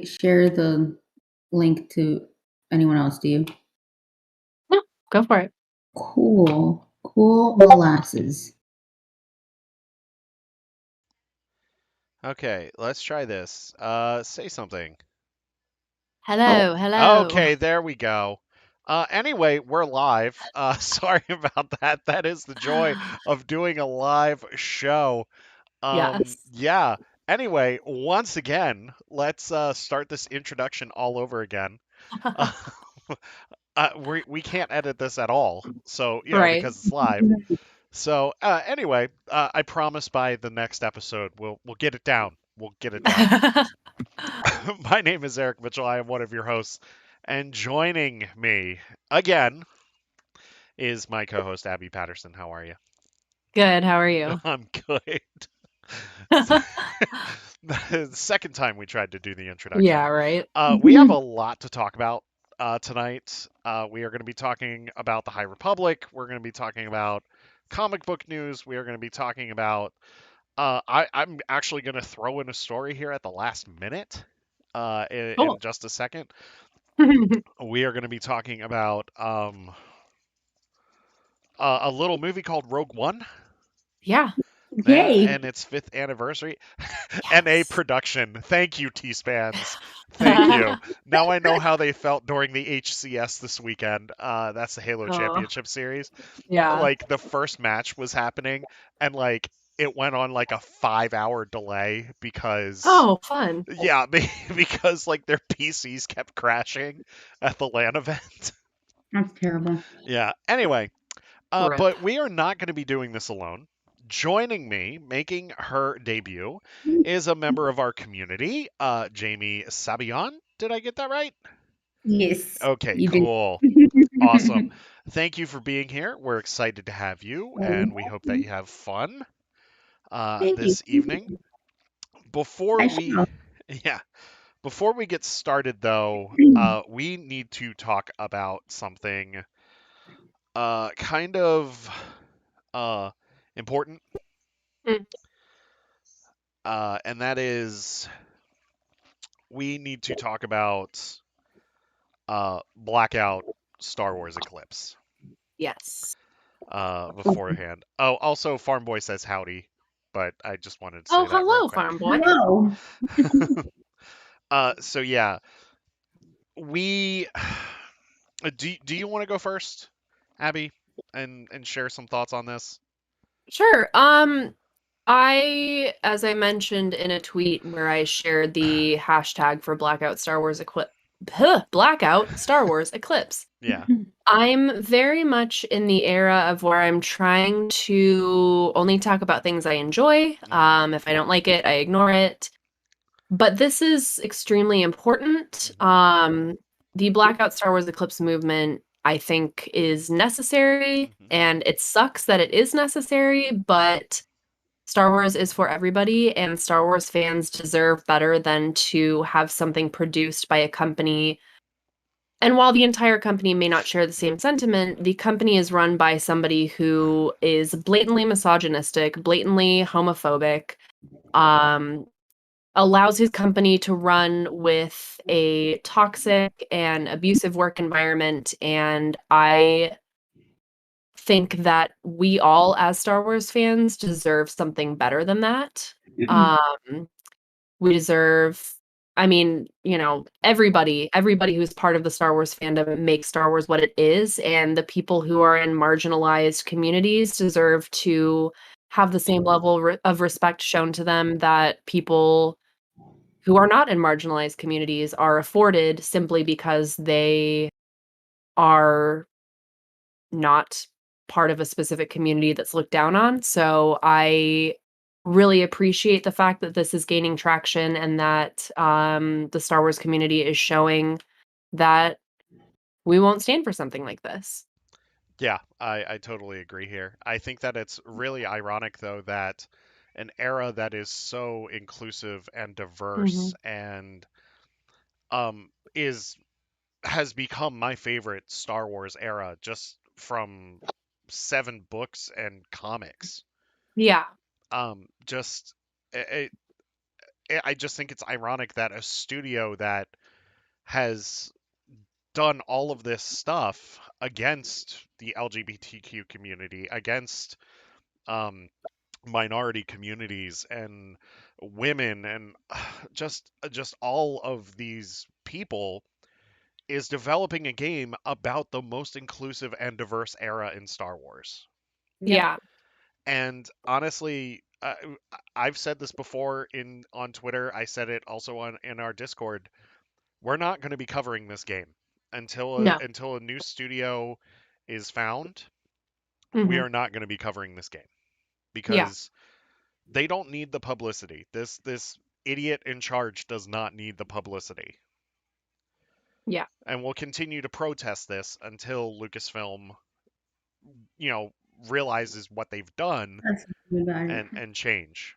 share the link to anyone else, do you? No, go for it. Cool. Cool molasses. Okay, let's try this. Say something. Oh, Hello, hello. Okay, there we go. Anyway, we're live. Sorry about that. That is the joy of doing a live show. Yes. Yeah. Anyway, once again, let's start this introduction all over again. Uh, we can't edit this at all, so Right. because it's live. So anyway, I promise by the next episode we'll get it down. We'll get it down. My name is Eric Mitchell. I am one of your hosts. And joining me again is my co host, Abby Patterson. How are you? Good, how are you? I'm good. The second time we tried to do the Yeah, introduction. right. We have a lot to talk about tonight. We are going to be talking about the High Republic. We're going to be talking about comic book news. We are going to be talking about. I'm actually going to throw in a story here at the last minute in Cool. just a second. We are going to be talking about a little movie called Rogue One. Yeah. Yeah, yay. and its fifth anniversary. NA Yes. production. Thank you, T-Spans. Thank you. Now I know how they felt during the HCS this weekend. That's the Halo Oh, Championship Series. yeah. Like the first match was happening, and like it went on like a 5-hour delay because Oh, fun. yeah, because like their PCs kept crashing at the LAN event. That's terrible. Yeah. Anyway, Rip. but we are not going to be doing this alone. Joining me, making her debut, is a member of our community, Jamie Sabian. Did I get that right? Yes, Okay, you did. cool. Awesome. Thank you for being here. We're excited to have you, and we hope that you have fun Thank you. this evening. Before I we, shall. yeah, before we get started, though, we need to talk about something kind of uh, important, Mm. and that is we need to talk about Blackout Star Wars Eclipse Yes. beforehand. Oh, also, Farm Boy says howdy, but I just wanted to Oh, say that real hello, quick. farm boy. Hello. So yeah, we do you want to go first, Abby, and share some thoughts on this? Sure. As I mentioned in a tweet where I shared the hashtag for Blackout Star Wars Eclipse, Blackout Star Wars Eclipse. Yeah. I'm very much in the era of where I'm trying to only talk about things I enjoy. Hmm. If I don't like it, I ignore it. But this is extremely important. Hmm. The Blackout Star Wars Eclipse movement, I think, is necessary, Hmm. and it sucks that it is necessary, but Star Wars is for everybody, and Star Wars fans deserve better than to have something produced by a company. And while the entire company may not share the same sentiment, the company is run by somebody who is blatantly misogynistic, blatantly homophobic, um, allows his company to run with a toxic and abusive work environment. And I think that we all, as Star Wars fans, deserve something better than that. Um, we deserve, I mean, everybody who's part of the Star Wars fandom makes Star Wars what it is, and the people who are in marginalized communities deserve to have the same level of respect shown to them that people who are not in marginalized communities are afforded simply because they are not part of a specific community that's looked down on. So I really appreciate the fact that this is gaining traction and that the Star Wars community is showing that we won't stand for something like this. Yeah, I totally agree here. I think that it's really ironic, though, that an era that is so inclusive and Mhm. diverse and is has become my favorite Star Wars era just from 7 books and comics. Yeah. Just it, I just think it's ironic that a studio that has done all of this stuff against the LGBTQ community, against minority communities and women and just all of these people is developing a game about the most inclusive and diverse era in Star Wars. Yeah. And honestly, I've said this before on Twitter. I said it also in our Discord. We're not going to be covering this game No. until a new studio is found. We Mhm. are not going to be covering this game Yeah. because they don't need the publicity. This idiot in charge does not need the publicity. Yeah. And we'll continue to protest this until Lucasfilm, you know, realizes what they've done That's really bad. and change.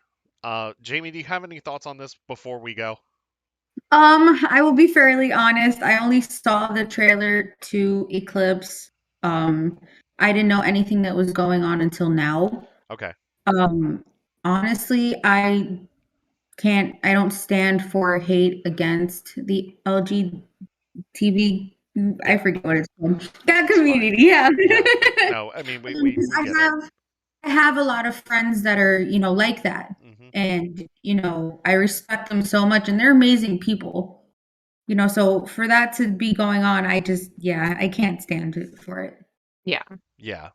Jamie, do you have any thoughts on this before we go? I will be fairly honest. I only saw the trailer to Eclipse. I didn't know anything that was going on until now. Okay. Um, honestly, I don't stand for hate against the LGTB. I Yeah. forget what it's called. That It's fine. community, yeah. Yeah. No, I mean we 'Cause get it. I have a lot of friends that are, like that. Hmm. And, I respect them so much and they're amazing people. So for that to be going on, I can't stand for it. Yeah. Yeah.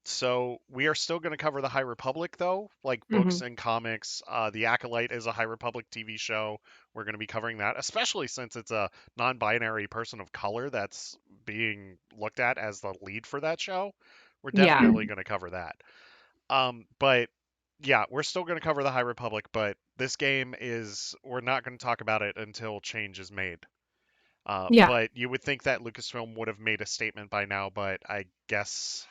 So we are still going to cover the High Republic, though, like books Mhm. and comics. The Acolyte is a High Republic TV show. We're going to be covering that, especially since it's a non-binary person of color that's being looked at as the lead for that show. We're Yeah. definitely going to cover that. But yeah, we're still going to cover the High Republic, but this game we're not going to talk about it until change is made. Yeah. But you would think that Lucasfilm would have made a statement by now, but I guess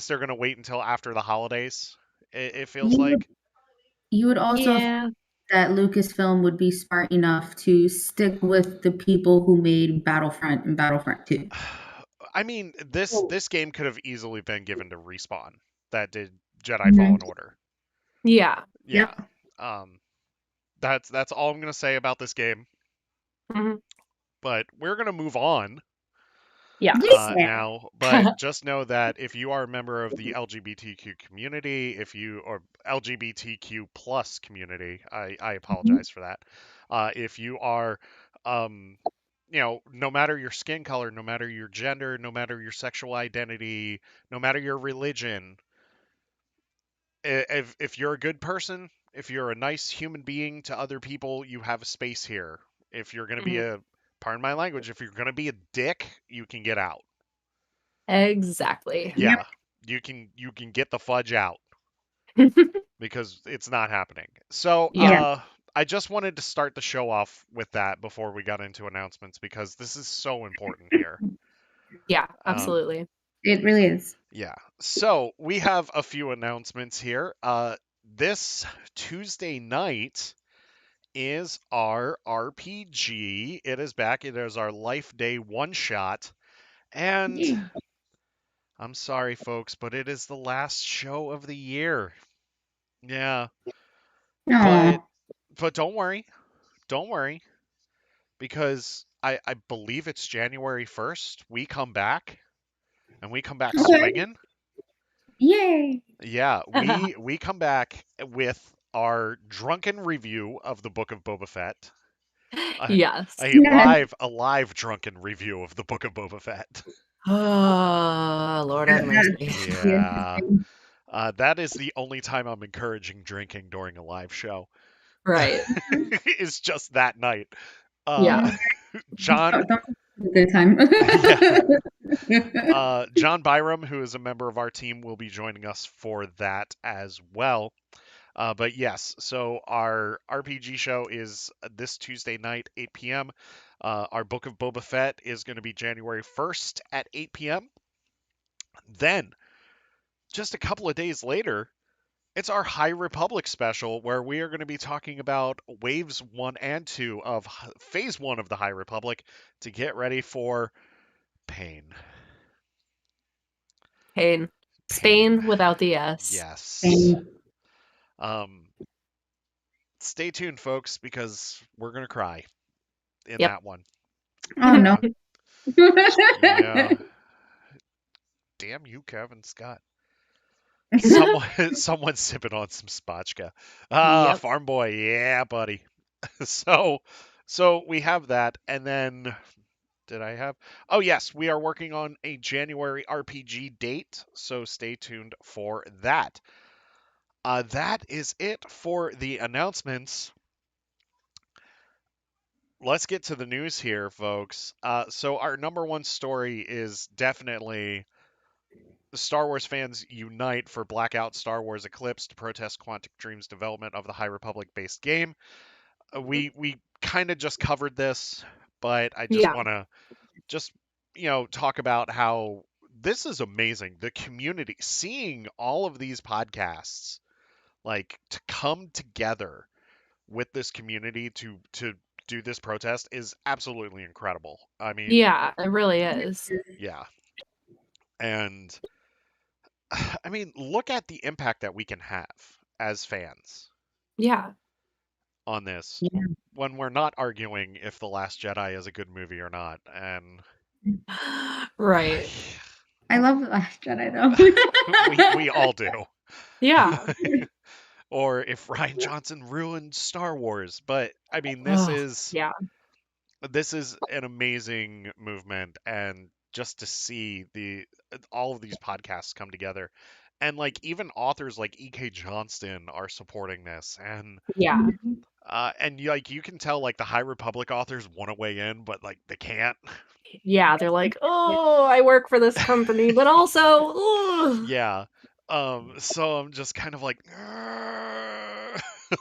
they're gonna wait until after the holidays. It feels You would like. you would also think Yeah. that Lucasfilm would be smart enough to stick with the people who made Battlefront and Battlefront 2. I mean, this Oh. this game could have easily been given to Respawn that did Jedi Mhm. Fallen Order. Yeah. Yeah. Yep. Um, that's all I'm gonna say about this game. Mhm. But we're gonna move on Yeah. Yeah. now. But just know that if you are a member of the LGBTQ community, or LGBTQ plus community, I apologize for that. If you are, um, no matter your skin color, no matter your gender, no matter your sexual identity, no matter your religion, if you're a good person, if you're a nice human being to other people, you have a space here. If you're going to be Mhm. pardon my language, if you're going to be a dick, you can get out. Exactly. Yep. Yeah, you can get the fudge out because it's not happening. So, Yeah. I just wanted to start the show off with that before we got into announcements because this is so important here. Yeah. Um, Absolutely. It really is. yeah. So we have a few announcements here. This Tuesday night is our RPG. It is back. It is our Life Day one shot. And Yay. I'm sorry, folks, but it is the last show of the year. Yeah. But Aw. but don't worry. Don't worry. Because I believe it's January 1st. We come back and we come back Okay. swinging. Yay. Yeah, we come back with our drunken review of the Book of Boba Fett. A, Yes. a Yes. live drunken review of the Book of Boba Fett. Oh, Lord have That's mercy. Yeah. That is the only time I'm encouraging drinking during a live show. Right. Is just that night. Yeah. John, Don't have a good time. yeah, John Byram, who is a member of our team, will be joining us for that as well. But yes, so our RPG show is this Tuesday night, 8 p.m. Our Book of Boba Fett is going to be January 1st at 8 p.m. Then, just a couple of days later, it's our High Republic special where we are going to be talking about waves 1 and 2 of phase 1 of the High Republic to get ready for pain. Pain. Pain. Spain without the S. Yes. Same. Um stay tuned, folks, because we're gonna cry in Yep. that one. Oh no. Yeah. Damn you, Kevin Scott. Someone's sipping on some spotchka. Yep. Farm boy, yeah, buddy. So, so we have that, and then did I have? Oh yes, we are working on a January RPG date, so stay tuned for that. That is it for the announcements. Let's get to the news here, folks. So our number one story is definitely Star Wars fans unite for Blackout Star Wars Eclipse to protest Quantic Dream's development of the High Republic-based game. We kind of just covered this, but I just Yeah. want to just talk about how this is amazing. The community, seeing all of these podcasts like to come together with this community to do this protest is absolutely incredible. I mean, Yeah, it really is. yeah. And I mean, look at the impact that we can have as fans Yeah. on this Yeah. when we're not arguing if The Last Jedi is a good movie or not. And Right. I love The Last Jedi though. we all do. Yeah. Or if Ryan Johnson ruined Star Wars. But I mean, Oh, yeah. this is an amazing movement, and just to see the all of these podcasts come together, and like even authors like E.K. Johnston are supporting this, Yeah. and like you can tell like the High Republic authors want to weigh in, but like they can't. Yeah, they're like, "Oh, I work for this company, but also, ugh." Yeah. So I'm just kind of like,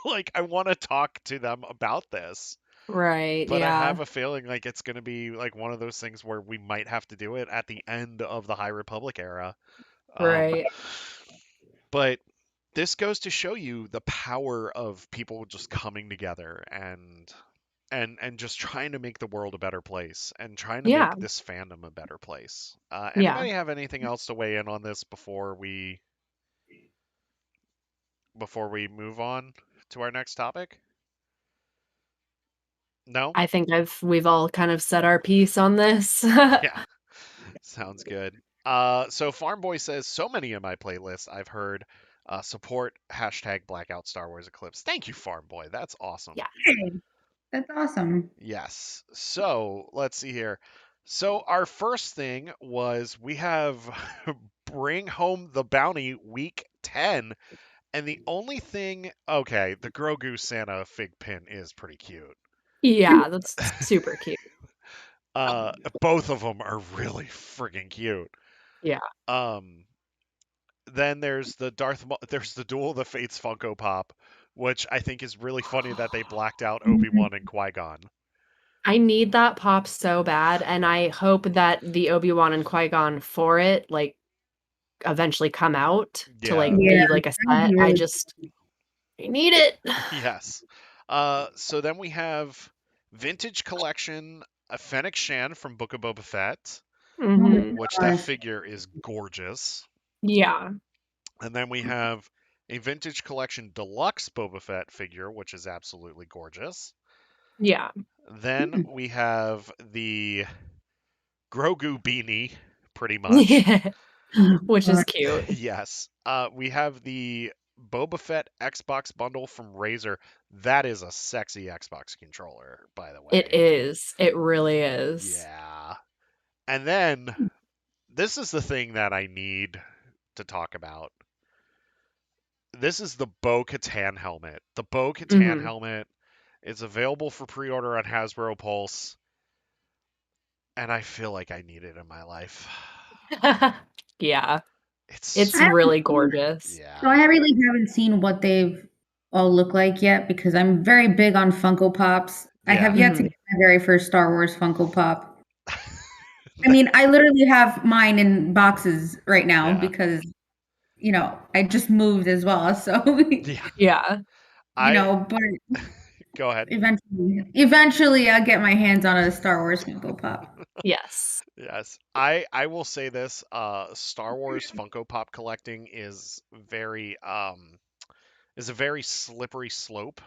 like I want to talk to them about this. Right, But I yeah. have a feeling like it's going to be like one of those things where we might have to do it at the end of the High Republic era. Um, Right. but this goes to show you the power of people just coming together and just trying to make the world a better place and trying to Yeah. make this fandom a better place. Yeah. Anybody have anything else to weigh in on this before we move on to our next topic? No? I think we've all kind of said our piece on this. Yeah. Sounds good. So Farm Boy says, so many in my playlist I've heard support hashtag Blackout Star Wars Eclipse. Thank you, Farm Boy. That's awesome. Yeah. Hey, that's awesome. Yes. So let's see here. So our first thing was we have Bring Home the Bounty week 10. And the only thing, okay, the Grogu Santa fig pin is pretty cute. Yeah, that's super cute. Both of them are really friggin' cute. Yeah. Um, Then there's there's the Duel of the Fates Funko Pop, which I think is really funny that they blacked out Obi-Wan and Qui-Gon. I need that pop so bad, and I hope that the Obi-Wan and Qui-Gon for it, like, eventually come out to, like, Yeah. Yeah, be, like, a that would set. be really I need it. Yes. So then we have Vintage Collection, a Fennec Shan from Book of Boba Fett, oh my Mhm. which that gosh. figure is gorgeous. Yeah. And then we have a Vintage Collection Deluxe Boba Fett figure, which is absolutely gorgeous. Yeah. Then we have the Grogu beanie, pretty much. Yeah. Oh Which my is gosh. cute. Yes. We have the Boba Fett Xbox bundle from Razer. That is a sexy Xbox controller, by the It way. is. It really is. Yeah. And then this is the thing that I need to talk about. This is the Bo Katan helmet. The Bo Katan Mhm. helmet is available for pre-order on Hasbro Pulse, and I feel like I need it in my life. Yeah. It's It's I haven't really seen, gorgeous. so yeah. I really haven't seen what they've all look like yet because I'm very big on Funko Pops. I Yeah. have yet to Mhm. get my very first Star Wars Funko Pop. I mean, I literally have mine in boxes right now Yeah. because, I just moved as well. So, Yeah. Yeah. I but go ahead. eventually I'll get my hands on a Star Wars Funko Pop. Yes. Yes, I will say this. Star Wars Funko Pop collecting is a very slippery slope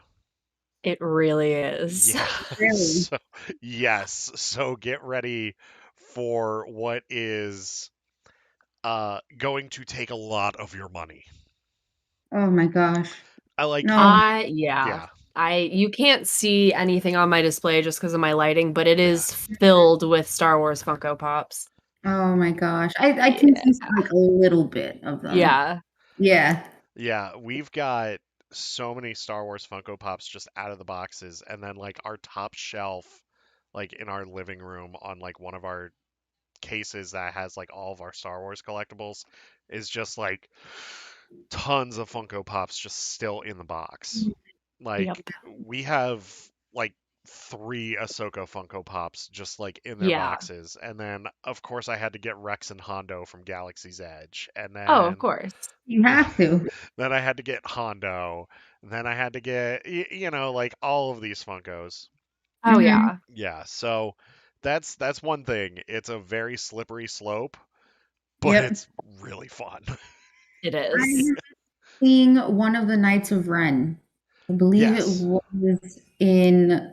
It really is. Yeah. Really? So, yes. So get ready for what is going to take a lot of your money. Oh my gosh. I like, No. Yeah. yeah, You can't see anything on my display just because of my lighting, but it yeah, is filled with Star Wars Funko Pops. Oh my gosh. I can Yeah. see like a little bit of them. Yeah. Yeah. yeah. We've got so many Star Wars Funko Pops just out of the boxes, and then like our top shelf, like in our living room on like one of our cases that has like all of our Star Wars collectibles is just like tons of Funko Pops just still in the box. Like Yep. we have like three Ahsoka Funko Pops just like in their Yeah. boxes, and then of course I had to get Rex and Hondo from Galaxy's Edge, and Oh, of then course. You have to. then I had to get Hondo, and then I had to get like all of these Funkos. Oh, Hmm. yeah. Yeah, so that's one thing. It's a very slippery slope, but Yep. it's really fun. It I is. remember seeing one of the Knights of Ren. I believe it Yes. was in,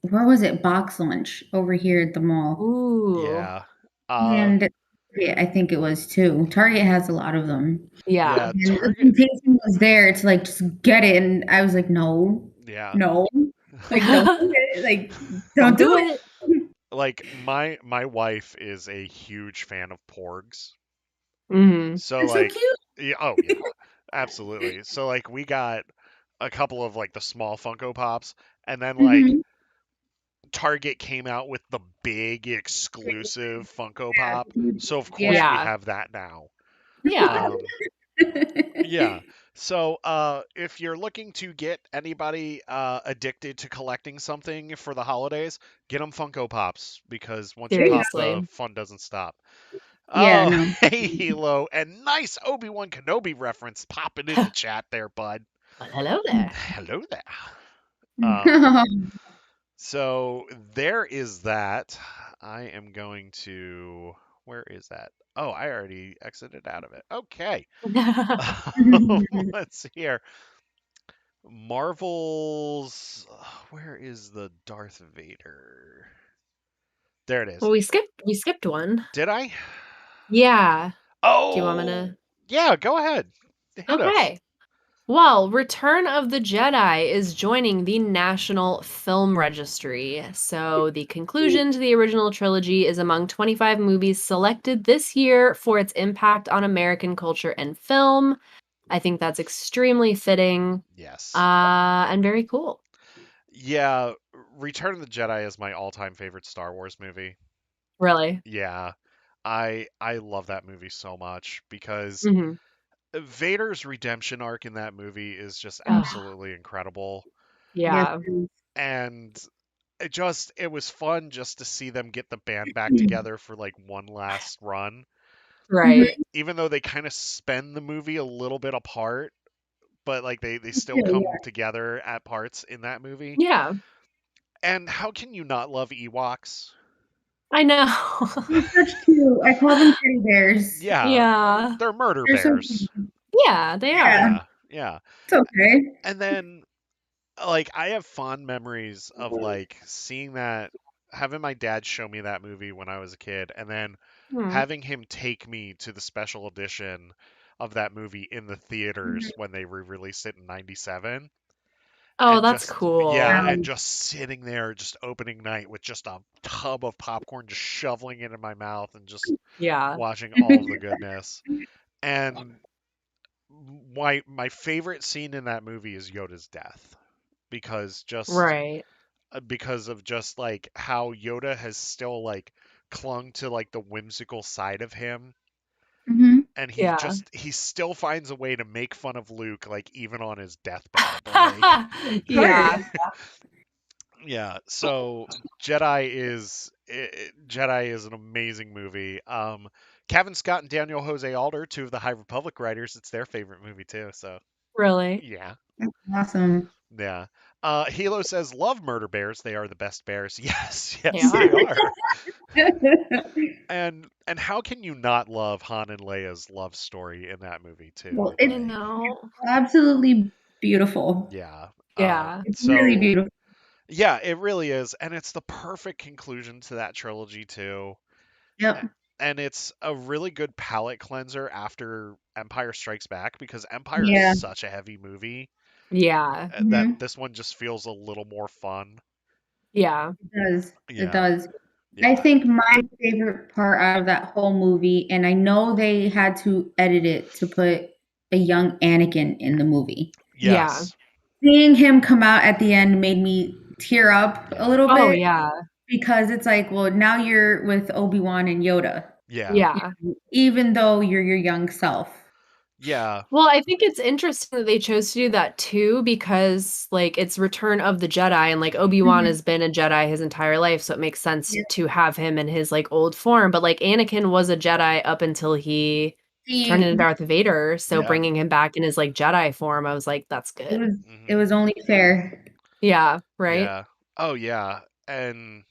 where was it? Box Lunch over here at the mall. Ooh. Yeah. And Target, I think it was too. Target has a lot of them. Yeah. Yeah, And the Target. temptation was there to like just get it. And I was like, no, Yeah. no, like don't do it. Like, don't Don't do do it. it. Like my wife is a huge fan of porgs. Mhm. So They're so like cute. yeah, oh yeah. Absolutely. So like we got a couple of like the small Funko Pops, and then like Mhm. Target came out with the big exclusive Funko Pop. So of Yeah. course we Yeah. have that now. Yeah. Um Yeah. So, if you're looking to get anybody addicted to collecting something for the holidays, get them Funko Pops because once you pop, the Seriously. fun doesn't stop. Yeah, Oh, no. hey, Hilo, and nice Obi-Wan Kenobi reference popping in the chat there, bud. Well, hello there. Hello there. So there is that. I am going to. Where is that? Oh, I already exited out of it. Okay. Let's see here. Marvel's. Where is the Darth Vader? There it is. Well, we skipped one. Did I? Yeah. Do you want me Oh, to? yeah, go ahead. Hit us. Okay. Well, Return of the Jedi is joining the National Film Registry. So, the conclusion to the original trilogy is among 25 movies selected this year for its impact on American culture and film. I think that's extremely fitting Yes. and very cool. Yeah, Return of the Jedi is my all-time favorite Star Wars movie. Really. Yeah. I love that movie so much because Hmm. Vader's redemption arc in that movie is just Oh, absolutely incredible. Yes. yeah. And it was fun just to see them get the band back together for like one last run. Right. Even though they kind of spend the movie a little bit apart, but like they still come Yeah. together at parts in that movie. Yeah. And how can you not love Ewoks? I know. They're such cute. I call them teddy bears. Yeah, Yeah. they're murder They're so bears. cute. Yeah, they are. Yeah, Yeah, yeah. it's okay. And then like I have fond memories of like seeing that having my dad show me that movie when I was a kid and then Hmm. having him take me to the special edition of that movie in the theaters when they re-released it in 97 Oh, and that's just yeah cool. and just sitting there just opening night with just a tub of popcorn just shoveling it in my mouth and just Yeah. watching all of the goodness and my favorite scene in that movie is Yoda's death Right. because of just like how Yoda has still like clung to like the whimsical side of him Mhm. and Yeah. he still finds a way to make fun of Luke like even on his deathbed like Yeah. yeah so Jedi is an amazing movie. Kevin Scott and Daniel Jose Alder, two of the High Republic writers, it's their favorite movie too, so Really. yeah. That's awesome. Yeah. Hilo says, "Love murder bears. They are the best bears." Yes, They yes, they are. are. And how can you not love Han and Leia's love story in that movie too? Well, I it's Like, know. absolutely beautiful. yeah. Yeah. It's really So beautiful. yeah, it really is, and it's the perfect conclusion to that trilogy too. A- Yep. And it's a really good palate cleanser after Empire Strikes Back because Empire is Yeah. such a heavy movie Yeah. that Hmm. this one just feels a little more fun. Yeah. It does. It Yeah, does. I yeah, think my favorite part out of that whole movie, and I know they had to edit it to put a young Anakin in the movie. Yeah. yes, Seeing him come out at the end made me tear up a yeah, little Oh, bit yeah. because it's like, well, now you're with Obi-Wan and Yoda, yeah, Yeah. even though you're your young self. yeah, Well, I think it's interesting that they chose to do that too because, like, it's Return of the Jedi, and, like, Obi-Wan Mhm. has been a Jedi his entire life, so it makes sense Yeah. to have him in his, like, old form, but, like, Anakin was a Jedi up until he turned into See, Darth Vader, so yeah. bringing him back in his, like, Jedi form, I was like, "That's it good." was it Hmm. was only fair. Yeah, right? Yeah. Oh, yeah. And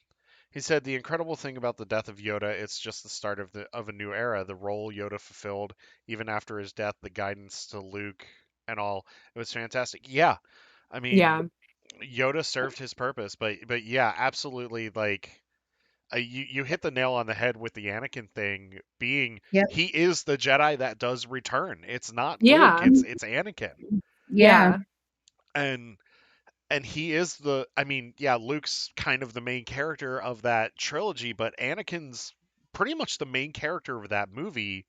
he said the incredible thing about the death of Yoda, it's just the start of a new era. The role Yoda fulfilled, even after his death, the guidance to Luke and all, it was fantastic. Yeah. I mean, Yeah. Yoda served his purpose, but yeah, absolutely. Like you hit the nail on the head with the Anakin thing. Being Yep. he is the Jedi that does return. It's not Luke. Yeah. It's Anakin. Yeah. Yeah. And and he is the I mean, yeah, Luke's kind of the main character of that trilogy, but Anakin's pretty much the main character of that movie.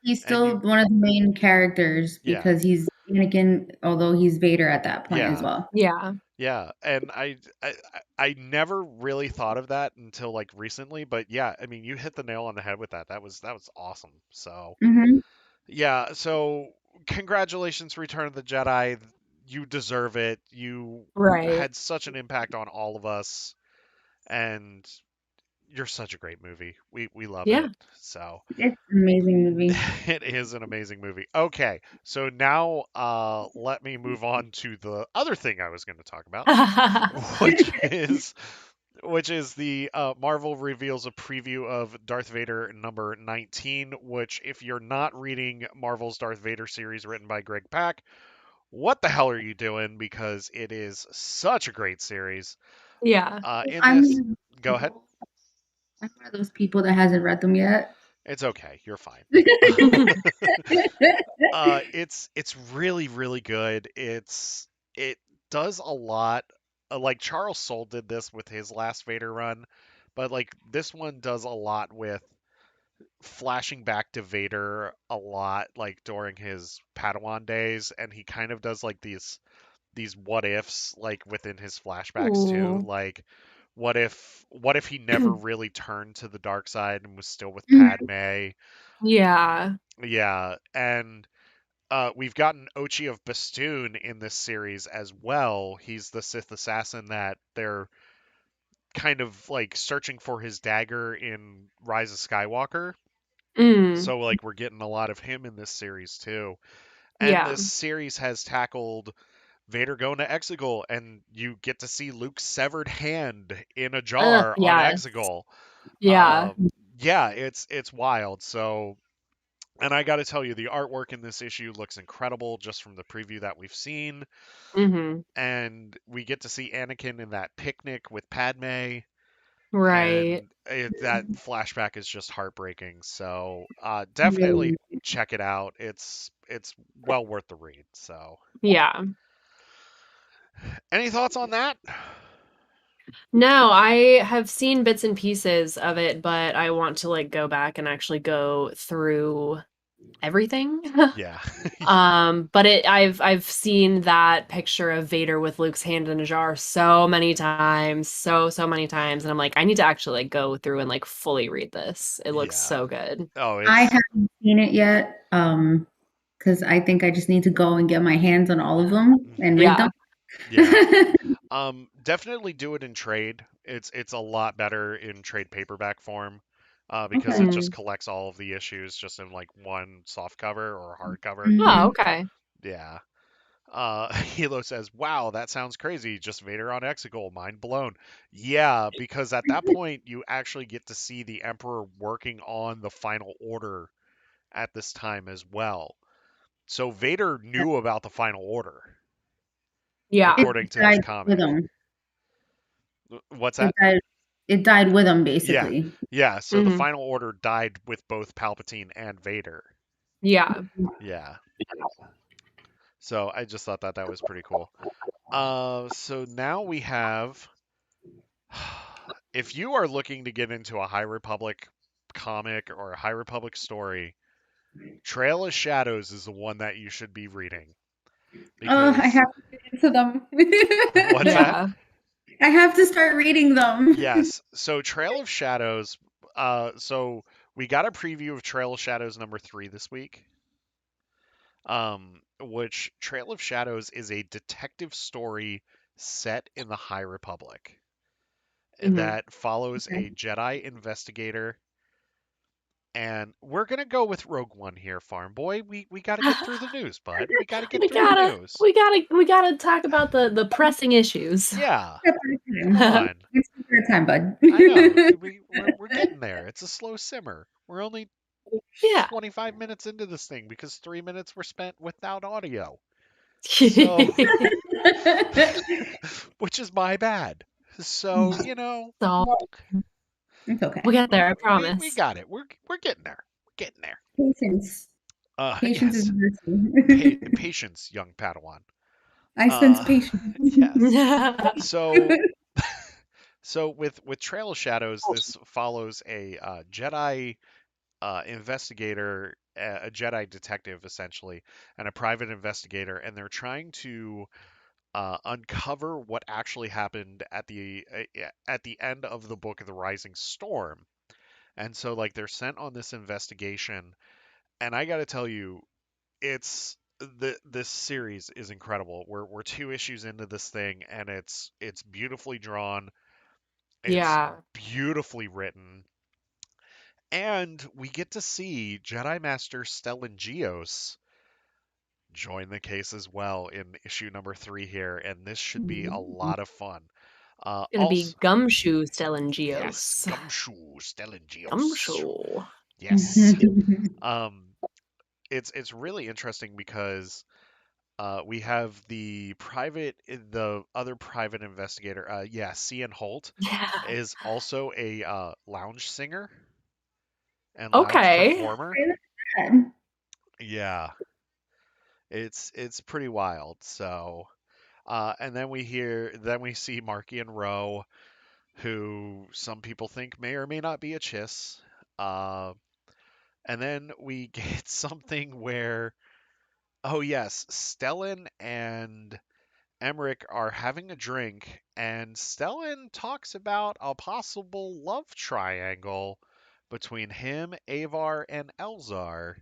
He's And still you one of the main characters yeah, because he's Anakin, although he's Vader at that point as yeah, well. Yeah. yeah. And I never really thought of that until like recently, but yeah, I mean, you hit the nail on the head with that. That was awesome. So, Mhm. yeah, so congratulations, Return of the Jedi. You deserve it. You Right. had such an impact on all of us, and you're such a great movie. We love Yeah. it. So It's an amazing movie. it is an amazing movie. Okay, so now let me move on to the other thing I was going to talk about, which is the Marvel reveals a preview of Darth Vader number 19. Which, if you're not reading Marvel's Darth Vader series written by Greg Pak, what the hell are you doing? Because it is such a great series. Yeah. In this, I'm go ahead. I'm one of those people that hasn't read them yet. It's okay. You're fine. It's really really good. It does a lot. Like Charles Soule did this with his last Vader run, but like this one does a lot with flashing back to Vader a lot, like during his Padawan days, and he kind of does like these what ifs like within his flashbacks too. Ooh. Like what if he never really turned to the dark side and was still with Mhm. Padme? Yeah. Yeah, and we've gotten Ochi of Bastoon in this series as well. He's the Sith assassin that they're kind of like searching for his dagger in Rise of Skywalker. Mm. So like we're getting a lot of him in this series too. And Yeah. this series has tackled Vader going to Exegol, and you get to see Luke's severed hand in a Ugh, jar on yes. Exegol. Yeah. Uh, yeah, it's wild. So, and I got to tell you, the artwork in this issue looks incredible just from the preview that we've seen. Mhm. And we get to see Anakin in that picnic with Padme, Right. and that flashback is just heartbreaking. So definitely Really. check it out. It's well worth the read. So, Yeah. any thoughts on that? No, I have seen bits and pieces of it, but I want to, like, go back and actually go through everything. Yeah, But I've seen that picture of Vader with Luke's hand in a jar so many times, so many times, and I'm like, I need to actually, like, go through and, like, fully read this. It looks yeah. so good. Oh, I it's haven't seen it yet, because I think I just need to go and get my hands on all of them and read them. Yeah. yeah. Definitely do it in trade. It's a lot better in trade paperback form, because Okay. it just Mm. collects all of the issues just in like one soft cover or hardcover. Oh, Mhm. okay. Yeah. Hilo says, "Wow, that sounds crazy. Just Vader on Exegol, mind blown." Yeah, because at that point you actually get to see the Emperor working on the Final Order at this time as well. So Vader knew about the Final Order. Yeah. according to this died with comic. him. What's It that? died. It died with him, Yeah, basically. yeah. So the Mhm. Final Order died with both Palpatine and Vader. Yeah. Yeah. So I just thought that that was pretty cool. So now we have, if you are looking to get into a High Republic comic or a High Republic story, Trail of Shadows is the one that you should be reading Oh, I because have to get into them. what's that? Yeah. I have to start reading them. Yes. So Trail of Shadows. So we got a preview of Trail of Shadows number 3 this week. Which Trail of Shadows is a detective story set in the High Republic Mhm. that follows Okay. a Jedi investigator. And we're gonna go with Rogue One here, Farm Boy. We got to get through the news, bud. We got to get we through the gotta news. we gotta we gotta talk about the pressing issues. Yeah, Step at a come time. on. One step at a time, bud. I know we're getting there. It's a slow simmer. We're only Yeah. 25 minutes into this thing because 3 minutes were spent without audio. So, which is my bad. So, So It's okay. we'll get there, I we promise. got it. We're getting there. We're getting there. Patience. Patience is Yes. virtue. Patience, young Padawan. I sense Uh, patience. yes. Yeah. So, so with Trail of Shadows, this follows a Jedi investigator, a Jedi detective essentially, and a private investigator, and they're trying to uncover what actually happened at the end of the book of the Rising Storm. And so like they're sent on this investigation, and I got to tell you, it's this series is incredible. We're 2 issues into this thing, and it's beautifully drawn. It's Yeah. beautifully written. And we get to see Jedi Master Stellan Gios join the case as well in issue number 3 here, and this should be a lot of fun. Gonna be Also, Gumshoe yes, Stellangios. Gumshoe Stellan Gios. Gumshoe. Yes. Um, it's really interesting because we have the other private investigator. Yeah, Cian Holt Yeah. is also a lounge singer and lounge Okay. performer. Yeah, it's pretty wild. So, and then we see Marky and Rowe, who some people think may or may not be a chiss. Uh, and then we get something where, oh yes, Stellan and Emmerich are having a drink, and Stellan talks about a possible love triangle between him, Avar, and Elzar.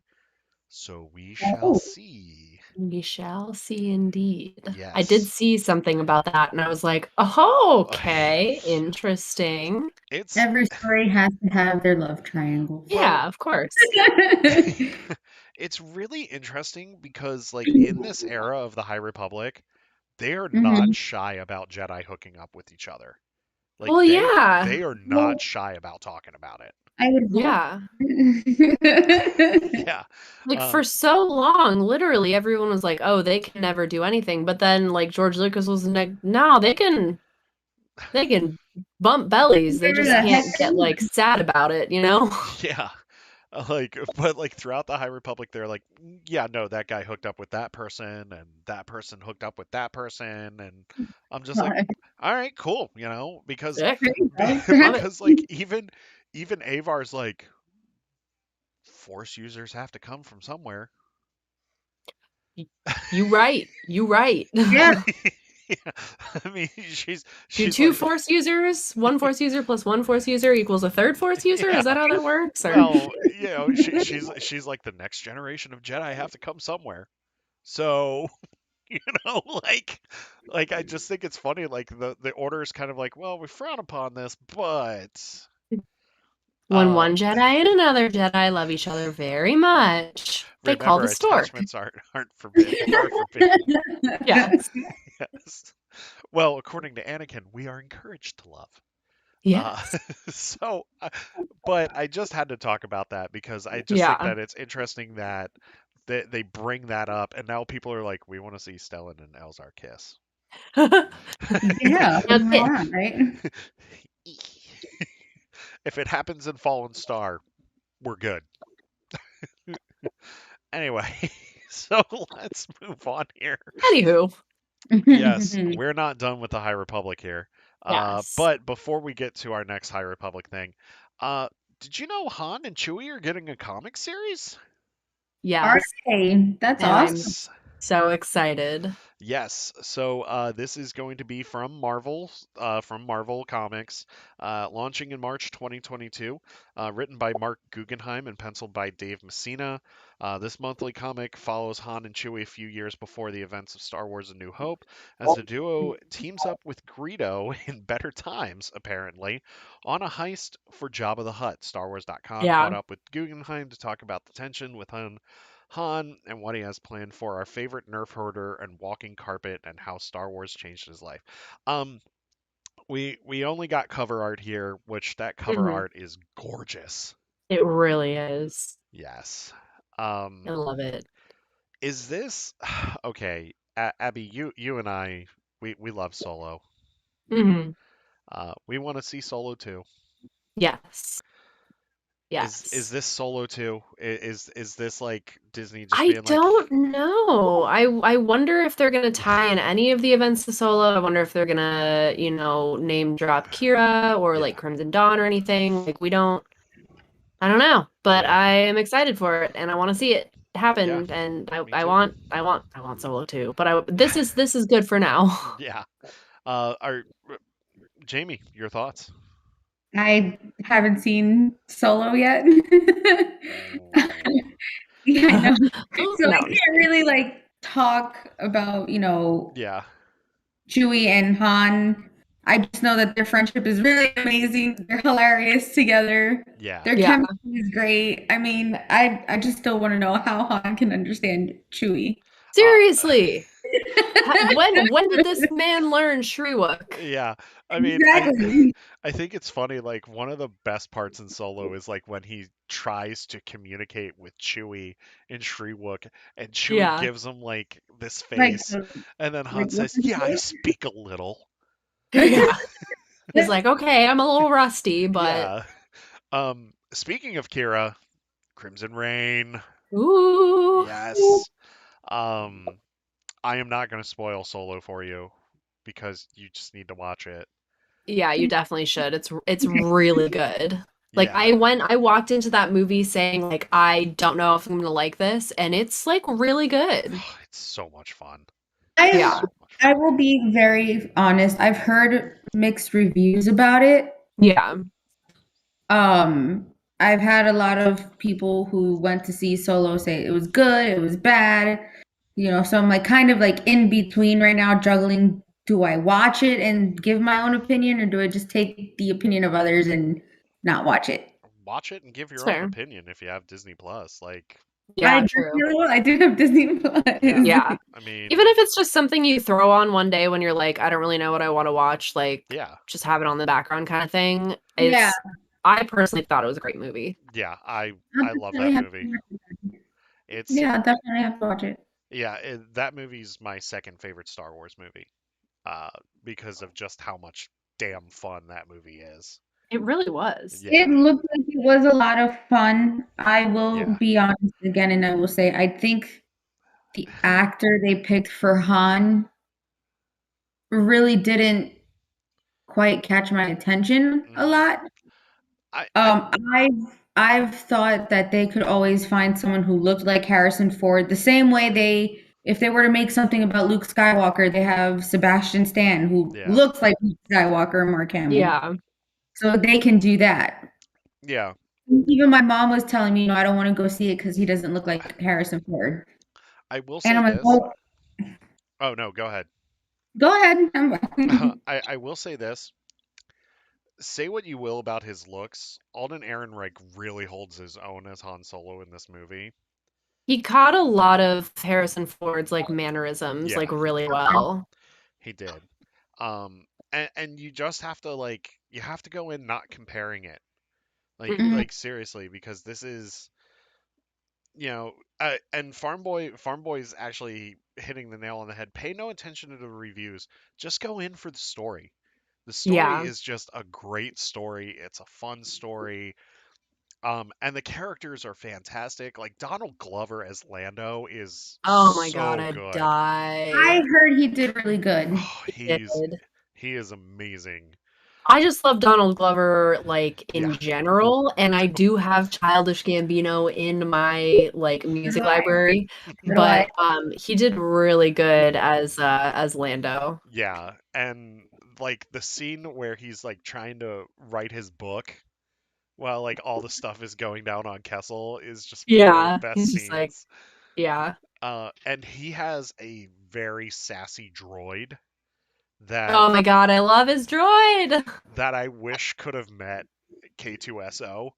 So we shall Oh, see. We shall see indeed. I did Yes. see something about that and I was like, oh, okay, interesting. It's every story has to have their love triangles. well, Yeah, of course. it's really interesting because like in this era of the High Republic, they are not Mhm. shy about Jedi hooking up with each other. Like Well, yeah. they are not Well, shy about talking about it. I would hope. Yeah. Yeah. Like for Um, so long, literally everyone was like, "Oh, they can never do anything." But then like George Lucas was like, "No, they can bump bellies. They Whatever just the yes. heck. can't get like sad about it, you know?" Yeah. Like, but like throughout the High Republic, they're like, yeah, no, that guy hooked up with that person, and that person hooked up with that person, and I'm just like, all right, cool, because Sick. Love it. because like even Avar's like, Force users have to come from somewhere. You right. You right. Yeah. Yeah. I mean, Do she's two like, force users, one force user plus one force user equals a third force user? yeah. Is that how that works? Or Well, she's like the next generation of Jedi have to come somewhere. So, like I just think it's funny. Like the order is kind of like, well, we frown upon this, but when uh, one Jedi and another Jedi love each other very much, they call remember, the stork. attachments aren't forbidden. Are forbidden. Yes. Yes. Well, according to Anakin, we are encouraged to love. Uh, Yes. so, but I just had to talk about that because I just think Yeah. that it's interesting that they bring that up, and now people are like, we want to see Stellan and Elzar kiss. Yeah, Now why this. not, right? If it happens in Fallen Star, we're good. Anyway, so let's move on here. Anywho, Yes, we're not done with the High Republic here. yes. But before we get to our next High Republic thing, uh, did you know Han and Chewie are getting a comic series? Are Yes. they? That's And I'm awesome. Yes. so excited. Yes. So this is going to be from Marvel Comics, launching in March 2022. Written by Mark Guggenheim and penciled by Dave Messina. This monthly comic follows Han and Chewie a few years before the events of Star Wars: A New Hope, as the duo teams up with Greedo in better times, apparently, on a heist for Jabba the Hutt. StarWars.com Yeah. caught up with Guggenheim to talk about the tension with Han and what he has planned for our favorite Nerf herder and walking carpet and how Star Wars changed his life. Um, we only got cover art here, which that cover Hmm. art is gorgeous. It really is. Yes. I love it. Is this okay? Abby, you and I, we love Solo. Hmm. We want to see Solo too. Yes. Is Yes. this Solo too? Is this like Disney just I being like, don't know. I wonder if they're gonna tie in any of the events to Solo. I wonder if they're gonna, name drop Kira or like yeah, Crimson Dawn or anything. Like I don't know. But yeah, I am excited for it and I want to see it yeah, happen. And I, me I too. want I want I want Solo too. But this is good for now. Yeah. Are Jamie, your thoughts? I haven't seen Solo yet. Ooh, Yeah, I know. Oh, So I no, I'm just can't kidding. really like talk about, yeah, Chewie and Han. I just know that their friendship is really amazing. They're hilarious together. yeah, Their Yeah. chemistry is great. I mean, I just still want to know how Han can understand Chewie. uh, Seriously. When did this man learn Shriwook? yeah. I mean, Exactly. I think it's funny. Like one of the best parts in Solo is like when he tries to communicate with Chewie in Shriwook, and Chewie Yeah. gives him like this Like, face, and then like Han what says, "Yeah, I speak a little." Yeah. He's like, okay, I'm a little rusty, but Yeah. Speaking of Kira, Crimson Rain. ooh. Yes. Um, I am not going to spoil Solo for you because you just need to watch it. Yeah, you definitely should. It's really good. Like Yeah. I walked into that movie saying like I don't know if I'm gonna like this, and it's like really good. It's so much fun. I Yeah. So much I fun. will be very honest. I've heard mixed reviews about it. Yeah. Um, I've had a lot of people who went to see Solo say it was good, it was bad. So I'm like kind of like in between right now, juggling. Do I watch it and give my own opinion, or do I just take the opinion of others and not watch it? Watch it and give It's your own fair. opinion if you have Disney Plus. Like, I Yeah, true. definitely will. I do have Disney yeah. Yeah. Plus. I Even mean, if it's just something you throw on one day when you're like, I don't really know what I want to watch, like yeah. just have it on the background kind of thing. Yeah, I personally thought it was a great movie. Yeah, I'll I love definitely that have movie. to watch it. It's Yeah, I'll definitely have to watch it. yeah, that movie's my second favorite Star Wars movie. Uh, because of just how much damn fun that movie is. It really was. Yeah. It looked like it was a lot of fun. I will Yeah. be honest again, and I will say I think the actor they picked for Han really didn't quite catch my attention a Hmm. lot. I I've thought that they could always find someone who looked like Harrison Ford, the same way if they were to make something about Luke Skywalker, they have Sebastian Stan, who yeah. looks like Luke Skywalker and Mark Hamill. Yeah. So they can do that. Yeah. Even my mom was telling me, I don't want to go see it because he doesn't look like Harrison Ford. I will And say I'm like, this. well, Oh no, go ahead. go ahead. I will say this. Say what you will about his looks, Alden Ehrenreich really holds his own as Han Solo in this movie. He caught a lot of Harrison Ford's like mannerisms like Yeah, really well. he did. And you just have to like you have to go in not comparing it. Mhm. Seriously, because this is and Farm Boy's actually hitting the nail on the head. Pay no attention to the reviews. Just go in for the story. The story Yeah. is just a great story. It's a fun story. And the characters are fantastic. Like Donald Glover as Lando is Oh my God, so I'd good. I die. heard he did really good. Oh, Did. he is amazing. I just love Donald Glover, like, Yeah. in general, and I do have Childish Gambino in my, like, So music do I. library, So do I. but, he did really good as Lando. Yeah, and like the scene where he's like trying to write his book while like all the stuff is going down on Kessel is just one of the Yeah, best he's just like, scenes. yeah. And he has a very sassy droid that Oh my God, I love his droid! I wish could have met K2SO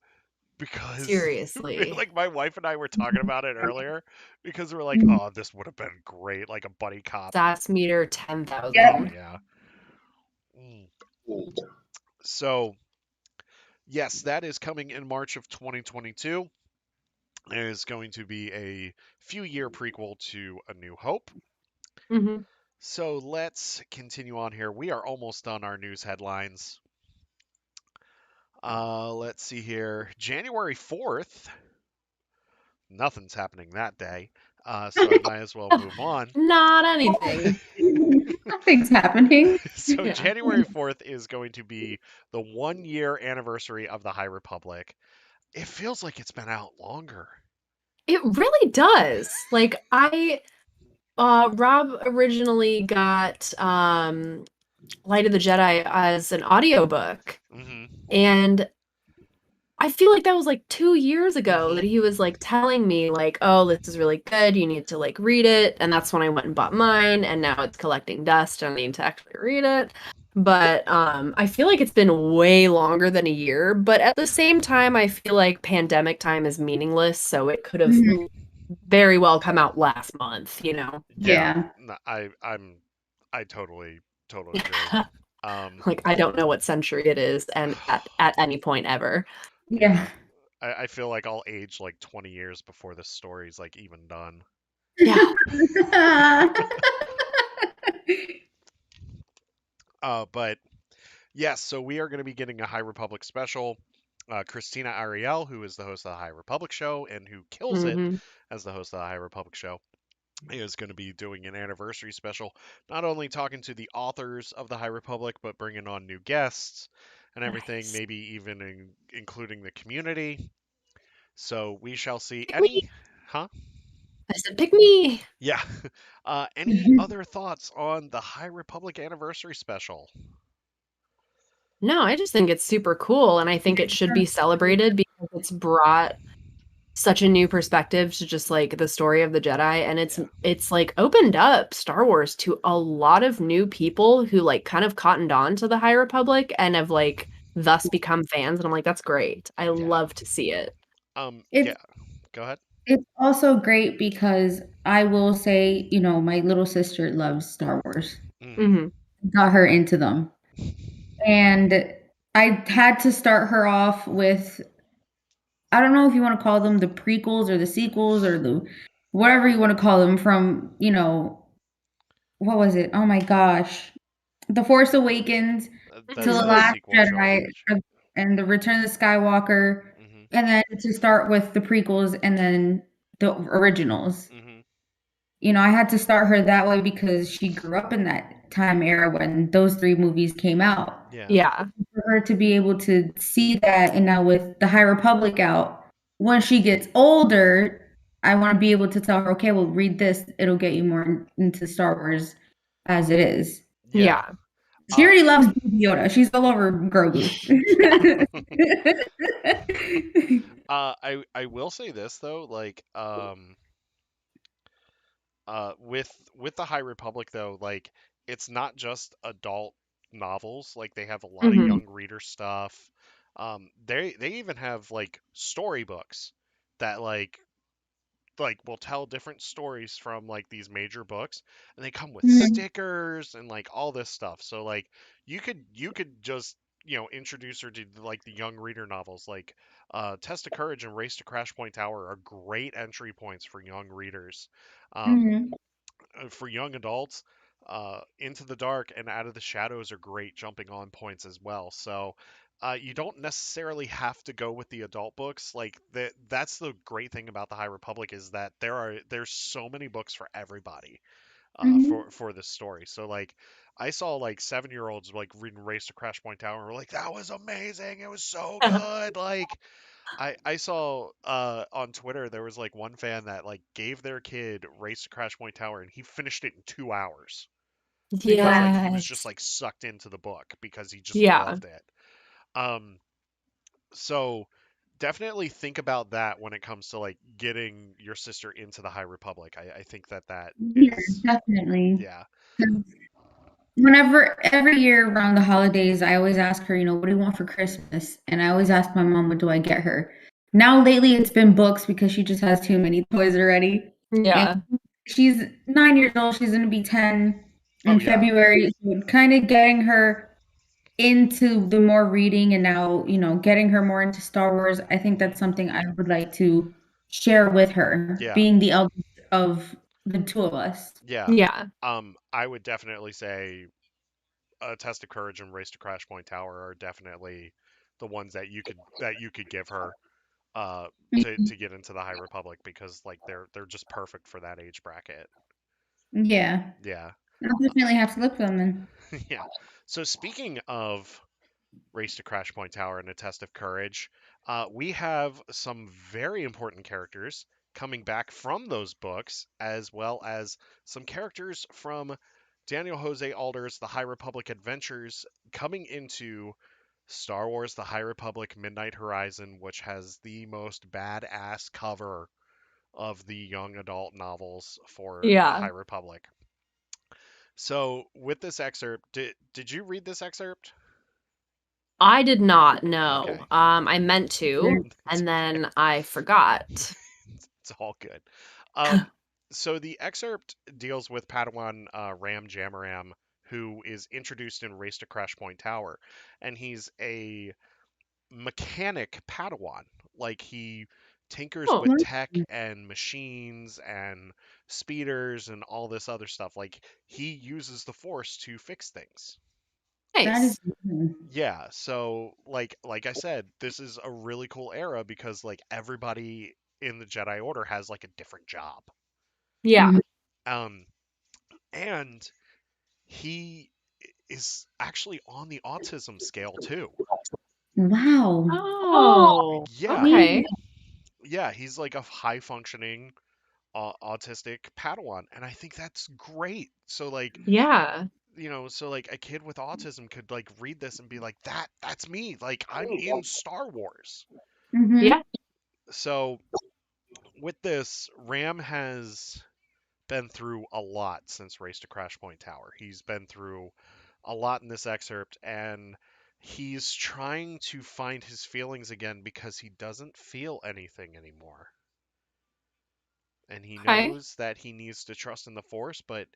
because Seriously. like my wife and I were talking about it earlier because we're like, oh, this would have been great, like a buddy cop. Sass meter Oh 10,000. Yep. yeah. Mm. So yes, that is coming in March of 2022. It is going to be a few year prequel to A New Hope. Hmm. So let's continue on here. We are almost done our news headlines. Let's see here. January 4th. Nothing's happening that day. So I might as well move on. Not anything. Nothing's happening. So Yeah. January 4th is going to be the 1 year anniversary of the High Republic. It feels like it's been out longer. It really does. Like, Rob originally got Light of the Jedi as an audiobook, Hmm. and I feel like that was like 2 years ago that Hmm. he was like telling me like, "Oh, this is really good. You need to like read it." And that's when I went and bought mine, and now it's collecting dust and I need to actually read it. But I feel like it's been way longer than a year, but at the same time I feel like pandemic time is meaningless, so it could have Mhm. very well come out last month, you know. Yeah, Yeah. no, I totally agree. Um, Like I don't know what century it is and at any point ever. yeah, Yeah. I feel like I'll age like 20 years before this story's like even done. Yeah. But yes, so we are going to be getting a High Republic special. Christina Ariel, who is the host of the High Republic show and who kills it Hmm. as the host of the High Republic show, is going to be doing an anniversary special, not only talking to the authors of the High Republic, but bringing on new guests and everything, Nice. maybe even including the community. So we shall see. Pick me. Huh? I said, pick me. Yeah. Any other thoughts on the High Republic anniversary special? No, I just think it's super cool, and I think it should be celebrated because it's brought such a new perspective to just like the story of the Jedi, and Yeah. it's like opened up Star Wars to a lot of new people who like kind of cottoned on to the High Republic and have like thus become fans, and I'm like, that's great. I Yeah. love to see it. Yeah. It's Go ahead. it's also great because I will say, my little sister loves Star Wars. Hmm. Hmm. Got her into them. And I had to start her off with, I don't know if you want to call them the prequels or the sequels or the whatever you want to call them from, what was it? Oh my gosh. The Force Awakens to That's The Hmm. a Last sequel Jedi trilogy. and The Return of the Skywalker, Hmm. and then to start with the prequels and then the originals. Hmm. I had to start her that way because she grew up in that time era when those 3 movies came out. Yeah. Yeah. For her to be able to see that, and now with the High Republic out, when she gets older, I wanna be able to tell her, "Okay, well, read this. It'll get you more into Star Wars as it is." Yeah. Yeah. She Uh, already loves Baby Yoda. She's all over Grogu. I will say this though, like with the High Republic though, like it's not just adult novels. Like they have a lot of Hmm. young reader stuff. They even have like storybooks that will tell different stories from like these major books, and they come with Mhm. stickers and like all this stuff. So like you could just introduce her to like the young reader novels like Test of Courage and Race to Crash Point Tower are great entry points for young readers. Um, Mhm. for young adults, Into the Dark and Out of the Shadows are great jumping on points as well. So you don't necessarily have to go with the adult books. Like that's the great thing about the High Republic is that there's so many books for everybody Mhm. for this story. So like I saw like 7-year olds like reading Race to Crash Point Tower and were like, that was amazing. It was so good. Like I saw on Twitter there was like one fan that like gave their kid Race to Crash Point Tower and he finished it in 2 hours because like he was just Yes. like sucked into the book because he just Yeah. loved it. Um, so definitely think about that when it comes to like getting your sister into the High Republic. I think that that Yeah, is definitely. yeah. 'Cause whenever every year around the holidays, I always ask her, what do you want for Christmas? And I always ask my mom, what do I get her? Now lately it's been books because she just has too many toys already. And Yeah. she's 9 years old, she's gonna be 10 Oh in yeah. February. So kind of getting her into the more reading and now, getting her more into Star Wars. I think Hmm. that's something I would like to share with her, Yeah. being the eldest of the two of us. Yeah. Yeah. I would definitely say a Test of Courage and Race to Crash Point Tower are definitely the ones that you could give her to get into the High Republic because like they're just perfect for that age bracket. Yeah. Yeah. I'll definitely have to look for them then. Yeah. So speaking of Race to Crash Point Tower and A Test of Courage, we have some very important characters coming back from those books, as well as some characters from Daniel Jose Alder's The High Republic Adventures coming into Star Wars The High Republic Midnight Horizon, which has the most badass cover of the young adult novels for the Yeah. High Republic. So, with this excerpt, did you read this excerpt? I did not know. Okay. I meant to, It's and okay. then I forgot. It's all good. Um, so the excerpt deals with Padawan Ram Jamaram, who is introduced in Race to Crash Point Tower, and he's a mechanic Padawan. Like he tinkers Oh, with tech and machines and speeders and all this other stuff. Like he uses the Force to fix things. That is nice. Yeah, so like I said, this is a really cool era because like everybody in the Jedi Order has like a different job. Yeah. Mhm. Um and he is actually on the autism scale too. Wow. Oh, Yeah. okay. Yeah, he's like a high functioning autistic Padawan and I think that's great. So like, Yeah. so like a kid with autism could like read this and be like that's me. Like I'm in Star Wars. Yeah. Mhm. So with this, Ram has been through a lot since Race to Crash Point Tower. He's been through a lot in this excerpt, and he's trying to find his feelings again because he doesn't feel anything anymore. And he Okay. knows that he needs to trust in the Force, but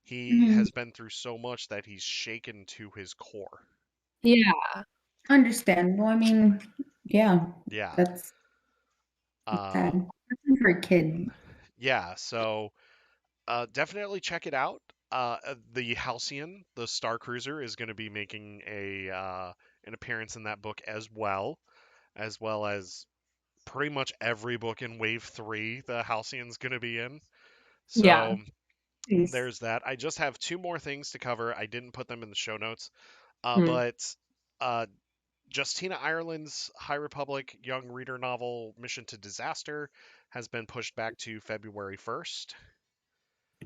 he Mhm. has been through so much that he's shaken to his core. Yeah. Understandable. I mean, yeah, Yeah. that's Uh, sad. Especially for a kid. yeah, so definitely check it out. The Halcyon, the Star Cruiser, is going to be making a an appearance in that book as well as pretty much every book in Wave 3 the Halcyon's going to be in. Yeah. So Nice. there's that. I just have two more things to cover. I didn't put them in the show notes, Hmm. but uh, Justina Ireland's High Republic young reader novel Mission to Disaster has been pushed back to February 1st.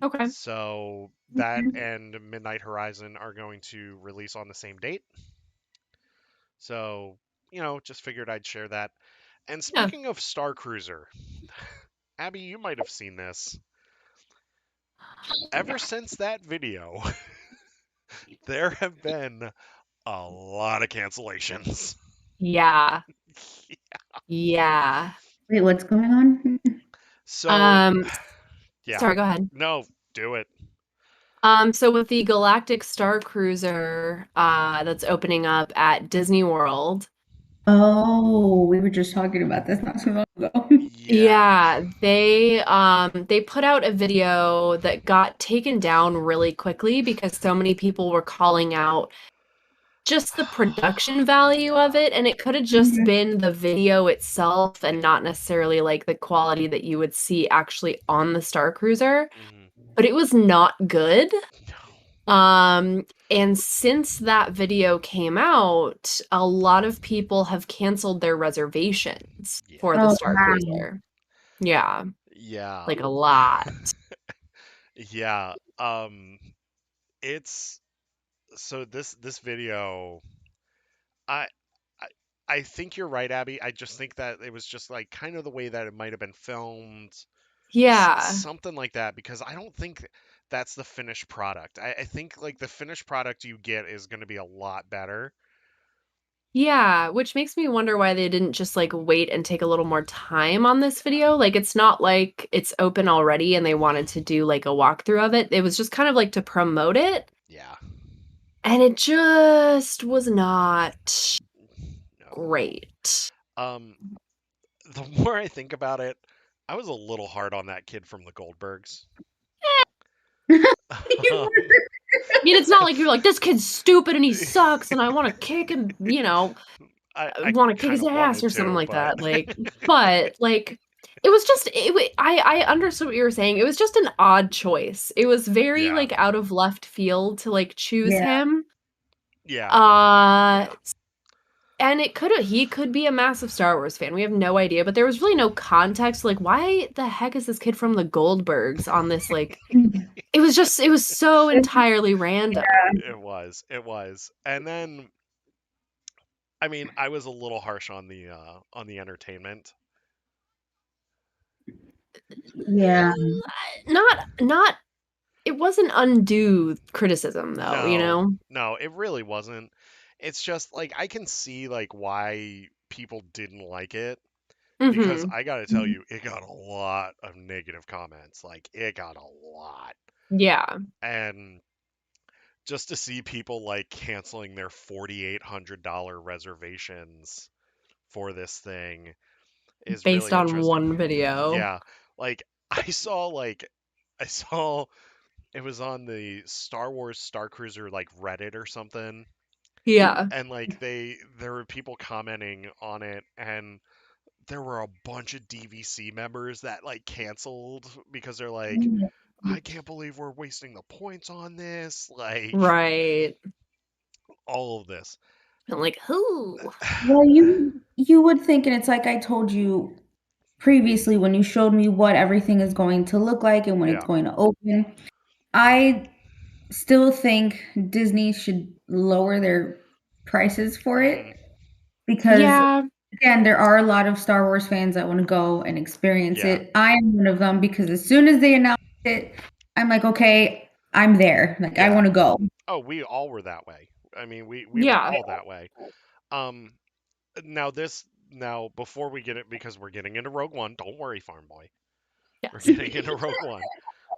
Okay. So that Okay. and Midnight Horizon are going to release on the same date. So, just figured I'd share that. And Yeah. speaking of Star Cruiser, Abby, you might have seen this. Ever since that video, there have been a lot of cancellations. Yeah. Yeah. Wait, what's going on? So, Um, yeah, sorry, go ahead. no, do it. So with the Galactic Star Cruiser, that's opening up at Disney World, Oh, we were just talking about this not too long ago. Yeah. Yeah, they put out a video that got taken down really quickly because so many people were calling out just the production value of Yeah. it, and it could have just Mhm. been the video itself and not necessarily like the quality that you would see actually on the Star Cruiser, Mhm. but it was not good. No. And since that video came out, a lot of people have canceled their reservations for Yeah. the Oh, Star wow. Cruiser. Yeah, Yeah. like a lot. Yeah. It's so this video I I I think you're right, Abby. I just think that it was just like kind of the way that it might have been filmed, Yeah. something like that, because I don't think that's the finished product. I think like the finished product you get is going to be a lot better. Yeah, which makes me wonder why they didn't just like wait and take a little more time on this video. Like it's not like it's open already and they wanted to do like a walkthrough of it. It was just kind of like to promote it, Yeah. and it just was not No. great. Um, the more I think about it, I was a little hard on that kid from the Goldbergs. You Um, were. I mean, it's not like you're like, this kid's stupid and he sucks and I want to kick him, I want to kick kind his of ass wanted or something to, like but that. Like, but like, it was just, I understood what you were saying. It was just an odd choice. It was very yeah, like out of left field to like choose Yeah. him. yeah, Uh, yeah, and he could be a massive Star Wars fan. We have no idea, but there was really no context. Like, why the heck is this kid from the Goldbergs on this? Like, it was so entirely random. it was, and then I mean, I was a little harsh on the entertainment. Yeah. Not it wasn't undue criticism though, you No, know? no, it really wasn't. It's just like I can see like why people didn't like it, because Mhm. I gotta tell you, it got a lot of negative comments. Like it got a lot. Yeah. And just to see people like canceling their $4,800 reservations for this thing is Based really on interesting. one video. Yeah. Like I saw it was on the Star Wars Star Cruiser like Reddit or something, Yeah. and like there were people commenting on it, and there were a bunch of DVC members that like canceled because they're like, I can't believe we're wasting the points on this, like Right. all of this. And like, who? Well, you would think, and it's like I told you previously when you showed me what everything is going to look like and when it's Yeah. going to open. I still think Disney should lower their prices for Hmm. it because Yeah. again, there are a lot of Star Wars fans that want to go and experience Yeah. it. I am one of them because as soon as they announced it, I'm like, okay, I'm there. Like I Yeah. want to go. Oh, we all were that way. I mean, we were Yeah. all that way. Um, now this now before we get it, because we're getting into Rogue One. Don't worry, Farm Boy. We're Yes. getting into Rogue One.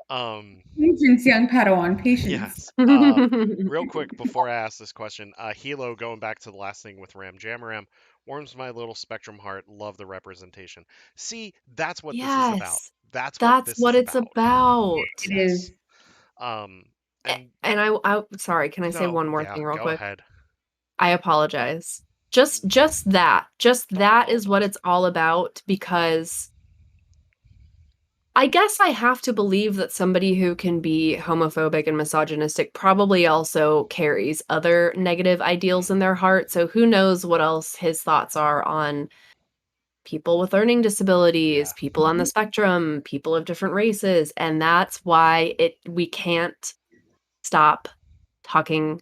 Um, Patience, young Padawan, patience. yes. Real quick before I ask this question, Hilo, going back to the last thing with Ram Jamaram, warms my little Spectrum heart. Love the representation. See, that's what this is about. Yes. That's what That's this what is it's about. It about. Yes. is. Um, A- and And sorry, can I say no, one more yeah, thing real go quick? ahead. I apologize. Just Don't that is what apologize. it's all about because I guess I have to believe that somebody who can be homophobic and misogynistic probably also carries other negative ideals in Hmm. their heart. So who knows what else his thoughts are on people with learning Yeah. disabilities, people on the spectrum, people of different races, and that's why it we can't stop talking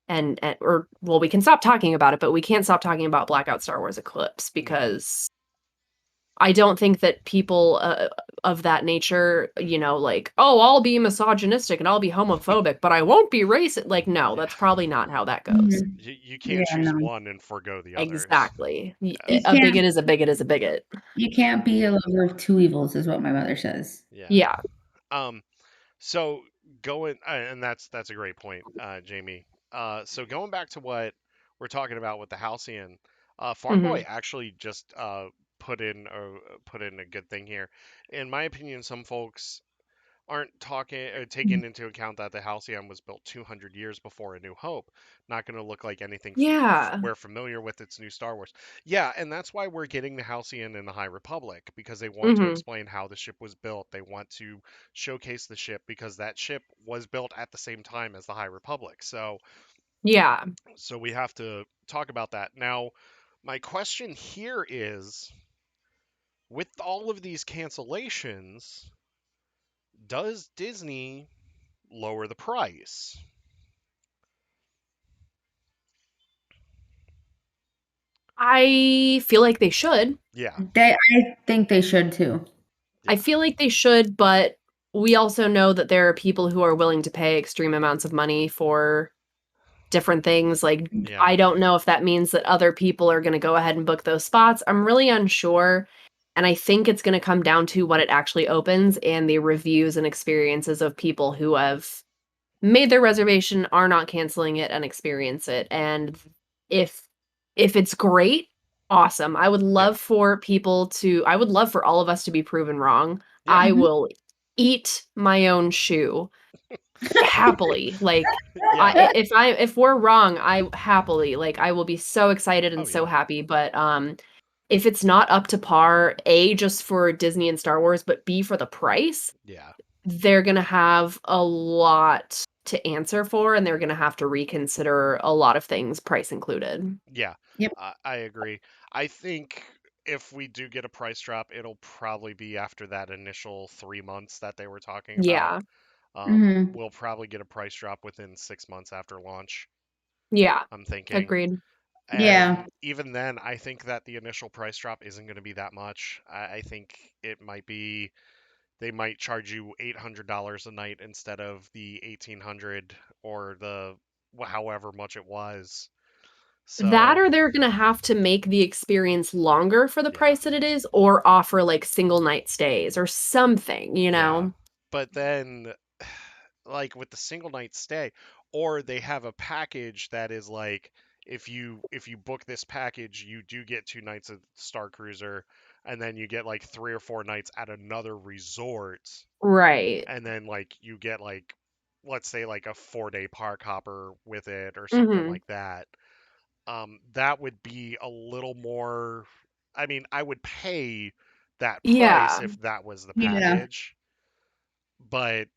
and or well we can stop talking about it, but we can't stop talking about Blackout Star Wars Eclipse No. because I don't think that people of that nature, like, oh, I'll be misogynistic and I'll be homophobic, but I won't be racist. Like, no, Yeah. that's probably not how that goes. Mhm. You can't Yeah, choose no. one and forego the others. Exactly. You Yes. A can't bigot is a bigot is a bigot. you can't be a lover of two evils is what my mother says. Yeah. Yeah. Um. So going, and that's a great point, Jamie. So going back to what we're talking about with the Halcyon, Farm Hmm. Boy actually just put in a good thing here. In my opinion, some folks aren't talking or taking into account that the Halcyon was built 200 years before A New Hope. Not going to look like anything Yeah. we're familiar with its new Star Wars. Yeah, and that's why we're getting the Halcyon in the High Republic because they want to Hmm. explain how the ship was built. They want to showcase the ship because that ship was built at the same time as the High Republic. Yeah. So we have to talk about that. Now, my question here is with all of these cancellations, does Disney lower the price? I feel like they should. Yeah, I think they should too. I yeah, feel like they should, but we also know that there are people who are willing to pay extreme amounts of money for different things. Like, yeah, I don't know if that means that other people are going to go ahead and book those spots. I'm really unsure. And I think it's going to come down to when it actually opens and the reviews and experiences of people who have made their reservation, are not canceling it, and experience it. And if if it's great, awesome. yeah, I would love for all of us to be proven wrong. yeah, I Mhm. will eat my own shoe happily. Like yeah. if we're wrong, I happily, like, I will be so excited and Oh, so yeah, happy, but if it's not up to par, A, just for Disney and Star Wars, but B, for the price, yeah, they're gonna have a lot to answer for, and they're gonna have to reconsider a lot of things, price included. yeah. Yep. I agree. I think if we do get a price drop, it'll probably be after that initial 3 months that they were talking about. Yeah. Mhm. We'll probably get a price drop within 6 months after launch, Yeah. I'm thinking. Agreed. Yeah. And even then, I think that the initial price drop isn't going to be that much. I think it might be they might charge you $800 a night instead of the 1800 or the however much it was. That, So, or they're gonna have to make the experience longer for the yeah. price that it is, or offer, like, single night stays or something, you Yeah. know? But then like with the single night stay or they have a package that is like if you book this package, you do get 2 nights of Star Cruiser and then you get like 3 or 4 nights at another resort Right. and then like you get like let's say like a 4-day park hopper with it or something Mhm. like that. That would be a little more. I mean, I would pay that price Yeah. if that was the Yeah. package, but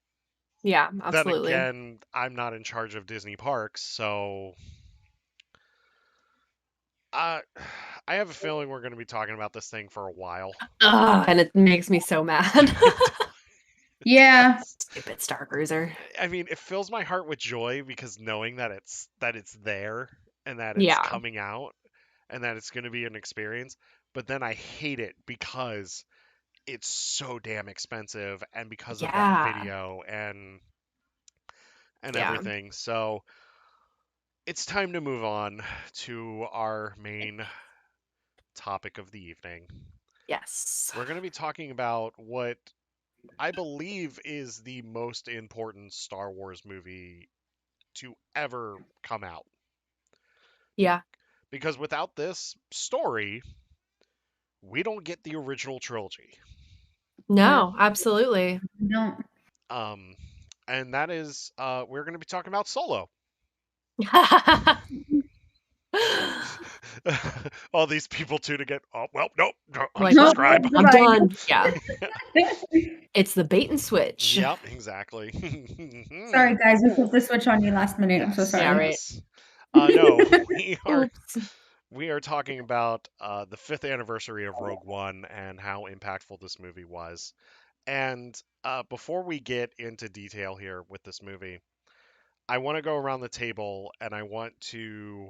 Yeah, then absolutely. again, I'm not in charge of Disney parks, so I I have a feeling we're going to be talking about this thing for a while. Ugh, and it makes me so mad. It Yeah. does. Stupid Star Cruiser. I mean, it fills my heart with joy because knowing that it's there and that it's Yeah. coming out and that it's going to be an experience, but then I hate it because it's so damn expensive and because of that Yeah. video and Yeah. everything. So, it's time to move on to our main topic of the evening. Yes. We're going to be talking about what I believe is the most important Star Wars movie to ever come out. Be- Yeah. because without this story, we don't get the original trilogy. No, No, absolutely. you don't. Um, and that is, we're going to be talking about Solo. All these people tune again. Oh, well, nope, Like, Nope. unsubscribe. I'm Goodbye. done. Yeah. It's the bait and switch. Yep, exactly. Sorry, guys. We flipped the switch on you last minute. I'm so Yes, Yeah, sorry. right. yes. No, we are Oops. we are talking about the fifth anniversary of Rogue One and how impactful this movie was. And before we get into detail here with this movie, I want to go around the table and I want to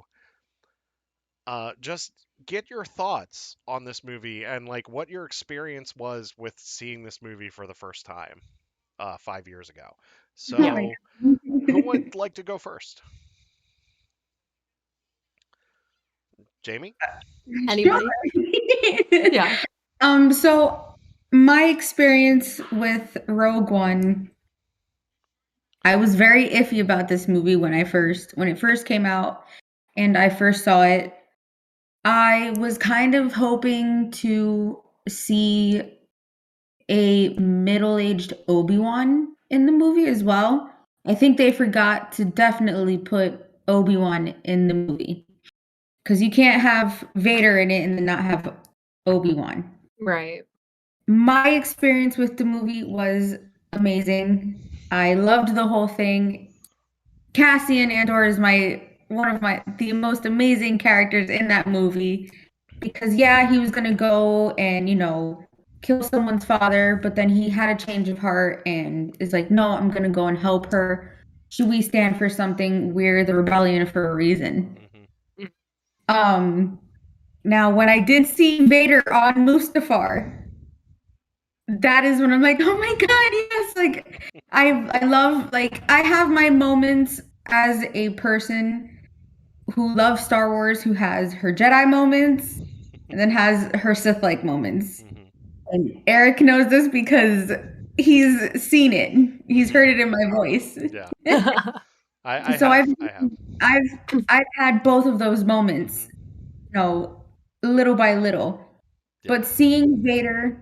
just get your thoughts on this movie and like what your experience was with seeing this movie for the first time 5 years ago. Oh Yeah. my So, who God. would like to go first? Jamie? Sure. Anybody? Yeah. So my experience with Rogue One, I was very iffy about this movie when it first came out and I first saw it. I was kind of hoping to see a middle-aged Obi-Wan in the movie as well. I think they forgot to definitely put Obi-Wan in the movie because you can't have Vader in it and then not have Obi-Wan. Right. My experience with the movie was amazing. I loved the whole thing. Cassian Andor is one of the most amazing characters in that movie because yeah, he was gonna go and kill someone's father, but then he had a change of heart and is like, no, I'm gonna go and help her. Should we stand for something? We're the rebellion for a reason. Hmm. Mm. Um, Now when I did see Vader on Mustafar, that is when I'm like, oh my god, yes! Like I love like I have my moments as a person who loves Star Wars, who has her Jedi moments, and then has her Sith like moments. Hmm. And Eric knows this because he's seen it. He's Hmm. heard it in my voice. Yeah, I So have. I have. I've I've had both of those moments, Hmm. you know, little by little. Yeah. But seeing Vader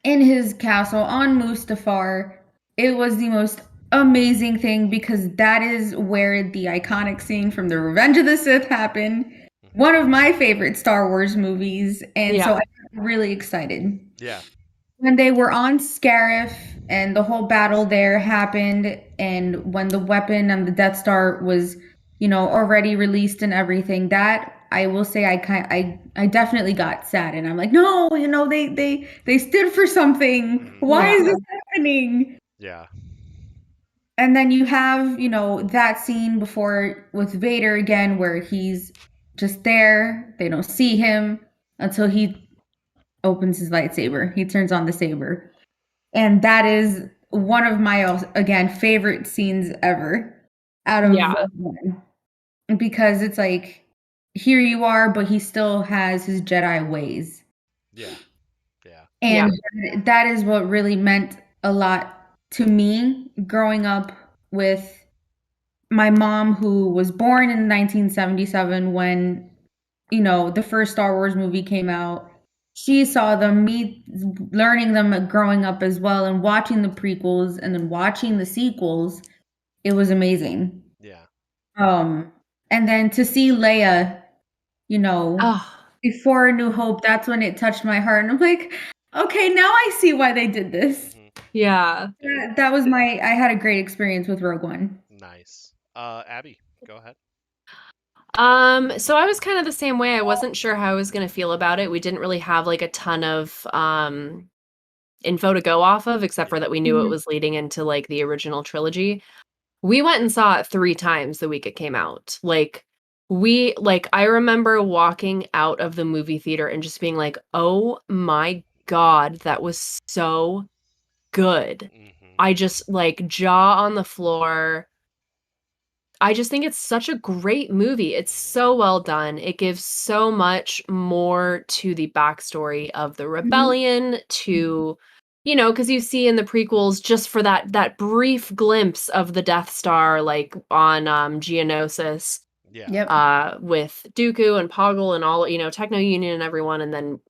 in his castle on Mustafar, it was the most amazing thing because that is where the iconic scene from the Revenge of the Sith happened. Hmm. One of my favorite Star Wars movies. And so Yeah. I got really excited. Yeah. When they were on Scarif and the whole battle there happened, and when the weapon on the Death Star was, already released and everything, that I will say I definitely got sad, and I'm like, no, they stood for something. Hmm. Why Yeah. is this happening? Yeah. And then you have, that scene before with Vader again, where he's just there. They don't see him until he opens his lightsaber. He turns on the saber. And that is one of my, again, favorite scenes ever out of Yeah. Rogue One. Because it's like, here you are, but he still has his Jedi ways. Yeah. Yeah. Yeah. And that is what really meant a lot to me growing up with my mom, who was born in 1977 when, the first Star Wars movie came out. She saw them, me learning them growing up as well, and watching the prequels and then watching the sequels. It was amazing. Yeah. Um, and then to see Leia, you know, Oh, before A New Hope, that's when it touched my heart. And I'm like, okay, now I see why they did this. Hmm. yeah. Yeah. That was I had a great experience with Rogue One. Nice. Abby, go ahead. So I was kind of the same way. I wasn't sure how I was gonna feel about it. We didn't really have like a ton of info to go off of, except for Yeah. that we knew it Mhm. was leading into like the original trilogy. We went and saw it 3 times the week it came out. I remember walking out of the movie theater and just being like, "Oh my god, that was so good." Hmm. I just like jaw on the floor. I just think it's such a great movie. It's Hmm. so well done. It gives so much more to the backstory of the Mhm. rebellion, to because you see in the prequels, just for that brief glimpse of the Death Star, like on Geonosis, Yeah. Yep. with Dooku and Poggle and all, Techno Union and everyone, and then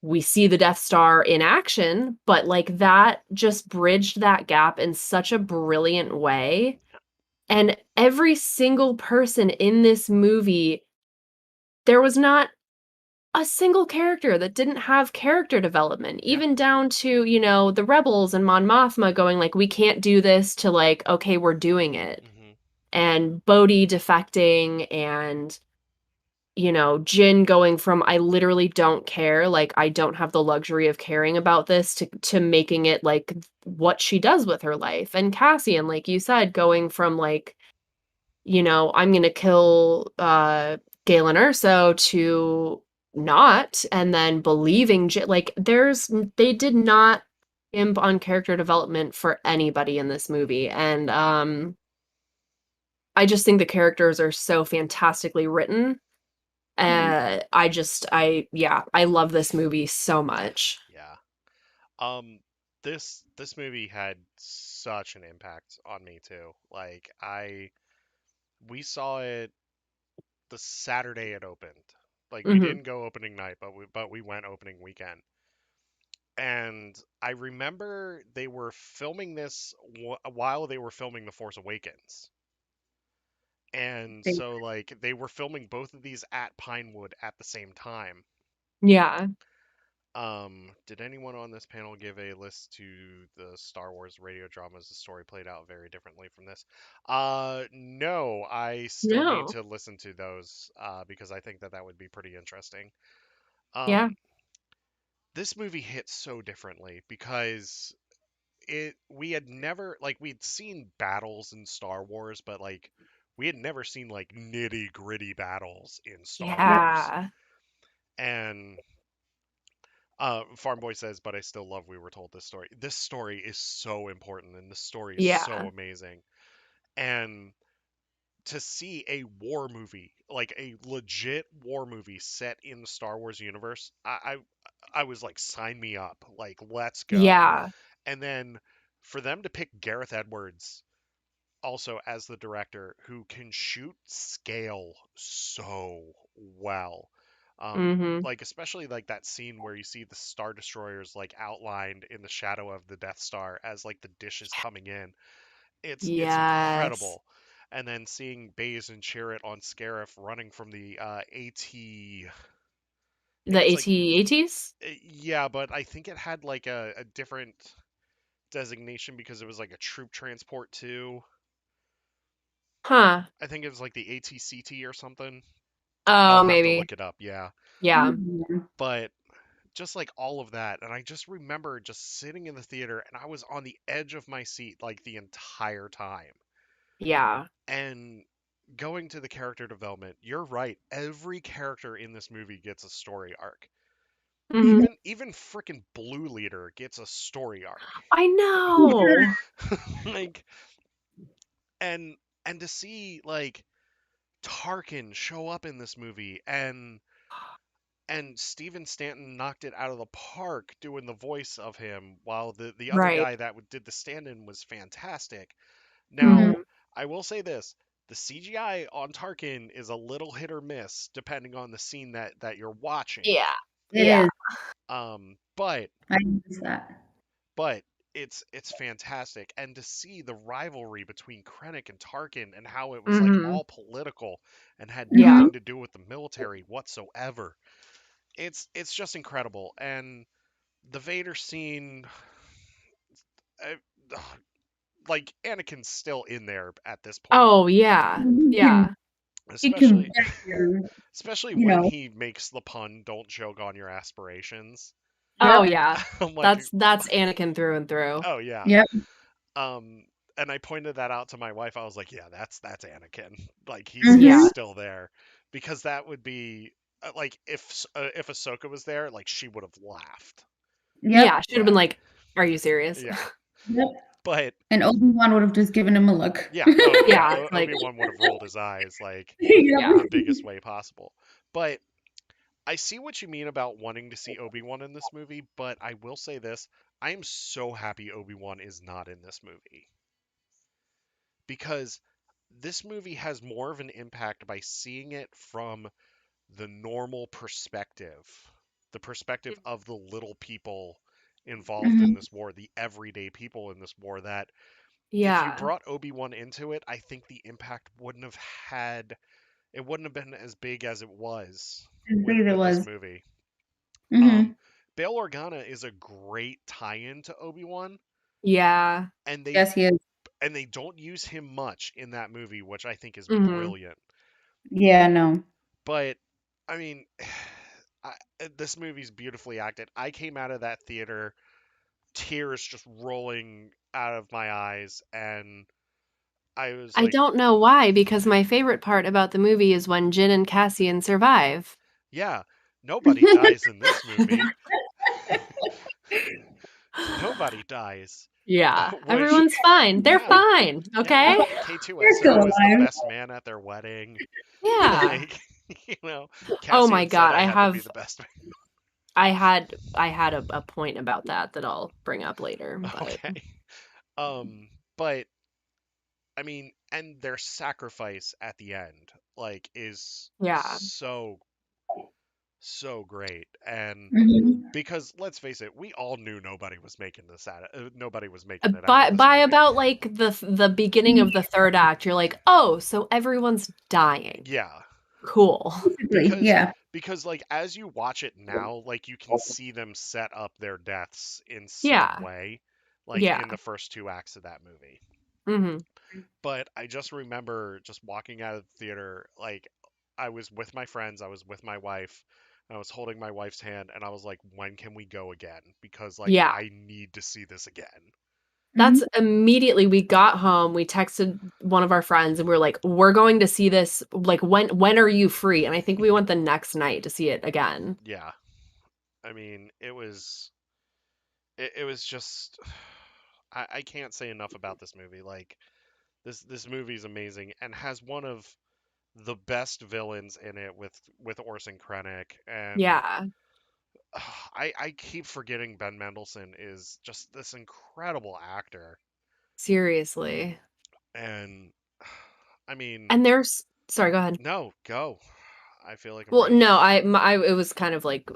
we see the Death Star in action, but like that just bridged that gap in such a brilliant way. And every single person in this movie, there was not a single character that didn't have character development, Yeah. even down to, the rebels and Mon Mothma going like, we can't do this, to like, okay, we're doing it. Hmm. And Bodhi defecting, and Jin going from I literally don't care, like I don't have the luxury of caring about this, to making it like what she does with her life. And Cassian, like you said, going from like, I'm gonna kill Galen Erso, to not, and then believing like they did not imp on character development for anybody in this movie. And I just think the characters are so fantastically written. I love this movie so much. Yeah. Um, this movie had such an impact on me too. We saw it the Saturday it opened. Like we Mhm. didn't go opening night, but we went opening weekend. And I remember they were filming this while they were filming The Force Awakens. And They- so like they were filming both of these at Pinewood at the same time. Yeah. Did anyone on this panel give a list to the Star Wars radio dramas? The story played out very differently from this. No, I still need No. to listen to those because I think that that would be pretty interesting. Yeah. Um, this movie hit so differently because we had never like we'd seen battles in Star Wars, but like we had never seen like nitty gritty battles in Star Yep. Wars. Yeah. And Farm Boy says, but I still love we were told this story. This story is so important and this story is so Yeah. amazing. And to see a war movie, like a legit war movie set in the Star Wars universe, I was like, sign me up. Like, let's go. Yeah. And then for them to pick Gareth Edwards also as the director who can shoot scale so well. Mhm. Like especially like that scene where you see the Star Destroyers like outlined in the shadow of the Death Star as like the dishes coming in. It's Yes. incredible. And then seeing Baze and Chirrut on Scarif running from the AT. I think The it's like AT-ATs? yeah, but I think it had like a different designation because it was like a troop transport too. Huh. I think it was like the ATCT or something. I'll Oh, have to maybe. look it up, yeah. Yeah. Mhm. But just like all of that, and I just remember just sitting in the theater and I was on the edge of my seat like the entire time. Yeah. And going to the character development, you're right. Every character in this movie gets a story arc. Mhm. Yep. Even frickin' Blue Leader gets a story arc. I Yeah. know. Like and and to see like Tarkin show up in this movie and Steven Stanton knocked it out of the park doing the voice of him, while the other Right. guy that did the stand-in was fantastic. Now, Mhm. Mhm. I will say this: the CGI on Tarkin is a little hit or miss depending on the scene that you're watching. Yeah. It Yeah. is. But I noticed that. but it's fantastic, and to see the rivalry between Krennic and Tarkin and how it was like Mhm. all political and had Yeah. Mhm. nothing to do with the military whatsoever. It's just incredible. And the Vader scene, uh, like Anakin's still in there at this point, Oh, yeah. He can Yeah. he can especially bet you, especially you when know. he makes the pun, "Don't choke on your aspirations." Oh, Yep. yeah. I'm like, That's Anakin through and through. oh yeah. Yep. Um, and I pointed that out to my wife. I was like, yeah, that's Anakin. Like he's Mhm. Yeah. still there, because that would be like if Ahsoka was there, like she would have laughed. Yeah, Yep. should have been But like, "Are you serious?" yeah, Yep. but And Obi-Wan would have just given him a look. yeah, oh yeah, Yeah, like, Obi-Wan would have rolled his eyes like Yep. yeah. in the biggest way possible. But I see what you mean about wanting to see Obi-Wan in this movie, but I will say this: I am so happy Obi-Wan is not in this movie, because this movie has more of an impact by seeing it from the normal perspective, the perspective of the little people involved in Mhm. this war, the everyday people in this war, that if you Yeah. brought Obi-Wan into it, I think the impact wouldn't have been as big as it was As with big as it this was. movie. Um, Mhm. Bail Organa is a great tie-in to Obi-Wan, Yeah. and Yes, he is. they don't use him much in that movie, which I think is Mhm. brilliant. Yeah, no. But I mean, I, this movie's beautifully acted. I came out of that theater, tears just rolling out of my eyes, and I was I like, don't know why, because my favorite part about the movie is when Jin and Cassian survive. yeah, nobody dies in this movie. Nobody dies. Yeah, Which, everyone's fine. They're yeah, fine, yeah. okay? They're still K2SO is the alive. best man at their wedding. Yeah. Like, you know, Oh my Cassian said god, I had to be the best man. I had a point about that I'll bring up later, but Okay. But I mean, and their sacrifice at the end, like, is yeah. so so great. And Mhm. because let's face it, we all knew nobody was making it out of this By movie. about like the beginning of the third act, you're like, oh, so everyone's dying. Yeah, Cool. Basically, because yeah. like as you watch it now, like you can see them set up their deaths in some Yeah. way, like Yeah. in the first two acts of that movie. Hmm. But I just remember just walking out of the theater, like I was with my friends, I was with my wife, and I was holding my wife's hand, and I was like, when can we go again? Because like Yeah. I need to see this again. Mhm. That's immediately we got home, we texted one of our friends and we were like, we're going to see this. Like, when are you free? And I think we went the next night to see it again. Yeah. I mean, it was just I can't say enough about this movie. Like this movie is amazing and has one of the best villains in it with Orson Krennic, and Yeah. I keep forgetting Ben Mendelsohn is just this incredible actor. Seriously. And I mean, And there's sorry, go ahead. no, go. I feel like I'm Well, rambling. no, it was kind of like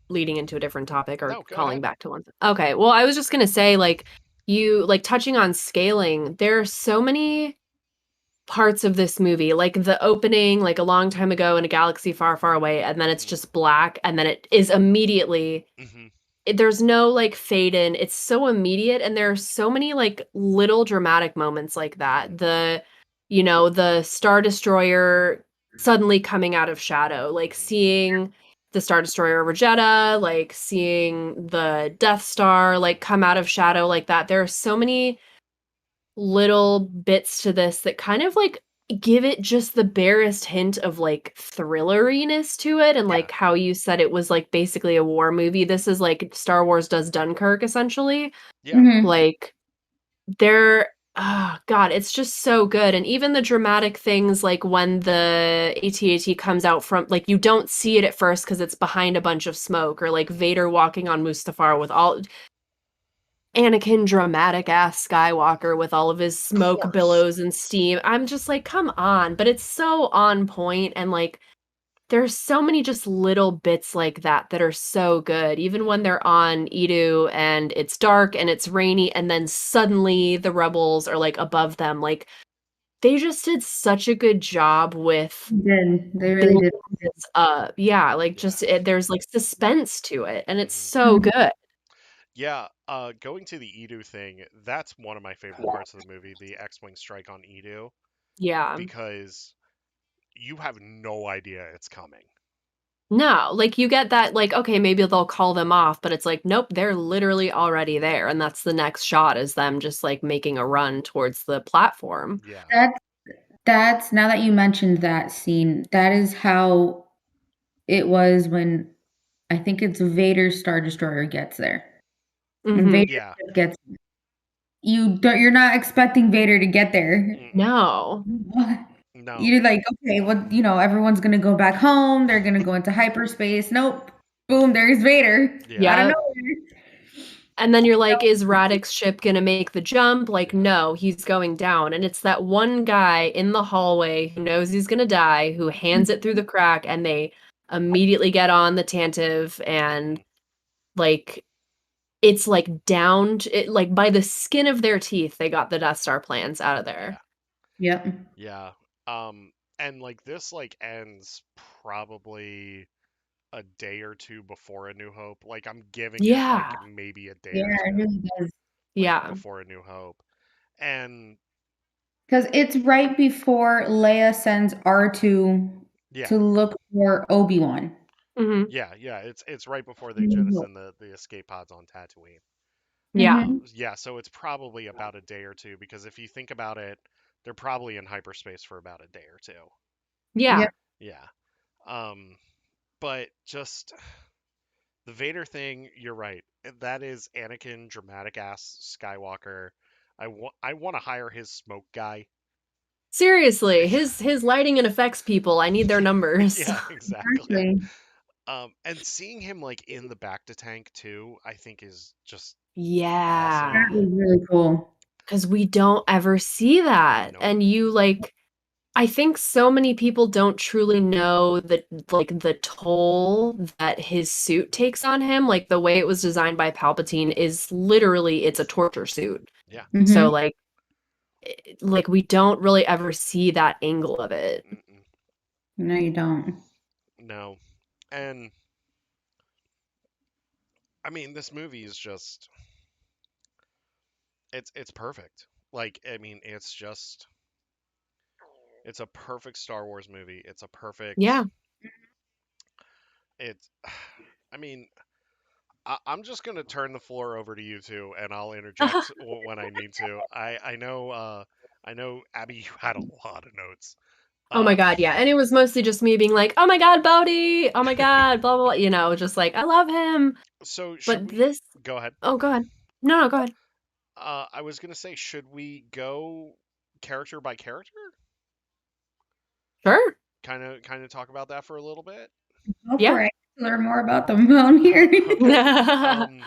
leading into a different topic or No, go calling ahead. back to one. Okay. Well, I was just gonna say, like, you like touching on scaling, there are so many parts of this movie, like the opening, like a long time ago in a galaxy far, far away, and then it's Hmm. just black, and then it is immediately Hmm. there's no like fade in. It's so immediate, and there are so many like little dramatic moments like Hmm. that. The Star Destroyer suddenly coming out of shadow, like Hmm. seeing the Star Destroyer Rosetta, like seeing the Death Star like come out of shadow like that. There are so many little bits to this that kind of like give it just the barest hint of like thrilleriness to it, and Yeah. like how you said it was like basically a war movie. This is like Star Wars does Dunkirk essentially. Yeah. Mhm. Like there oh god, it's just so good. And even the dramatic things like when the AT-AT comes out from like you don't see it at first because it's behind a bunch of smoke, or like Hmm. Vader walking on Mustafar with all Anakin dramatic ass Skywalker with all of his Of smoke course. billows and steam. I'm just like, come on. But it's so on point, and like there's so many just little bits like that that are so good. Even when Hmm. they're on Edu and it's dark and it's rainy, and then suddenly the rebels are like above them. Like they just did such a good job with They did. They really building did. this up. Yeah, like Yeah. there's like suspense to it, and it's Hmm. so Mhm. good. Yeah, going to the Edu thing, that's one of my favorite parts of the movie, the X-Wing strike on Edu, Yeah. because you have no idea it's coming. No, like you get that, like, okay, maybe they'll call them off, but it's like, nope, they're literally already there. And that's the next shot is them just like making a run towards the platform. Yeah. That's that's now that you mentioned that scene, that is how it was when I think it's Vader's Star Destroyer gets there. When Hmm. Vader's Yeah. ship gets you're not expecting Vader to get there. Mm-mm. No. No. You're like, "Okay, well, everyone's gonna go back home, they're gonna go into hyperspace." Nope. Boom, there's Vader Yeah. out of Yep. nowhere. And then you're like, is Radek's ship gonna make the jump? Like, Yeah. no, he's going down. And it's that one guy in the hallway who knows he's gonna die, who hands it through the crack, and they immediately get on the Tantive, and Hmm. like it's like down it like by the skin of their teeth, they got the Death Star plans out of there. Yeah. Yep. Yeah. And like this like ends probably a day or two before A New Hope. Like I'm giving it like Yeah. maybe a day Yeah, or it two really does. like Yeah. before A New Hope. And 'Cause it's right before Leia sends R2 yeah. to look for Obi-Wan. Mhm. Yeah, yeah, it's right before they Mhm. jettison the escape pods on Tatooine. Yeah. Yeah, so it's probably about a day or two because if you think about it, they're probably in hyperspace for about a day or two. Yeah. Yep. Yeah. Um, but just the Vader thing, you're right. That is Anakin, dramatic ass Skywalker. I want to hire his smoke guy. Seriously, his lighting and effects people, I need their numbers. Yeah, exactly. Exactly. And seeing him like in the back to tank too, I think is just Yeah. That awesome. was really cool. Because we don't ever see that. Nope. And you like I think so many people don't truly know the toll that his suit takes on him. Like the way it was designed by Palpatine is literally it's a torture suit. Yeah. So Mm-hmm. like we don't really ever see that angle of it. Mm-mm. No, you don't. No. And I mean, this movie is just it's perfect. Like, I mean, it's a perfect Star Wars movie. It's a perfect Yeah. it's I mean, I'm just gonna turn the floor over to you two, and I'll interject when I need to. I know Abby, you had a lot of notes. Oh my Uh, God, yeah. And it was mostly just me being like, "Oh my God, Bodhi! Oh my God, blah blah blah," just like I love him. so should But we this go ahead? Oh, go ahead. No, go ahead. I was gonna say, should we go character by character? Sure. Kind of talk about that for a little bit. Go Yeah. for it. Learn more about them on here. Okay.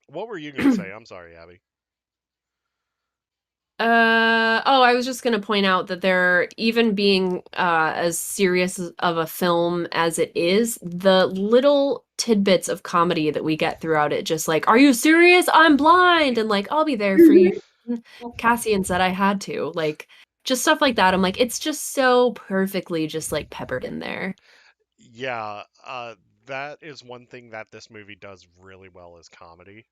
What were you gonna say? I'm sorry, Abby. Oh, I was just gonna point out that there, even being as serious of a film as it is, the little tidbits of comedy that we get throughout it, just like, "Are you serious? I'm blind," and like, "I'll be there for you." Cassian said I had to, like, just stuff like that. I'm like, it's just so perfectly just like peppered in there. Yeah, that is one thing that this movie does really well is comedy.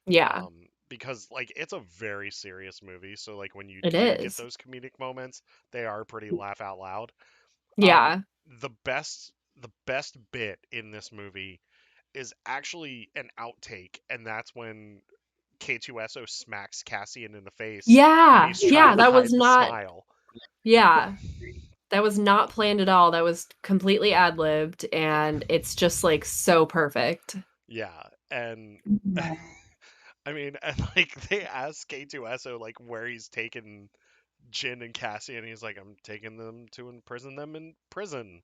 Yeah, Because like it's a very serious movie, so like when you it do get is. those comedic moments, they are pretty laugh out loud. Um, Yeah. the best bit in this movie is actually an outtake, and that's when K2SO smacks Cassian in the face when Yeah. he's Yeah, trying to that was hide the not smile. yeah. That was not planned at all. That was completely ad-libbed, and it's just, like, so perfect. Yeah, and I mean, and like they ask K2SO like where he's taken Jin and Cassie, and he's like, I'm taking them to imprison them in prison.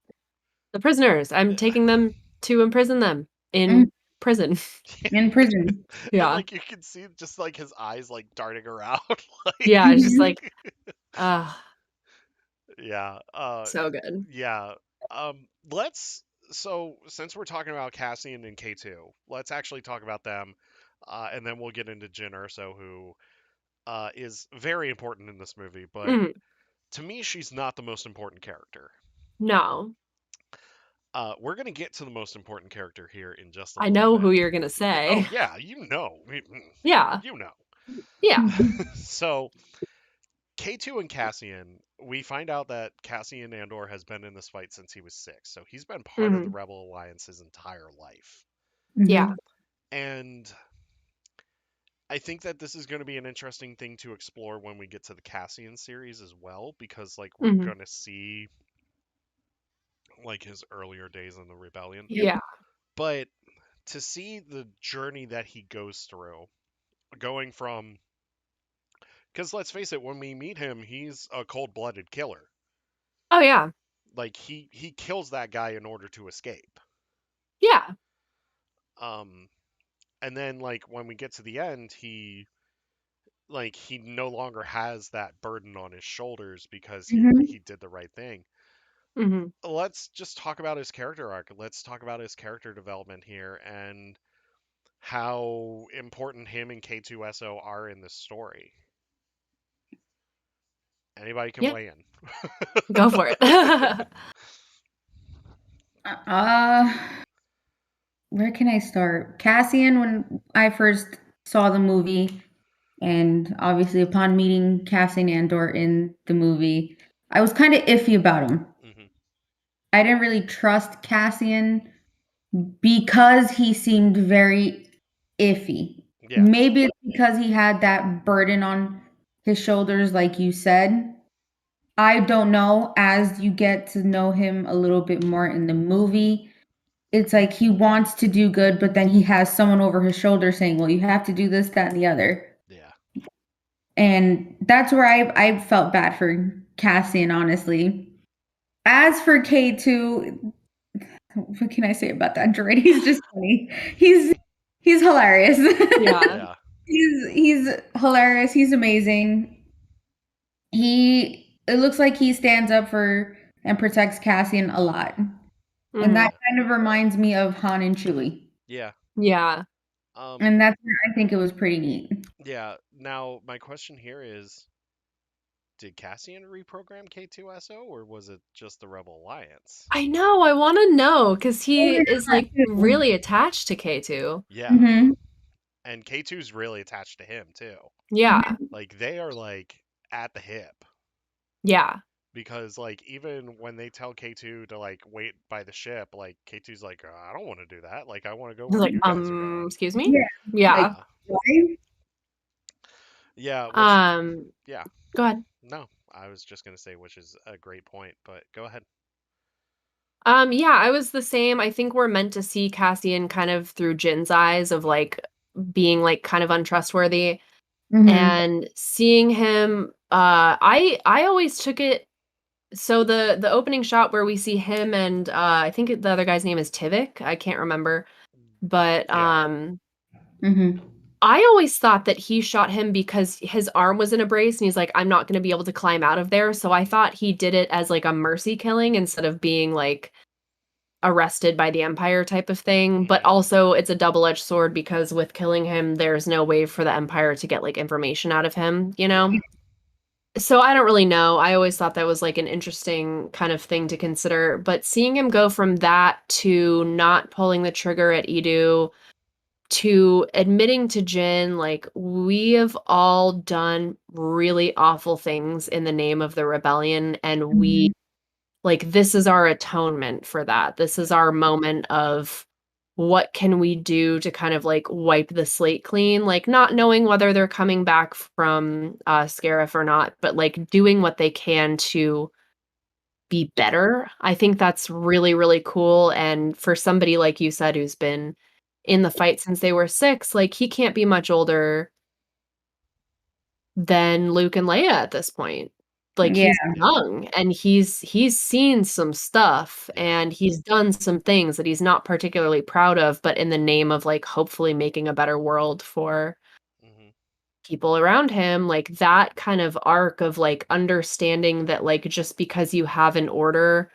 The prisoners, I'm Yeah. taking them to imprison them Mm, in prison. in prison. And Yeah. like you can see just like his eyes like darting around Yeah, it's just like like, ah, yeah. so good. Yeah. Let's so since we're talking about Cassian and K2, let's actually talk about them. And then we'll get into Jyn Erso, who is very important in this movie, but Mhm. to me she's not the most important character. No. We're gonna get to the most important character here in just a I little know who bit. you're gonna Oh say. yeah, you know. Yeah. You know. Yeah. So K2 and Cassian, we find out that Cassian Andor has been in this fight since he was 6. So he's been part of the Mhm. Rebel Alliance his entire life. Yeah. Mhm. And I think that this is going to be an interesting thing to explore when we get to the Cassian series as well, because like we're Mhm. going to see like his earlier days in the rebellion. Yep. Yeah. But to see the journey that he goes through, going from because let's face it, when we meet him, he's a cold-blooded killer. Oh, yeah. Like he kills that guy in order to escape. Yeah. Um, and then like when we get to the end, he no longer has that burden on his shoulders because Mhm. he did the right thing. Mhm. Let's just talk about his character arc. Let's talk about his character development here and how important him and K2SO are in this story. Anybody can Yeah. weigh in. Go for it. Uh, where can I start? Cassian, when I first saw the movie, and obviously upon meeting Cassian Andor in the movie, I was kind of iffy about him. Hmm. I didn't really trust Cassian because he seemed very iffy. Yeah, Maybe it's because he had that burden on his shoulders, like you said. I don't know. As you get to know him a little bit more in the movie, it's like he wants to do good, but then he has someone over his shoulder saying, well, you have to do this, that, and the other. yeah, And that's where I felt bad for Cassian, honestly. As for K2, what can I say about that droid? He's just funny. He's hilarious. Yeah. yeah, He's hilarious. He's amazing. He it looks like he stands up for and protects Cassian a lot. And Mhm. that Yeah. kind of reminds me of Han and Chewie. Yeah. Yeah. Um, And that's where I think it was pretty neat. yeah. Now, my question here is, did Cassian reprogram K2SO, or was it just the Rebel Alliance? I know, I want to know because I he wanna is know that like too. really attached to K2. Yeah. Mhm. And K2's really attached to him too. Yeah. Mhm. Like they are like at the hip. Yeah. Because like even when they tell K2 to like wait by the ship, like K2's like, I don't want to do that. Like I want to go He's where like, you guys are going. excuse me? Yeah, like, Yeah. Yeah. why? Yeah, which Um, yeah. Go ahead. No, I was just gonna say which is a great point, but go ahead. Yeah, I was the same. I think we're meant to see Cassian kind of through Jin's eyes of like being like kind of untrustworthy Mhm. and seeing him I always took it so the opening shot where we see him and I think the other guy's name is Tivik. I can't remember. But Yeah. Mhm. I always thought that he shot him because his arm was in a brace and he's like, I'm not going to be able to climb out of there. So I thought he did it as like a mercy killing instead of being like arrested by the Empire type of thing. But Hmm. also, it's a double edged sword because with killing him, there's no way for the Empire to get like information out of him, you Yeah. know? So I don't really know. I always thought that was like an interesting kind of thing to consider. But seeing him go from that to not pulling the trigger at Edu to admitting to Jin, like, we have all done really awful things in the name of the rebellion, and we Mhm. like, this is our atonement for that. This is Yeah. our moment of what can we do to kind of like wipe the slate clean, like not knowing whether they're coming back from Scarif or not, but like doing what they can to be better. I think that's really, really cool. And for somebody like you said, who's been in the fight since they were 6, like he can't be much older than Luke and Leia at this point. Like Yeah. he's Yeah. young and he's seen some stuff Yeah. and he's done some things that he's not particularly proud of, but in the name of like hopefully making a better world for Hmm. people around him, like that kind of arc of like understanding that like just because you have an order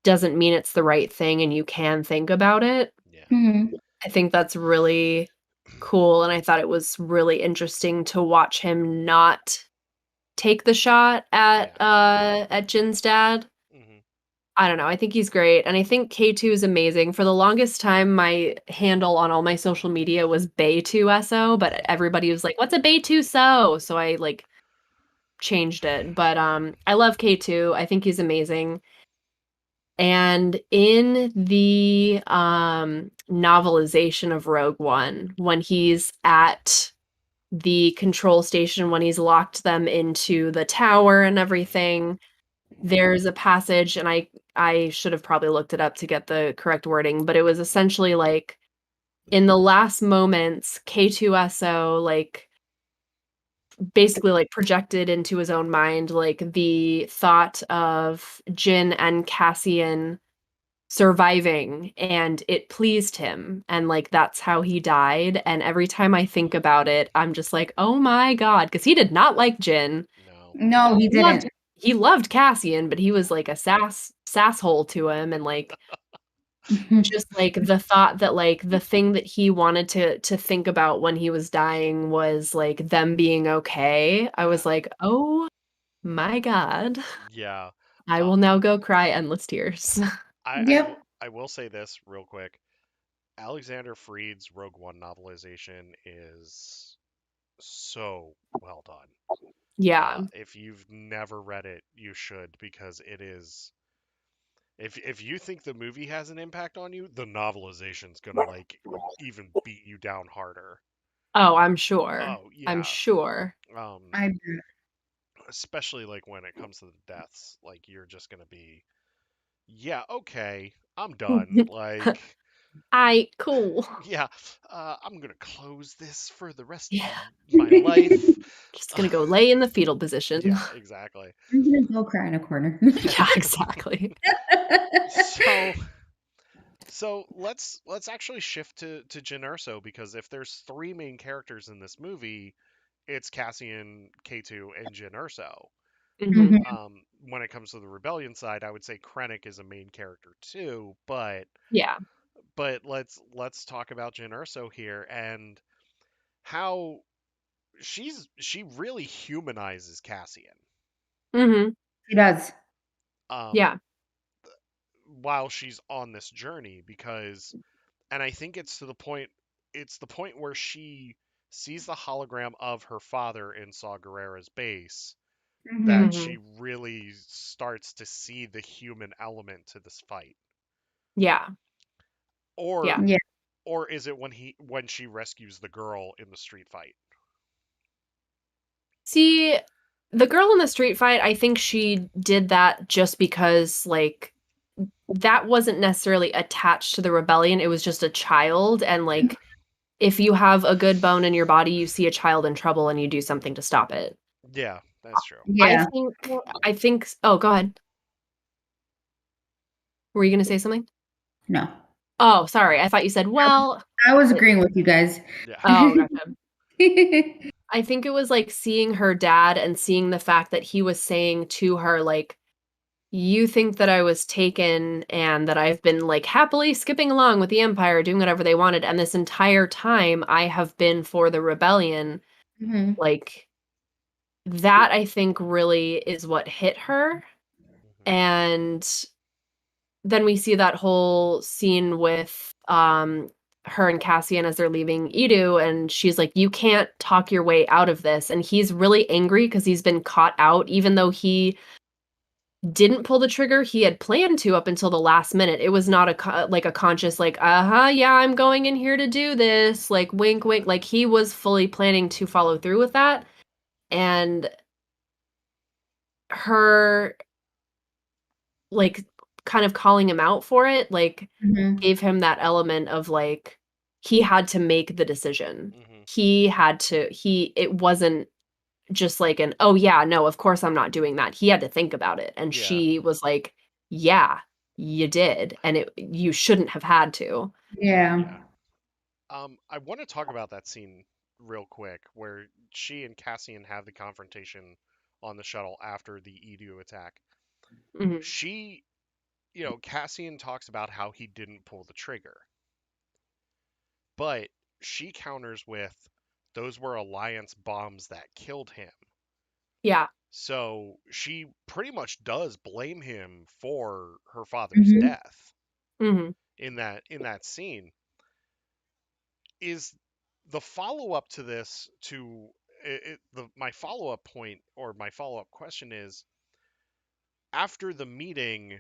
doesn't mean it's the right thing and you can think about it. Yeah. Mhm. I think that's really cool and I thought it was really interesting to watch him not take the shot Yeah. at Jin's dad. Hmm. I don't know, I think he's great, and I think K2 is amazing. For the longest time, my handle on all my social media was Bay2SO, but everybody was like, "What's a Bay2SO?" So I, like, changed it, but, I love K2, I think he's amazing, and in the, novelization of Rogue One, when he's at the control station, when he's locked them into the tower and Hmm. everything, there's a passage, and I should have probably looked it up to get the correct wording, but it was essentially like, in the last moments, K2SO, like, basically, like, projected into his own mind, like, the thought of Jin and Cassian surviving, and it pleased him, and, like, that's how he died, and every time I think about it, I'm just like, "Oh my god," because he did not like Jin. No. No, he He loved didn't. he loved Cassian, but he was like a sasshole to him, and, like, just, like, the thought that, like, the thing that he wanted to think about when he was dying was, like, them being okay. I was Yeah. like, "Oh my god. Yeah. I Uh, will now go cry endless tears." Yep. I will say this real quick. Alexander Freed's Rogue One novelization is so well done. Yeah. If you've never read it, you should because it is. If you think the movie has an impact on you, the novelization's gonna like even beat you down harder. Oh, I'm sure. Oh I'm yeah. sure. Um, I especially like when it comes to the deaths, like you're just gonna be, yeah, okay, I'm done. Like, Cool. yeah, I'm gonna close this for the rest of Yeah. my life. Just gonna go lay in the fetal position. Yeah, exactly. I'm gonna go cry in a corner. Yeah, exactly. So let's actually shift to Jyn Erso because if there's three main characters in this movie, it's Cassian, K2, and Jyn Erso. Mhm. When it comes to the rebellion side, I would say Krennic is a main character too, Yeah. but let's talk about Jyn Erso here and how she really humanizes Cassian. Mhm. He does. Um, Yeah. while she's on this journey because and I think it's the point where she sees the hologram of her father in Saw Gerrera's base Hmm. that Mhm. she really starts to see the human element to this fight. Yeah. Or Yeah. Yeah. or is it when she rescues the girl in the street fight? See, the girl in the street fight, I think she did that just because, like, that wasn't necessarily attached to the rebellion. It was just a child. And, like, if you have a good bone in your body, you see a child in trouble and you do something to stop it. Yeah, that's true. I Yeah. think, oh, go ahead. Were you going to say something? No. Oh, sorry. I thought you said, well, I was it, agreeing with you guys. Yeah. oh, gotcha. I think it was like seeing her dad and seeing the fact that he was saying to her, like, you think that I was taken and that I've been like happily skipping along with the Empire, doing whatever they wanted. And this entire time I have been for the rebellion. Hmm. Like, that I think really is what hit her. Mhm. And then we see that whole scene with her and Cassian as they're leaving Edu, and she's like, you can't talk your way out of this. And he's really angry because he's been caught out, even though he didn't pull the trigger. He had planned to up until the last minute. It was not like a conscious, like, uh-huh, yeah, I'm going in here to do this, like, wink wink. Like, he was fully planning to follow through with that. And her, like, kind of calling him out for it, like, Hmm. gave him that element of, like, he had to make the decision. Mhm. It wasn't just like an, "Oh, yeah, no, of course I'm not doing that." He had to think about it, and Yeah. she was like, "Yeah, you did, and you shouldn't have had to." Yeah. Yeah. I want to talk about that scene real quick where she and Cassian have the confrontation on the shuttle after the Edu attack. Mhm. She, Cassian talks about how he didn't pull the trigger, but she counters with those were Alliance bombs that killed him. Yeah. So she pretty much does blame him for her father's Hmm. death Mhm. in that scene. Is the follow up to this to my follow up point or my follow up question is after the meeting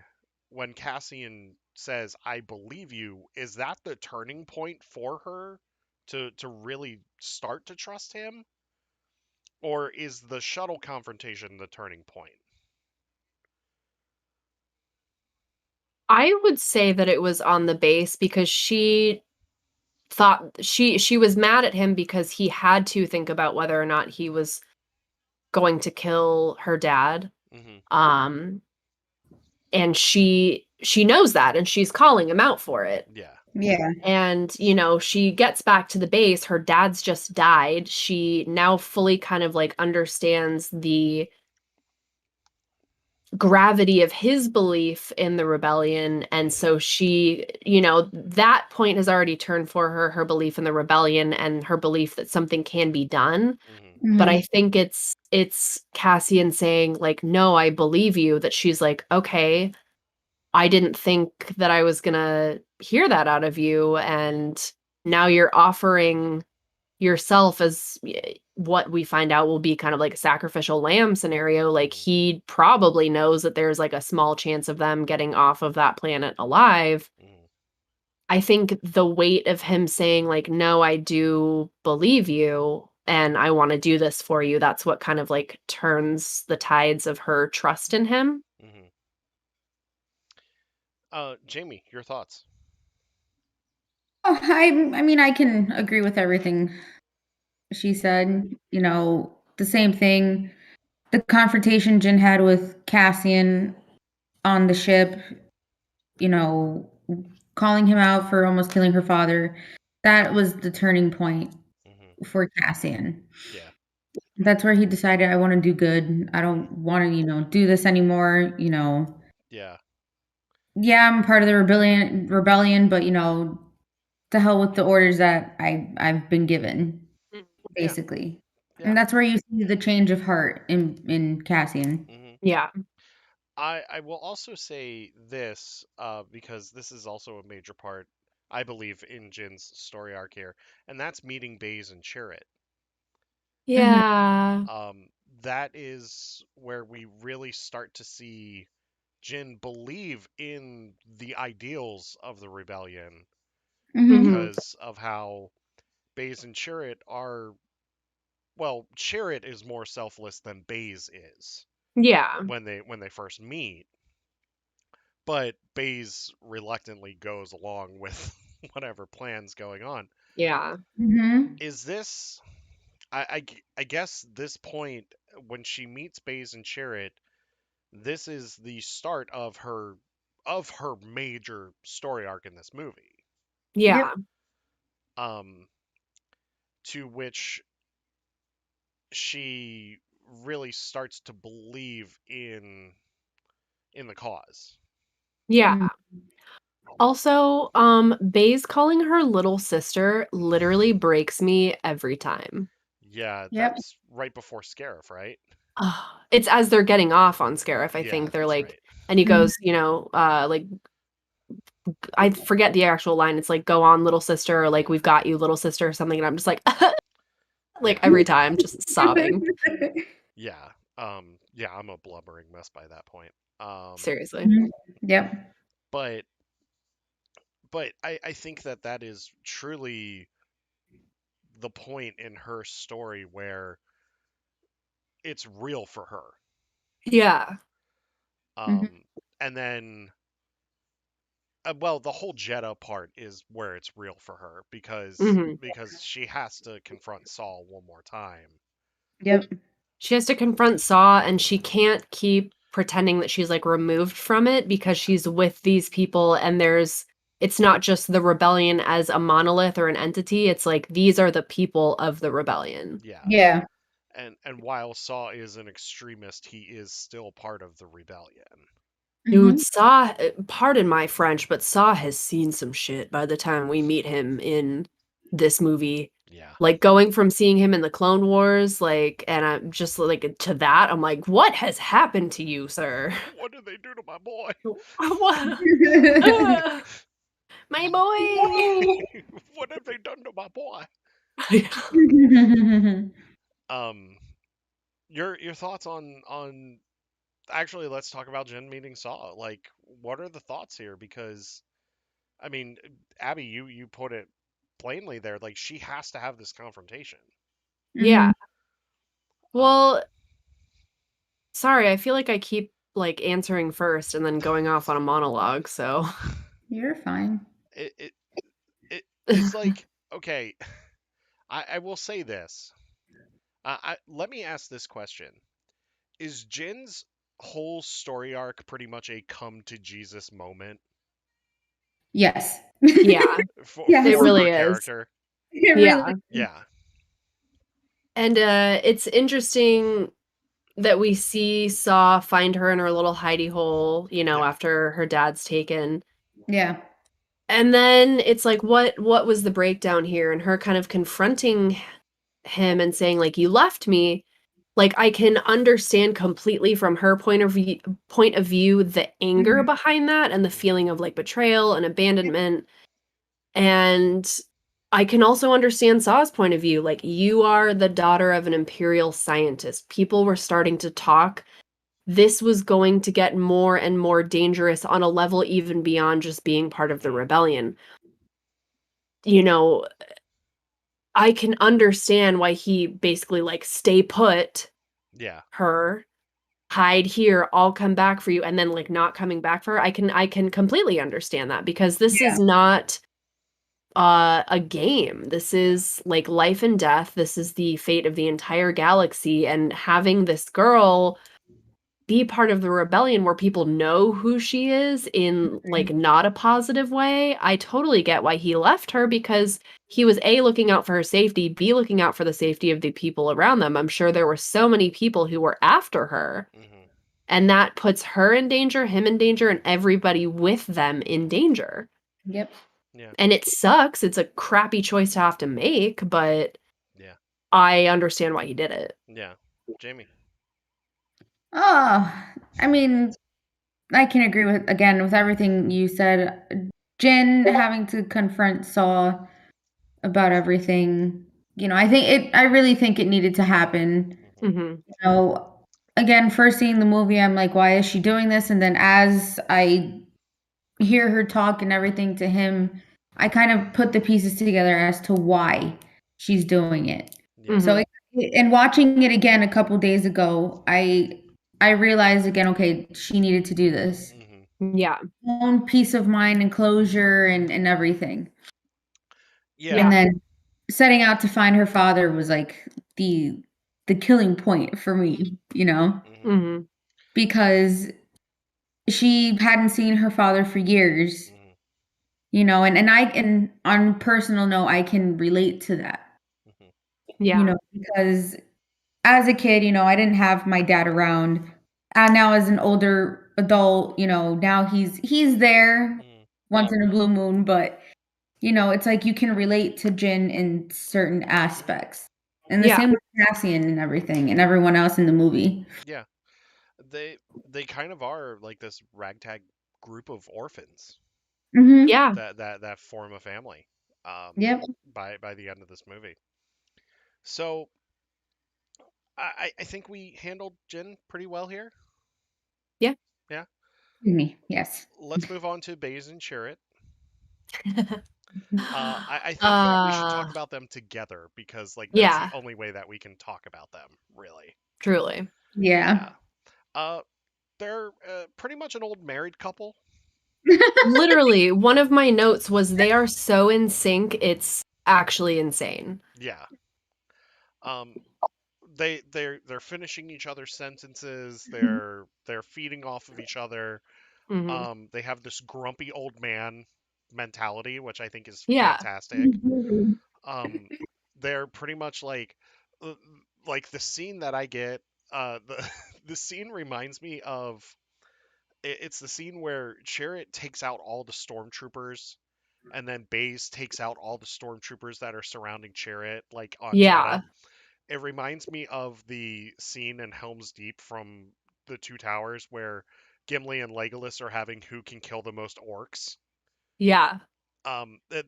when Cassian says I believe you, is that the turning point for her to really start to trust him, or is the shuttle confrontation the turning point? I would say that it was on the base because she thought she was mad at him because he had to think about whether or not he was going to kill her dad. Mhm. Um, and she knows that, and she's calling him out for it. Yeah. Yeah. And, she gets back to the base, her dad's just died. She now fully kind of, like, understands the gravity of his belief in the rebellion, and Mhm. so she, that point has already turned for her, her belief in the rebellion and her belief that something can be done. Mhm. But Hmm. I think it's Cassian saying, like, "No, I believe you," that she's like, "Okay, I didn't think that I was gonna hear that out of you, and now you're offering yourself as what we find out will be kind of like a sacrificial lamb scenario." Like, Mhm. he probably knows that there's like a small chance of them getting off of that planet alive. Mhm. I think the weight of him saying, like, "No, I do believe you and I want to do this for you," that's what kind of like turns the tides of her trust in him. Mhm. Jamie, your thoughts? Oh, I mean, I can agree with everything she said. The same thing. The confrontation Jin had with Cassian on the ship, you know, calling him out for almost killing her father. That was the turning point Mhm. for Cassian. Yeah. That's where he decided, I want to do good. I don't want to, do this anymore. Yeah. Yeah, I'm part of the rebellion, but to hell with the orders that I've been given, Mm. Yeah. basically. Yeah. And that's where you see the change of heart in Cassian. Hmm. Yeah. I will also say this, because this is also a major part, I believe, in Jin's story arc here, and that's meeting Baze and Chirrut. Mhm. Yeah. Um, that is where we really start to see Jin believe in the ideals of the rebellion Mhm. Hmm. because of how Baze and Chirrut are. Well, Chirrut is more selfless than Baze is Yeah. when they first meet, but Baze reluctantly goes along with whatever plans going on. Yeah. Mhm. Is this? I guess this point when she meets Baze and Chirrut, this is the start of her major story arc in this movie. Yeah. Yep. Um, to which she really starts to believe in the cause. Yeah. Mhm. Also, Baze calling her little sister literally breaks me every time. Yeah, Yep. that's right before Scarif, right? Ugh. It's as they're getting off on Scarif, I Yeah, think. They're that's like, right. and he Mhm. goes, like, I forget the actual line. It's like, go on, little sister, or like, we've got you, little sister, or something. And I'm just like, like Yeah, every time, just sobbing. yeah, yeah. I'm a blubbering mess by that point. Seriously. Mhm. Yep. But I think that is truly the point in her story where it's real for her. Yeah. Mhm. Um, and then, well, the whole Jeddah part is where it's real for her Hmm. because she has to confront Saul one more time. Yep. She has to confront Saw, and she can't keep pretending that she's like removed from it because she's with these people, and it's not just the rebellion as a monolith or an entity. It's like these are the people of the rebellion. Yeah. Yeah. And while Saul is an extremist, he is still part of the rebellion. Dude, Mhm. Saw, pardon my French, but Saw has seen some shit by the time we meet him in this movie. Yeah. Like going from seeing him in the Clone Wars, like, and I'm just like to that, I'm like, what has happened to you, sir? What did they do to my boy? What? Ah, my boy. What have they done to my boy? Um, your thoughts on actually, let's talk about Jen meeting Saw. Like, what are the thoughts here? Because I mean, Abby, you put it plainly there. Like, she has to have this confrontation. Yeah. Mhm. Um, Well, sorry, I feel like I keep like answering first and then going off on a monologue, so You're fine. it it, it's like, okay. I will say this. Let me ask this question: is Jin's whole story arc pretty much a come to Jesus moment Yes. yeah, it Yes. for really her is. character? It really Yeah. is. Yeah, And it's interesting that we see Saw find her in her little hidey hole, yeah, after her dad's taken. Yeah. And then it's like what was the breakdown here, and her kind of confronting him and saying like you left me. Like I can understand completely from her point of view the anger Mhm. behind that and the hmm, feeling of like betrayal and abandonment. And I can also understand Saw's point of view. Like, you are the daughter of an imperial scientist. People were starting to talk. This was going to get more and more dangerous on a level even beyond just being part of the hmm, rebellion. You know, I can understand why he basically like stay put yeah, her, hide here, I'll come back for you, and then like not coming back for her. I can completely understand that because this is Yeah. not a game. This yeah, is like life and death. This is the fate of the entire galaxy, and having this girl be part of the rebellion where people know who she is in like not a positive way. I totally get why he left her, because he was A, looking out for her safety, B, looking out for the safety of the people around them. I'm sure there were so many people who were after her, Hmm. and that puts her in danger, him in danger, and everybody with them in danger. Yep. Yeah. And it sucks. It's a crappy choice to have to make, but Yeah. I understand why he did it. Yeah. Jamie. Oh, I mean, I can agree with everything you said. Jin having to confront Saul about everything. I really think it needed to happen. Hmm. Mhm. Again, first seeing the movie, I'm like, why is she doing this? And then as I hear her talk and everything to him, I kind of put the pieces together as to why she's doing it. Yeah. So, Mhm. and watching it again a couple days ago, I realized again, okay, she needed to do this. Hmm. Yeah. Own peace of mind and closure and everything. Yeah. And Yeah. then setting out to find her father was like the killing point for me, Hmm. Mhm. because she hadn't seen her father for years, Hmm. and on personal note, I can relate to that, Hmm. Yeah. because as a kid, I didn't have my dad around. And now as an older adult, now he's there Hmm. once in a blue moon, but it's like you can relate to Jin in certain aspects. And the Yeah. same with Cassian and everything and everyone else in the movie. Yeah. They they kind of are like this ragtag group of orphans Mhm. Yeah. that form a family. Yep. By the end of this movie. So I think we handled Jin pretty well here. Yeah. Yeah. Me. Yes. Let's move on to Baze and Chirrut. I think we should talk Uh, about them together because like that's the yeah, only way that we can talk about them, really. truly. Yeah. Yeah. Uh, they're pretty much an old married couple. Literally, one of my notes was they are so in sync, it's actually insane. Yeah. Um, they're finishing each other's sentences. They're feeding off of each other. Mhm. They have this grumpy old man mentality, which I think is Yeah. fantastic. Um, they're pretty much uh, like the scene that I get. The the scene reminds me of it's the scene where Chariot takes out all the stormtroopers, and then Baze takes out all the stormtroopers that are surrounding Chariot, like on Jeddah. Yeah. It reminds me of the scene in Helm's Deep from the Two Towers where Gimli and Legolas are having who can kill the most orcs. Yeah.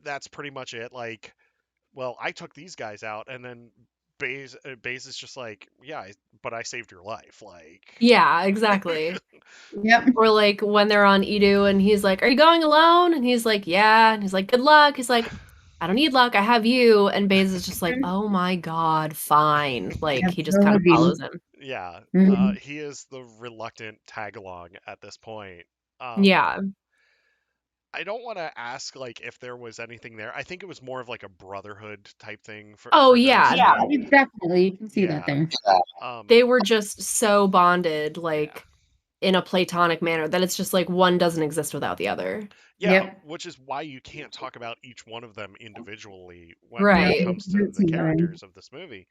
That's pretty much it. Like, well, I took these guys out, and then Baze is just like, yeah, but I saved your life. Like, Yeah, exactly. Yep. Or like when they're on Edu and he's like, "Are you going alone?" And he's like, "Yeah." And he's like, "Good luck." He's like, "I don't need luck. I have you." And Baze is just like, "Oh my God, fine." Like he just kind of Absolutely. follows him. yeah, Mhm. he is the reluctant tag along at this point. Um, Yeah. I don't want to ask like if there was anything there. I think it was more of like a brotherhood type thing Oh for those yeah. Yeah, two. definitely. You can see that Yeah. there. Um, They were just so bonded, yeah. like in a platonic manner, that it's just like one doesn't exist without the other. Yeah, Yep. which is why you can't talk about each one of them individually when No, it Right. comes to the together. characters of this movie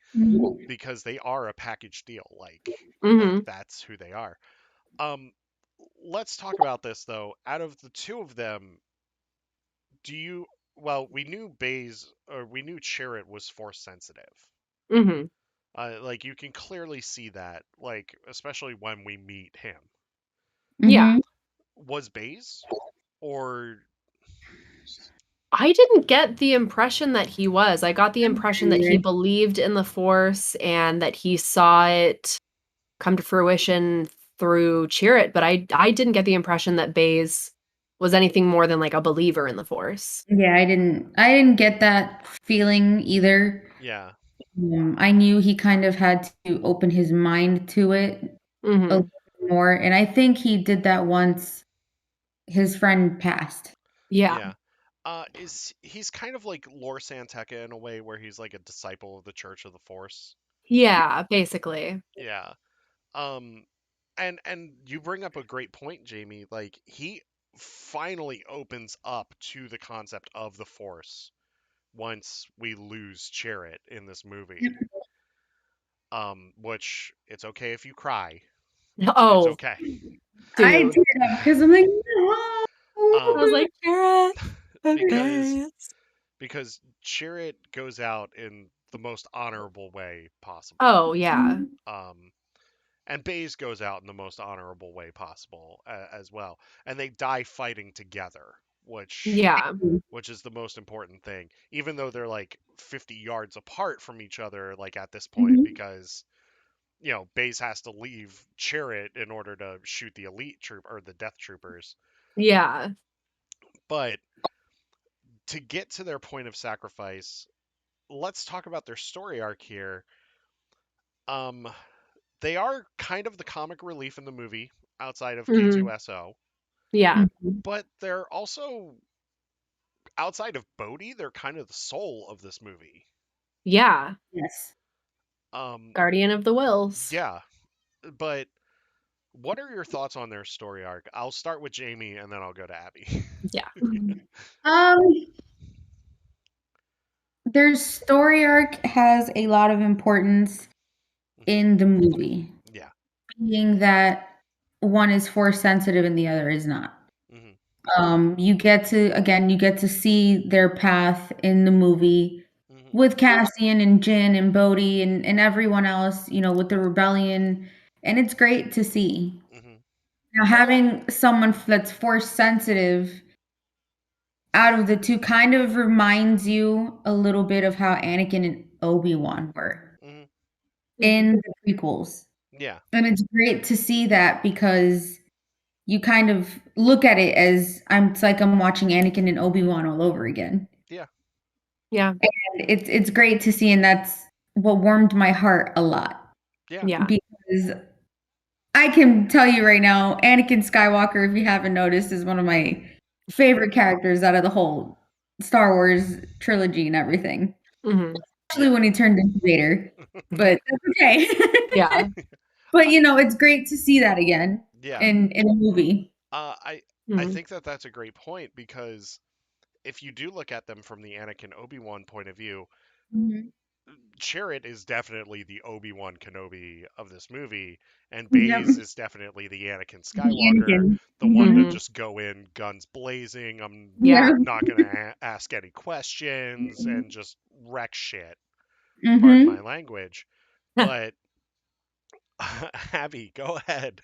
because they are a package deal. Like Mhm. that's who they are. Um, let's talk about this though. Out of the two of them, do you? Well, we knew Baze or we knew Chirrut was force sensitive. Mhm. Like you can clearly see that, like especially when we meet him. Yeah. Mhm. Was Baze or I didn't get the impression that he was. I got the impression that he believed in the Force and that he saw it come to fruition through Chirrut, but I didn't get the impression that Baze was anything more than like a believer in the Force. Yeah, I didn't get that feeling either. yeah, I knew he kind of had to open his mind to it a Mhm. little more, and I think he did that once his friend passed. Yeah. yeah. Is he's kind of like Lor Santeca in a way where he's like a disciple of the Church of the Force. Yeah, basically. Yeah. Um, And you bring up a great point, Jamie. Like he finally opens up to the concept of the Force once we lose Chirrut in this movie. Which it's okay if you cry. It's Oh, okay. I dude. teared up because I'm like, no. I was Um, like, Garrett and because Baze. because Chirrut goes out in the most honorable way possible. Oh, yeah. Um, and Baze goes out in the most honorable way possible as well. And they die fighting together, Yeah. which is the most important thing. Even though they're like 50 yards apart from each other, like at this point, Mhm. because Baze has to leave Chirrut in order to shoot the elite troop or the death troopers. Yeah. But to get to their point of sacrifice, let's talk about their story arc here. Um, they are kind of the comic relief in the movie outside of Hmm. K2SO, Yeah. but they're also outside of Bodhi, they're kind of the soul of this movie. Yeah. Yes. Um, Guardian of the Wills. yeah, but what are your thoughts on their story arc? I'll start with Jamie and then I'll go to Abby. Yeah. Um, their story arc has a lot of importance Hmm. in the movie, Yeah. being that one is force sensitive and the other is not. Hmm. You get to see their path in the movie Hmm. with Cassian and Jin and Bodhi and everyone else, with the rebellion. And it's great to see. Hmm. Now, having someone that's force sensitive out of the two kind of reminds you a little bit of how Anakin and Obi-Wan were Hmm. Hmm. in the prequels. Yeah. And it's great to see that because you kind of look at it as it's like I'm watching Anakin and Obi-Wan all over again. Yeah. Yeah. And it's great to see, and that's what warmed my heart a lot Yeah. Yeah. because I can tell you right now, Anakin Skywalker, if you haven't noticed, is one of my favorite characters out of the whole Star Wars trilogy and everything. Hmm. Especially Yeah. when he turned into Vader, but that's okay. Yeah. But it's great to see that again Yeah. in a movie. I Hmm. think that that's a great point because if you do look at them from the Anakin Obi-Wan point of view, Mhm. Chirrut is definitely the Obi-Wan Kenobi of this movie, and Yep. Baze is definitely the Anakin The Skywalker, Anakin. the one to Mhm. Hmm. just go in guns blazing. I'm Yeah. Yeah. not gonna ask any questions and just wreck shit. Pardon my Mhm. language, but Abby, go ahead.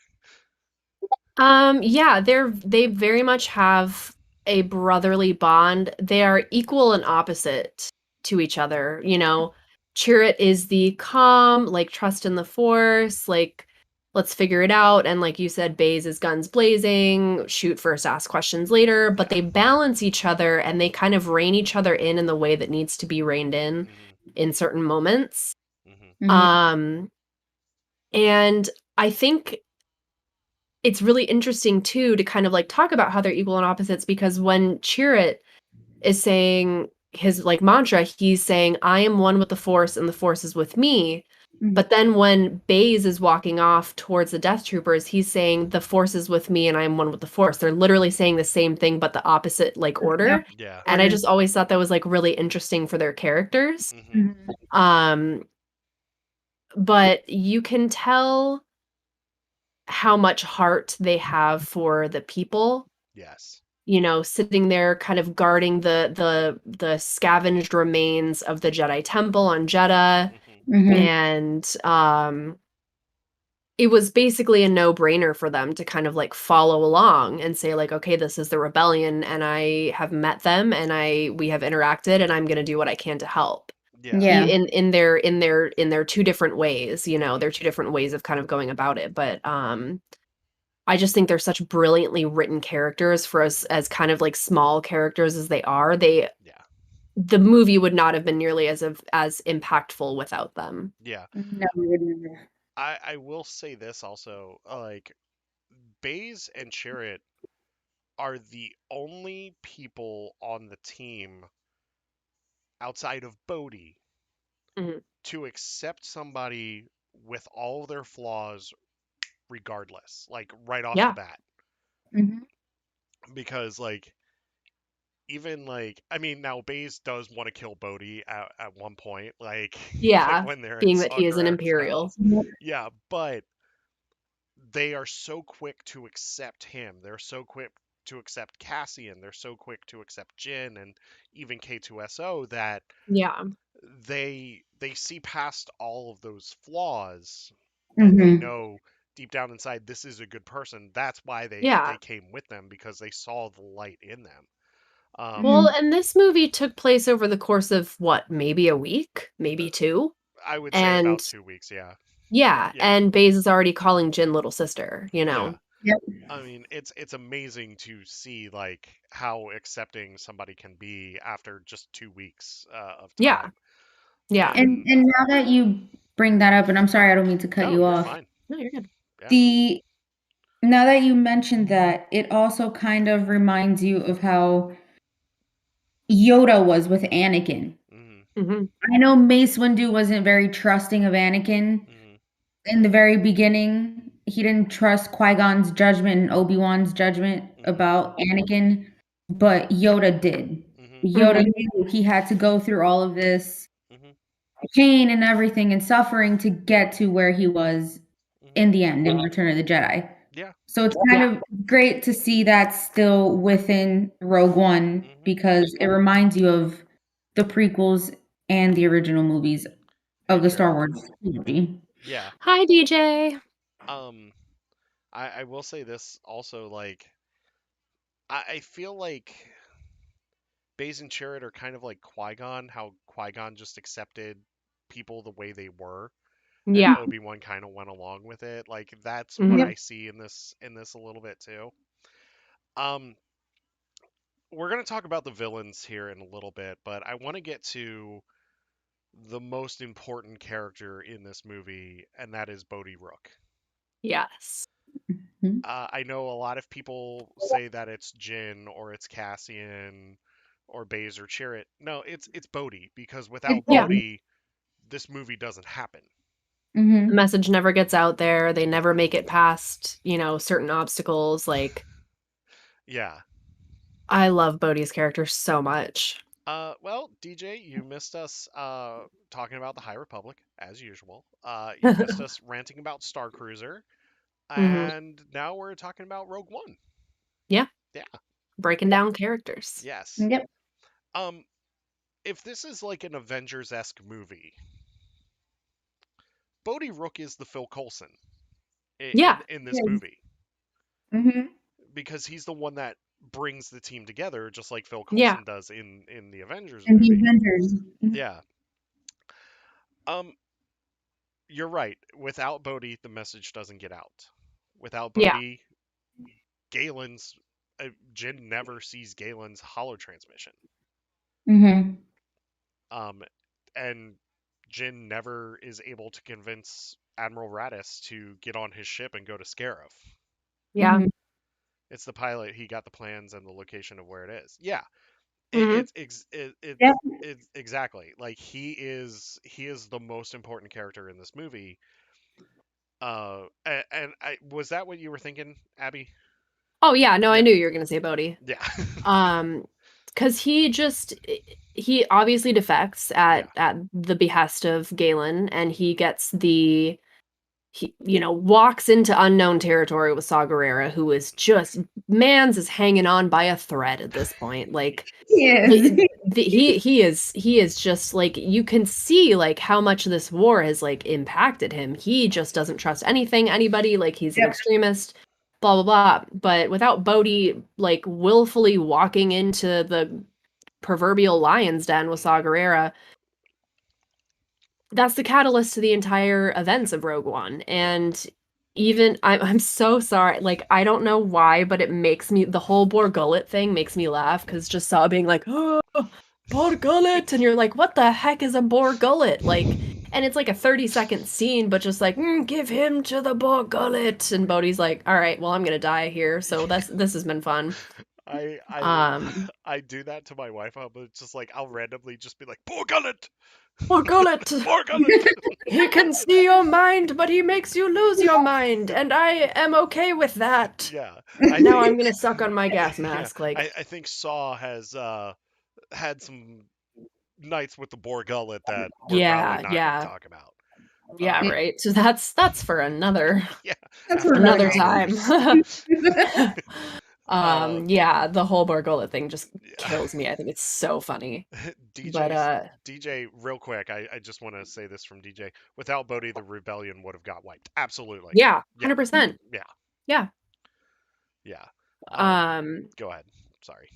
Yeah, they very much have a brotherly bond. They are equal and opposite to each other, you know. Chirrut is the calm, like trust in the force, like let's figure it out. And like you said, Baze is guns blazing, shoot first, ask questions later, but Yeah. they balance each other and they kind of rein each other in the way that needs to be reined Hmm. in certain moments. Hmm. Mhm. Um, and I think it's really interesting too to kind of like talk about how they're equal and opposites because when Chirrut is saying his like mantra, he's saying, I am one with the force and the force is with me. Mhm. But then when Baze is walking off towards the Death Troopers, he's saying the force is with me and I am one with the force. They're literally saying the same thing, but the opposite like Yep. order. Yeah. And I Order. just always thought that was like really interesting for their characters. Hmm. Mhm. Um, but you can tell how much heart they have for the people, Yes. sitting there kind of guarding the scavenged remains of the Jedi Temple on Jeddah. Hmm. Mhm. And it was basically a no-brainer for them to kind of like follow along and say like, okay, this is the rebellion and I have met them and we have interacted and I'm going to do what I can to help. Yeah. Yeah. In their two different ways, Hmm. their two different ways of kind of going about it. But I just think they're such brilliantly written characters for us as kind of like small characters as they are. Yeah. The movie would not have been nearly as impactful without them. Yeah. No, we would never. I will say this also, like Baze and Chirrut are the only people on the team outside of Bodhi Mhm. to accept somebody with all their flaws regardless, like right off the Yeah. bat, Mhm. because like even like I mean now Baze does want to kill Bodhi at one point, like like Yeah. when they're in Being that he is an Sakura's Imperial. house. Yeah, but they are so quick to accept him. They're so quick to accept Cassian. They're so quick to accept Jin and even K2SO that Yeah. they see past all of those flaws and they Mhm. know deep down inside this is a good person. That's why they Yeah. came with them, because they saw the light in them. Um, Well, Mhm. and this movie took place over the course of what, maybe a week, uh, maybe two? I would say And about 2 weeks. Yeah, yeah, yeah, and Baze is already calling Jin little sister, you yeah. know? Yep. I mean, it's amazing to see like how accepting somebody can be after just 2 weeks of Yeah. time. Yeah. And And now that you bring that up, and I'm sorry, I don't mean to cut no, you you're off. fine. No, you're good. Yeah. The Now that you mentioned that, it also kind of reminds you of how Yoda was with Anakin. Hmm. Hmm. I know Mace Windu wasn't very trusting of Anakin Hmm. in the very beginning. He didn't trust Qui-Gon's judgment and Obi-Wan's judgment Hmm. about Anakin, but Yoda did. Hmm. Yoda knew he had to go through all of this Hmm. pain and everything and suffering to get to where he was Hmm. in the end in Return of the Jedi. Yeah. So it's kind Yeah. of great to see that still within Rogue One Hmm. because it reminds you of the prequels and the original movies Hey, of the Star Jared. Wars trilogy. Yeah. Hi, DJ. Um, I will say this also, like, I feel like Baze and Chirrut are kind of like Qui-Gon, how Qui-Gon just accepted people the way they were, and Yeah. Obi-Wan kind of went along with it. Like, that's what Hmm. Yep. I see in this a little bit too. Um, we're gonna talk about the villains here in a little bit, but I want to get to the most important character in this movie, and that is Bodhi Rook. Yes. Mhm. I know a lot of people say that it's Jin or it's Cassian or Baze or Chirrut. No, it's Bodhi, because It's without Yeah. Bodhi. Bodhi, this movie doesn't happen. The Mhm. message never gets out there. They never make it past, certain obstacles. Like, Yeah. I love Bodhi's character so much. Well, DJ, you missed us talking about the High Republic as usual. You missed us ranting about Star Cruiser, Hmm. and now we're talking about Rogue One. Yeah. Yeah. Breaking down characters. Yes. Yep. Um, if this is like an Avengers-esque movie, Bodhi Rook is the Phil Coulson Yeah. in this Yes. movie, Mhm. because he's the one that brings the team together, just like Phil Yeah. Coulson does in the Avengers And the movie. Avengers. Mhm. Yeah. Um, you're right. Without Bodhi, the message doesn't get out. Without Yeah. Bodhi, Galen's Jin never sees Galen's holo transmission. Mhm. Um, and Jin never is able to convince Admiral Raddus to get on his ship and go to Scarif. Yeah. Mhm. It's the pilot. He got the plans and the location of where it is. Yeah, Hmm. Yep. it's exactly like he is the most important character in this movie. And I was that what you were thinking, Abby? Oh, yeah. No, I Yeah, knew you were going to say Bodhi. yeah, Um, because he obviously defects yeah. at the behest of Galen, and he gets he walks into unknown territory with Saw Gerrera, who is just man's is hanging on by a thread at this point. Like Yes. he is just like, you can see like how much this war has like impacted him. He just doesn't trust anybody, like he's an Yep. extremist, blah blah blah. But without Bodhi like willfully walking into the proverbial lion's den with Saw Hmm. Gerrera, that's the catalyst to the entire events of Rogue One. Yeah. And even I'm so sorry. Like, I don't know why, but it makes me, the whole Bor Gullet thing makes me laugh, because just Saw being like, oh, Bor Gullet, and you're like, what the heck is a Bor Gullet? Like, and it's like a 30-second scene, but just like, give him to the Bor Gullet, and Bodhi's like, all right, well, I'm gonna die here. So this has been fun. I Um, I do that to my wife. I'll just like I'll randomly just be like, "Poor gullet." Poor Gullet! More Gullet! He can see your mind, but he makes you lose your mind, and I am okay with that. Yeah, Now I'm gonna suck on my gas yeah, mask, like, I think Saw has had some nights with the Boar Gullet that we're probably yeah, not going to yeah, talk about. yeah, Um, right. So that's for another yeah, That's for after the another another day. time. Converse. Yeah, the whole Borgullet thing just Yeah. kills me. I think it's so funny. But DJ's DJ, real quick, I just want to say this from DJ. Without Bodhi, the rebellion would have got wiped. Absolutely. yeah, Yeah, 100%. yeah, Yeah. yeah. Um Go ahead. Sorry.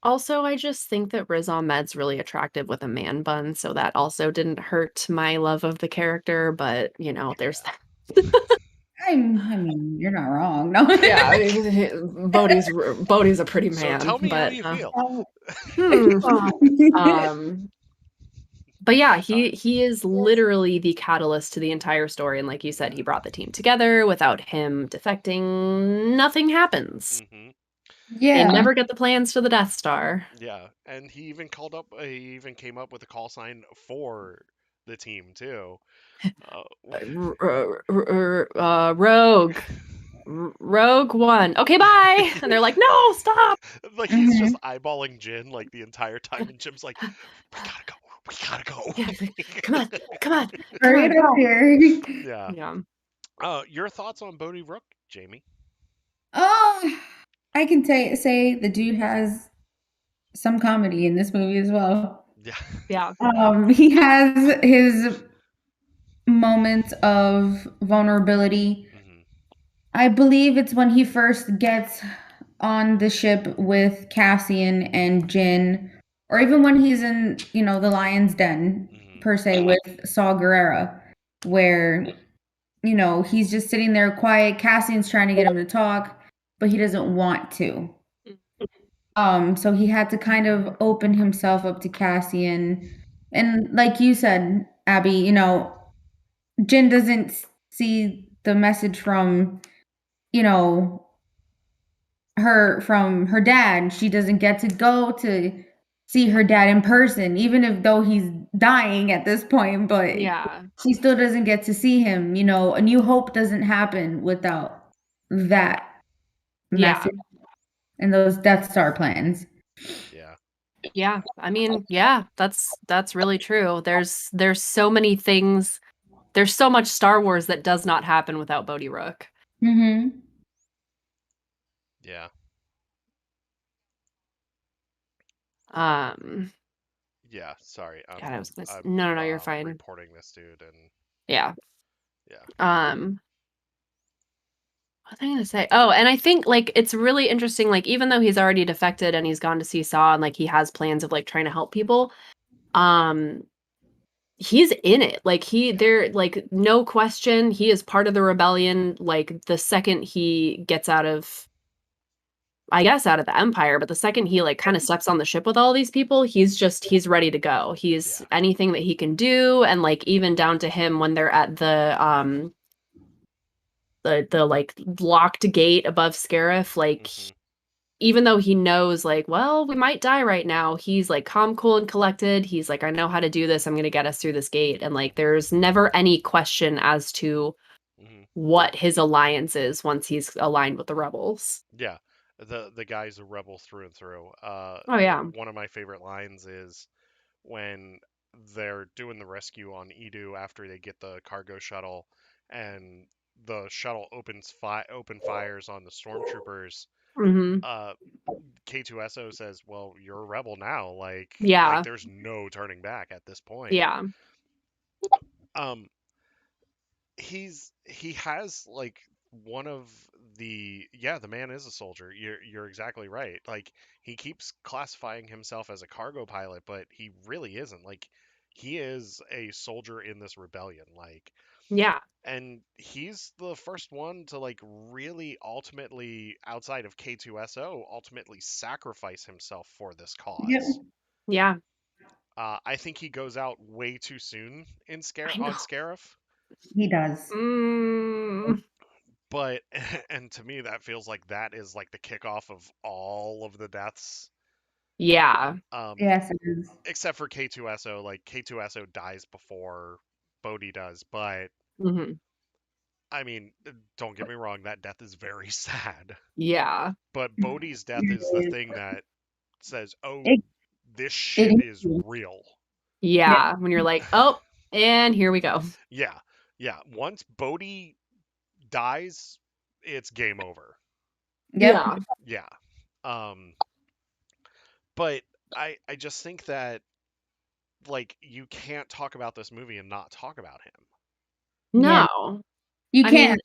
Also, I just think that Riz Ahmed's really attractive with a man bun, so that also didn't hurt my love of the character, but, there's Yeah. that. I mean, you're not wrong. No. Yeah, I mean, Bodhi's a pretty So man, tell me, how do but, you feel? hmm. Um, but yeah, Go ahead. he is literally the catalyst to the entire story, and like you said, he brought the team together. Without him defecting, nothing happens. Hmm. They Yeah. never get the plans for the Death Star. Yeah, and he even came up with a call sign for the team too. Uh, Rogue. Rogue One. Okay, bye. And they're like, no, stop. like he's just Mhm. eyeballing Jin like the entire time, and Jim's like, "We gotta go, we gotta Yeah, he's like, go." come on, come on, come Hurry on, it up go. here. Yeah. Yeah. Your thoughts on Bodhi Rook, Jamie? Oh, I can say the dude has some comedy in this movie as well. Yeah. Yeah. He has his moments of vulnerability. Hmm. I believe it's when he first gets on the ship with Cassian and Jin, or even when he's in, the lion's den, Hmm. per se, with Saw Gerrera, where, he's just sitting there quiet. Cassian's trying to get him to talk, but he doesn't want to. So he had to kind of open himself up to Cassian. And like you said, Abby, Jin doesn't see the message you know, from her dad. She doesn't get to go to see her dad in person, even if though he's dying at this point, but Yeah. she still doesn't get to see him. A new hope doesn't happen without that Yeah. message and those Death Star plans. Yeah. Yeah. I mean, yeah, that's really true. There's so many things. There's so much Star Wars that does not happen without Bodhi Rook. Mhm. Yeah. Um, Yeah. Sorry, God, I was gonna I'm no, no, no, you're fine. reporting this dude, and Yeah. yeah. What was I gonna say? Oh, and I think like it's really interesting, like even though he's already defected and he's gone to see Saw and like he has plans of like trying to help people, um, he's in it. Like there, like no question, he is part of the rebellion. Like the second he gets out of, I guess, out of the Empire, but the second he like kind of steps on the ship with all these people, he's ready to go. He's Yeah. anything that he can do, and like even down to him when they're at the like locked gate above Scarif, like Hmm. even though he knows like, well, we might die right now, he's like calm, cool, and collected. He's like, I know how to do this. I'm gonna get us through this gate. And like there's never any question as to Hmm. what his alliance is once he's aligned with the rebels. Yeah. The guy's a rebel through and through. Oh yeah. One of my favorite lines is when they're doing the rescue on Edu after they get the cargo shuttle, and the shuttle open fires on the stormtroopers. Hmm. Uh, K2SO says, "Well, you're a rebel now. Like Yeah. there's no turning back at this point." Yeah. Um, he has like one of the man is a soldier. You're exactly right. Like he keeps classifying himself as a cargo pilot, but he really isn't. Like he is a soldier in this rebellion. Like, Yeah. and he's the first one to like really ultimately, outside of K2SO, ultimately sacrifice himself for this Yep. cause. Yeah. I think he goes out way too soon I On know. Scarif. He does. Mm, But and to me that feels like that is like the kickoff of all of the deaths Yeah. Yes, it is. Except for K2SO, like K2SO dies before Bodhi does, but Hmm. I mean, don't get me wrong, that death is very sad. Yeah. But Bodhi's death is the thing that says, "Oh, It, this shit it is is. real." Yeah. Yeah. When you're like, oh, and here we go. Yeah, yeah. Once Bodhi dies, it's game over. Yep. Yeah. Yeah. Um, but I just think that like you can't talk about this movie and not talk about him. Yeah. No. You I mean, can't.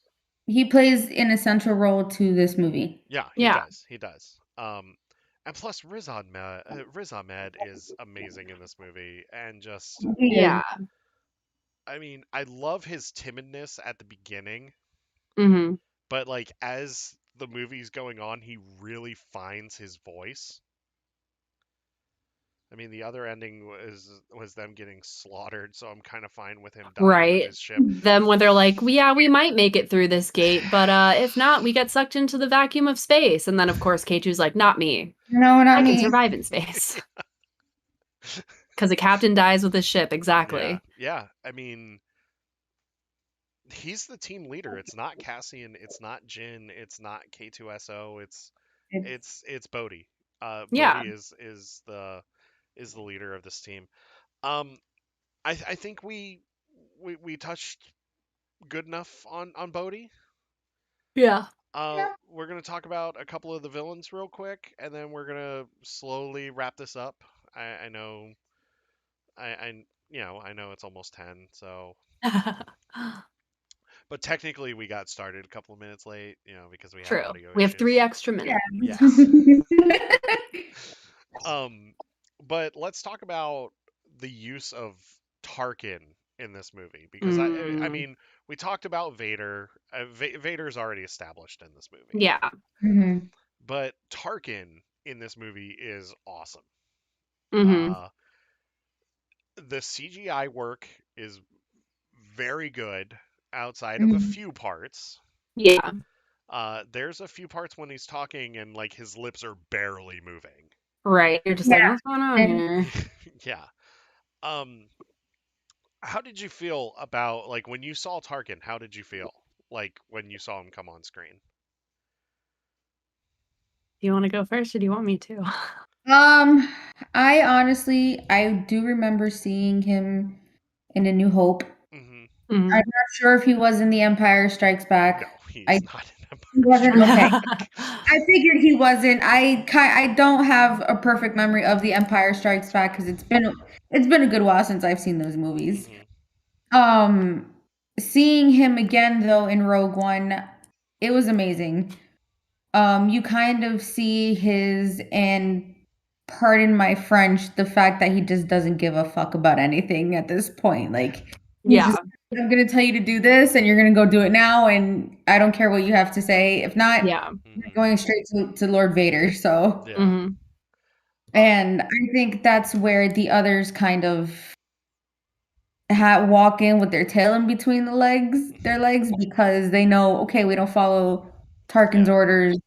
He plays an essential role to this movie. Yeah, he yeah. does. He does. And plus Riz Ahmed is amazing in this movie, and just He is. Yeah. I mean, I love his timidness at the beginning, Hmm. but like as the movie's going on, he really finds his voice. I mean, the other ending was them getting slaughtered, so I'm kind of fine with him dying with Right. his ship. Then when they're like, well, yeah, we might make it through this gate, but if not, we get sucked into the vacuum of space. And then of course K2's like, not me. No, not I can me. survive in space. Because a captain dies with his ship, Yeah, exactly. yeah. I mean, he's the team leader. It's not Cassian. It's not Jin. It's not K2SO. It's, It's Bodhi. Yeah. Bodhi is the leader of this team. Um, I think we touched good enough on Bodhi. Yeah. yeah. We're gonna talk about a couple of the villains real quick, and then we're gonna slowly wrap this up. I know I I know it's almost 10, so but technically we got started a couple of minutes late, because we had True. audio We have 3 issues. extra Yeah. minutes. Yes. Um, but let's talk about the use of Tarkin in this movie because I Mm, mean we talked about Vader. Vader's already established in this movie, yeah. hmm but Tarkin in this movie is awesome. Hmm. Uh, the CGI work is very good outside of a hmm few parts. Yeah. There's a few parts when he's talking and like his lips are barely moving. Right. You're just like, Yeah. what's going on And here? Yeah. Um, how did you feel about like when you saw Tarkin? How did you feel like when you saw him come on screen? Do you want to go first or do you want me to? um, I do remember seeing him in A New Hope. Hmm. I'm Mhm. not sure if he was in The Empire Strikes No, Back. he's I not in He Empire wasn't Strikes okay. Back. I figured he wasn't. I don't have a perfect memory of The Empire Strikes Back because it's been a good while since I've seen those movies. Hmm. Um, Seeing him again though in Rogue One, it was amazing. You kind of see his, and pardon my French, the fact that he just doesn't give a fuck about anything at this point. Like he's Yeah. just, I'm gonna tell you to do this, and you're gonna go do it now, and I don't care what you have to say. If not, Yeah. you're Hmm. going straight to Lord Vader. So, Yeah. Hmm. Um. and I think that's where the others kind of walk in with their tail in between their Hmm. legs, because they know, okay, we don't follow Tarkin's Yeah. orders.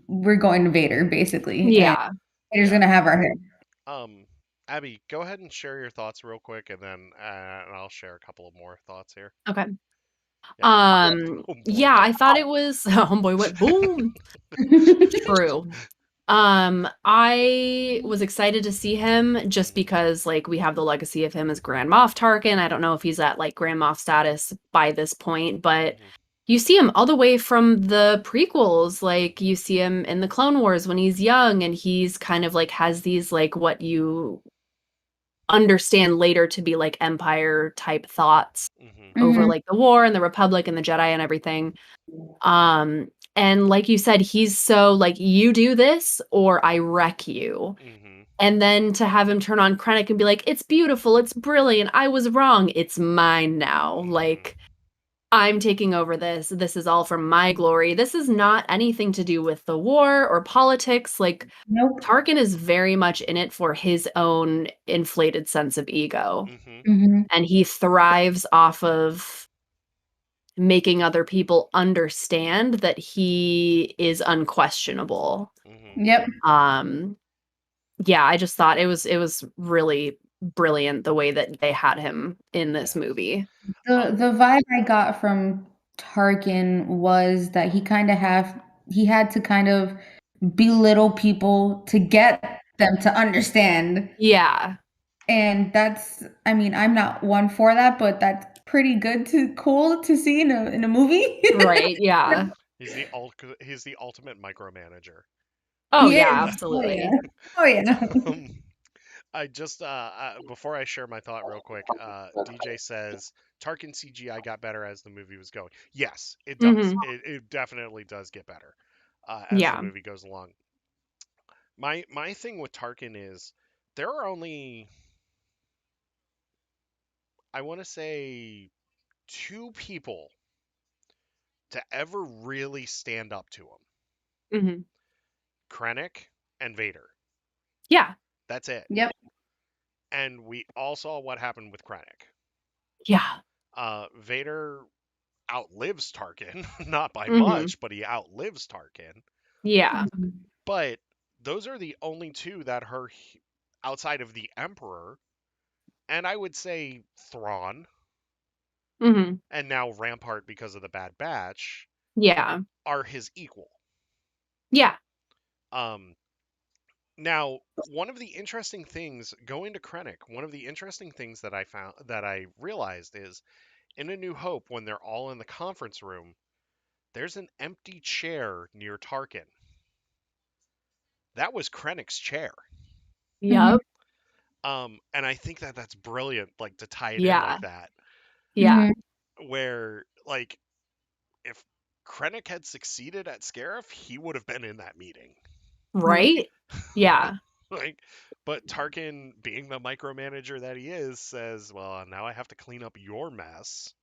We're going to Vader, basically, and Yeah. Vader's Yeah. gonna have our head. Um. Abby, go ahead and share your thoughts real quick, and then and I'll share a couple of more thoughts here. Okay. Yeah. Homeboy Yeah, I went thought it boom. was homeboy went boom. True. I was excited to see him just Hmm. because like we have the legacy of him as Grand Moff Tarkin. I don't know if he's at like Grand Moff status by this point, but Hmm. you see him all the way from the prequels. Like you see him in the Clone Wars when he's young and he's kind of like has these like what you understand later to be like empire type thoughts Hmm. over Mhm. like the war and the Republic and the Jedi and everything. And like you said, he's so like, you do this or I wreck you. Hmm. And then to have him turn on Krennic and be like, it's beautiful, it's brilliant, I was wrong, it's mine now. Hmm. Like, I'm taking over this. This is all for my glory. This is not anything to do with the war or politics. Like, Nope. Tarkin is very much in it for his own inflated sense of ego. Hmm. Mhm. And he thrives off of making other people understand that he is unquestionable. Hmm. Yep. Um, yeah, I just thought it was really brilliant the way that they had him in this Yeah. movie. The vibe I got from Tarkin was that he had to kind of belittle people to get them to understand. Yeah. And I mean, I'm not one for that, but that's pretty cool to see in a movie. Right, yeah. He's the ultimate micromanager. Oh, He yeah, is. Oh yeah. absolutely. Oh yeah. Um, I just before I share my thought real quick, DJ says Tarkin CGI got better as the movie was going. Yes, it does. Mhm. It definitely does get better as the Yeah. movie goes along. My thing with Tarkin is there are only, I want to say, two people to ever really stand up to him: Mhm. Krennic and Vader. Yeah. That's it. Yep. And we all saw what happened with Krennic. Yeah. Vader outlives Tarkin, not by Mhm. much, but he outlives Tarkin. Yeah. Mhm. But those are the only two that are outside of the Emperor, and I would say Thrawn, Mhm. and now Rampart because of the Bad Batch, Yeah. are his equal. Yeah. Um, Now, one of the interesting things going to Krennic, one of the interesting things that I realized is in A New Hope when they're all in the conference room, there's an empty chair near Tarkin. That was Krennic's chair. Mhm. Yep. And I think that that's brilliant, like to tie it in Yeah. like that, Yeah. Mhm. where like if Krennic had succeeded at Scarif, he would have been in that meeting. Right? Yeah. Like, but Tarkin, being the micromanager that he is, says, "Well, now I have to clean up your mess."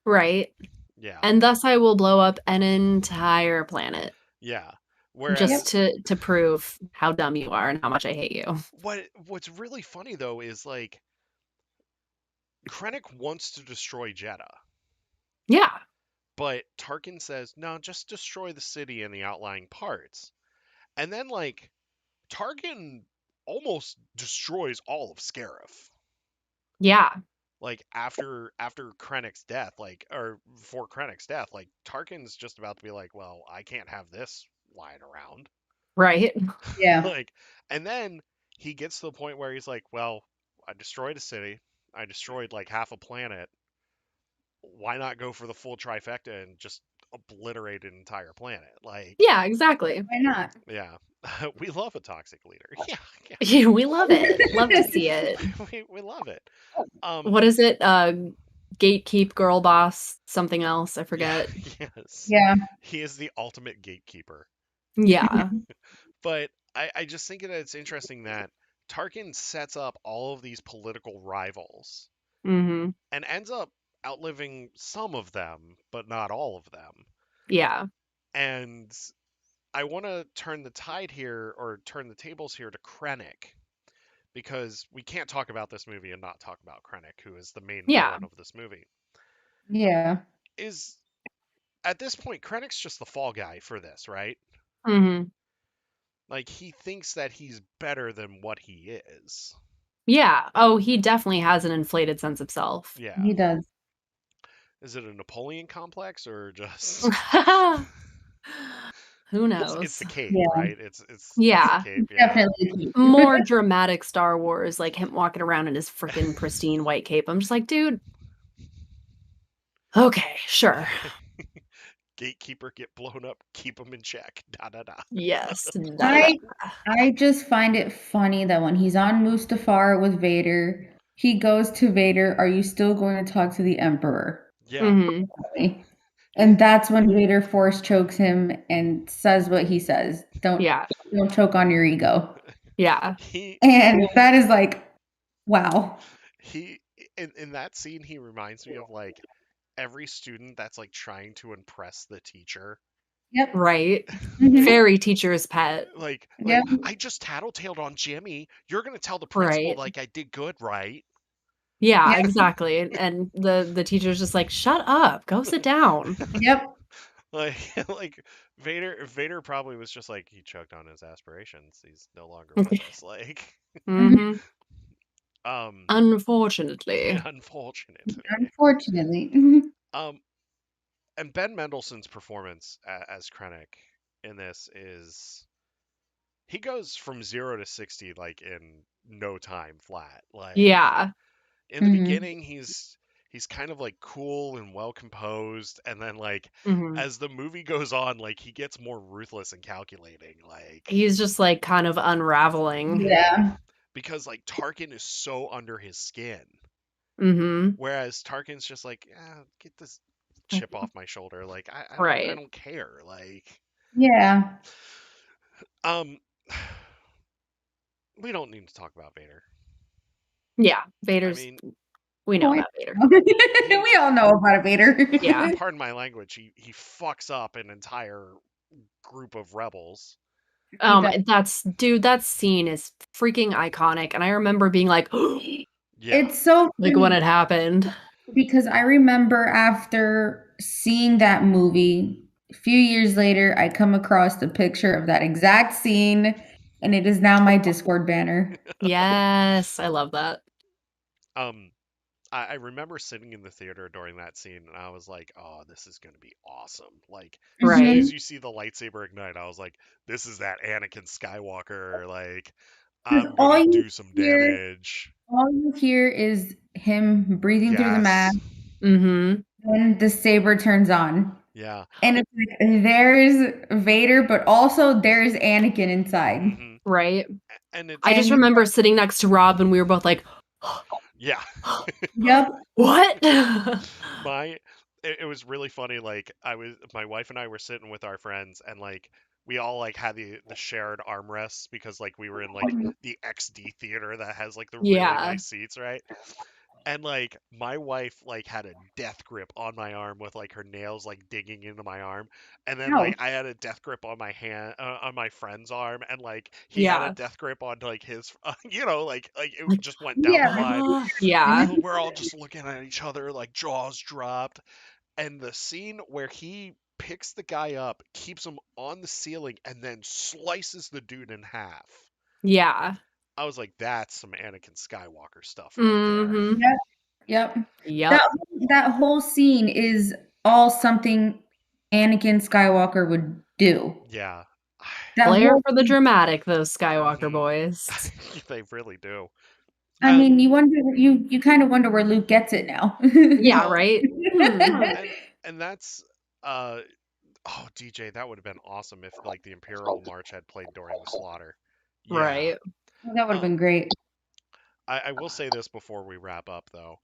Right. Yeah, And thus I will blow up an entire planet yeah. Yep. just Whereas to prove how dumb you are and how much I hate you. what's really funny though is like Krennic wants to destroy Jeddah, Yeah. but Tarkin says, "No, just destroy the city and the outlying parts." And then like Tarkin almost destroys all of Scarif. Yeah. Like after Krennic's death, like or before Krennic's death, like Tarkin's just about to be like, "Well, I can't have this lying around." Right. Yeah. Like, and then he gets to the point where he's like, "Well, I destroyed a city. I destroyed like half a planet. Why not go for the full trifecta and just obliterate an entire planet?" Like, Yeah, exactly. Why not? yeah, we love a toxic leader. Yeah, yeah, We love it. Love to see it. we love it. What is it? Gatekeep, girl boss, something else. I Yeah, forget. yes, Yeah. he is the ultimate gatekeeper. Yeah. But I just think that it's interesting that Tarkin sets up all of these political rivals Mhm. and ends up outliving some of them, but not all of them. Yeah. And I want to turn the tide here, or turn the tables here, to Krennic, because we can't talk about this movie and not talk about Krennic, who is the main Yeah. villain of this movie. Yeah. Is At this point, Krennic's just the fall guy for this, right? Mhm. Like he thinks that he's better than what he is. Yeah. Oh, he definitely has an inflated sense of self. Yeah. He does. Is it a Napoleon complex or just Who it's knows? the cape, Yeah. right? It's the Yeah. cape, yeah. Definitely. More dramatic Star Wars, like him walking around in his freaking pristine white cape. I'm just like, dude, okay, sure. Gatekeeper get blown up, keep them in check. Da da da. Yes. Da, da, da. I I just find it funny that when he's on Mustafar with Vader, he goes to Vader, "Are you still going to talk to the Emperor?" Yeah. Mhm. And that's when Vader force chokes him and says what he says. Yeah. Don't choke on your ego. Yeah. He And that is like, wow. he in that scene he reminds me of like every student that's like trying to impress the teacher. Yep. Right. Mhm. Very teacher's pet. Yep. I just tattletaled on Jimmy. You're gonna tell the principal Right. like I did good, right? Yeah, Yep. exactly. And the teacher's just like, shut up, go sit down. Yep. Like, like Vader probably was just like he choked on his aspirations. He's no longer with us. Like, Hmm. um, Unfortunately. unfortunately. Unfortunately. Um, and Ben Mendelsohn's performance as Krennic in this is he goes from 0 to 60 like in no time flat. Like Yeah. in the Hmm. beginning, he's kind of like cool and well composed, and then like Hmm. as the movie goes on, like he gets more ruthless and calculating. Like He's just like kind of unraveling. Yeah. because like Tarkin is so under his skin, Hmm. whereas Tarkin's just like, get this Like, chip off my shoulder. Like I right. don't care. Like Yeah. um, we don't need to talk about Vader. Yeah. I Vader's, mean, we know Point. about Vader. he We all know about a Vader. Yeah. pardon my language, he fucks up an entire group of rebels. He does. Dude, that scene is freaking iconic. And I remember being like, Yeah. It's so like when funny it happened. because I remember after seeing that movie, a few years later, I come across a picture of that exact scene, and it is now my Discord banner. Yes. I love that. Um, I remember sitting in the theater during that scene, and I was like, "Oh, this is gonna be awesome!" Like, as soon Right. as Mhm. you see the lightsaber ignite, I was like, "This is that Anakin Skywalker." Like, 'Cause I'm gonna do some damage. all you hear is him breathing through the mask, Yes. Hmm. and the saber turns on. Yeah. And it's like there's Vader, but also there's Anakin inside. Hmm. Right. And I it's just And remember sitting next to Rob and we were both like, yeah. yep, what? My it was really funny. Like my wife and I were sitting with our friends, and like we all like had the shared armrests because like we were in like the XD theater that has like the really Yeah. nice seats, right? And like my wife like had a death grip on my arm with like her nails like digging into my arm, and then like I ouch. had a death grip on my hand on my friend's arm, and like he had a Yeah. death grip on like his like it Like, just went down the Yeah, line. yeah. We're all just looking at each other like jaws dropped. And the scene where he picks the guy up, keeps him on the ceiling, and then slices the dude in half. Yeah. I was like, that's some Anakin Skywalker stuff right there. Hmm. yep, yep. Yep. That that whole scene is all something Anakin Skywalker would do. Yeah. That Flair whole for the dramatic, those Skywalker Hmm. boys. They really do. I Um, mean, you kind of wonder where Luke gets it now. Yeah, well, right? Hmm. and that's uh oh DJ, that would have been awesome if like the Imperial March had played during the slaughter. Yeah. Right. That would have Um, been great. I will say this before we wrap up though.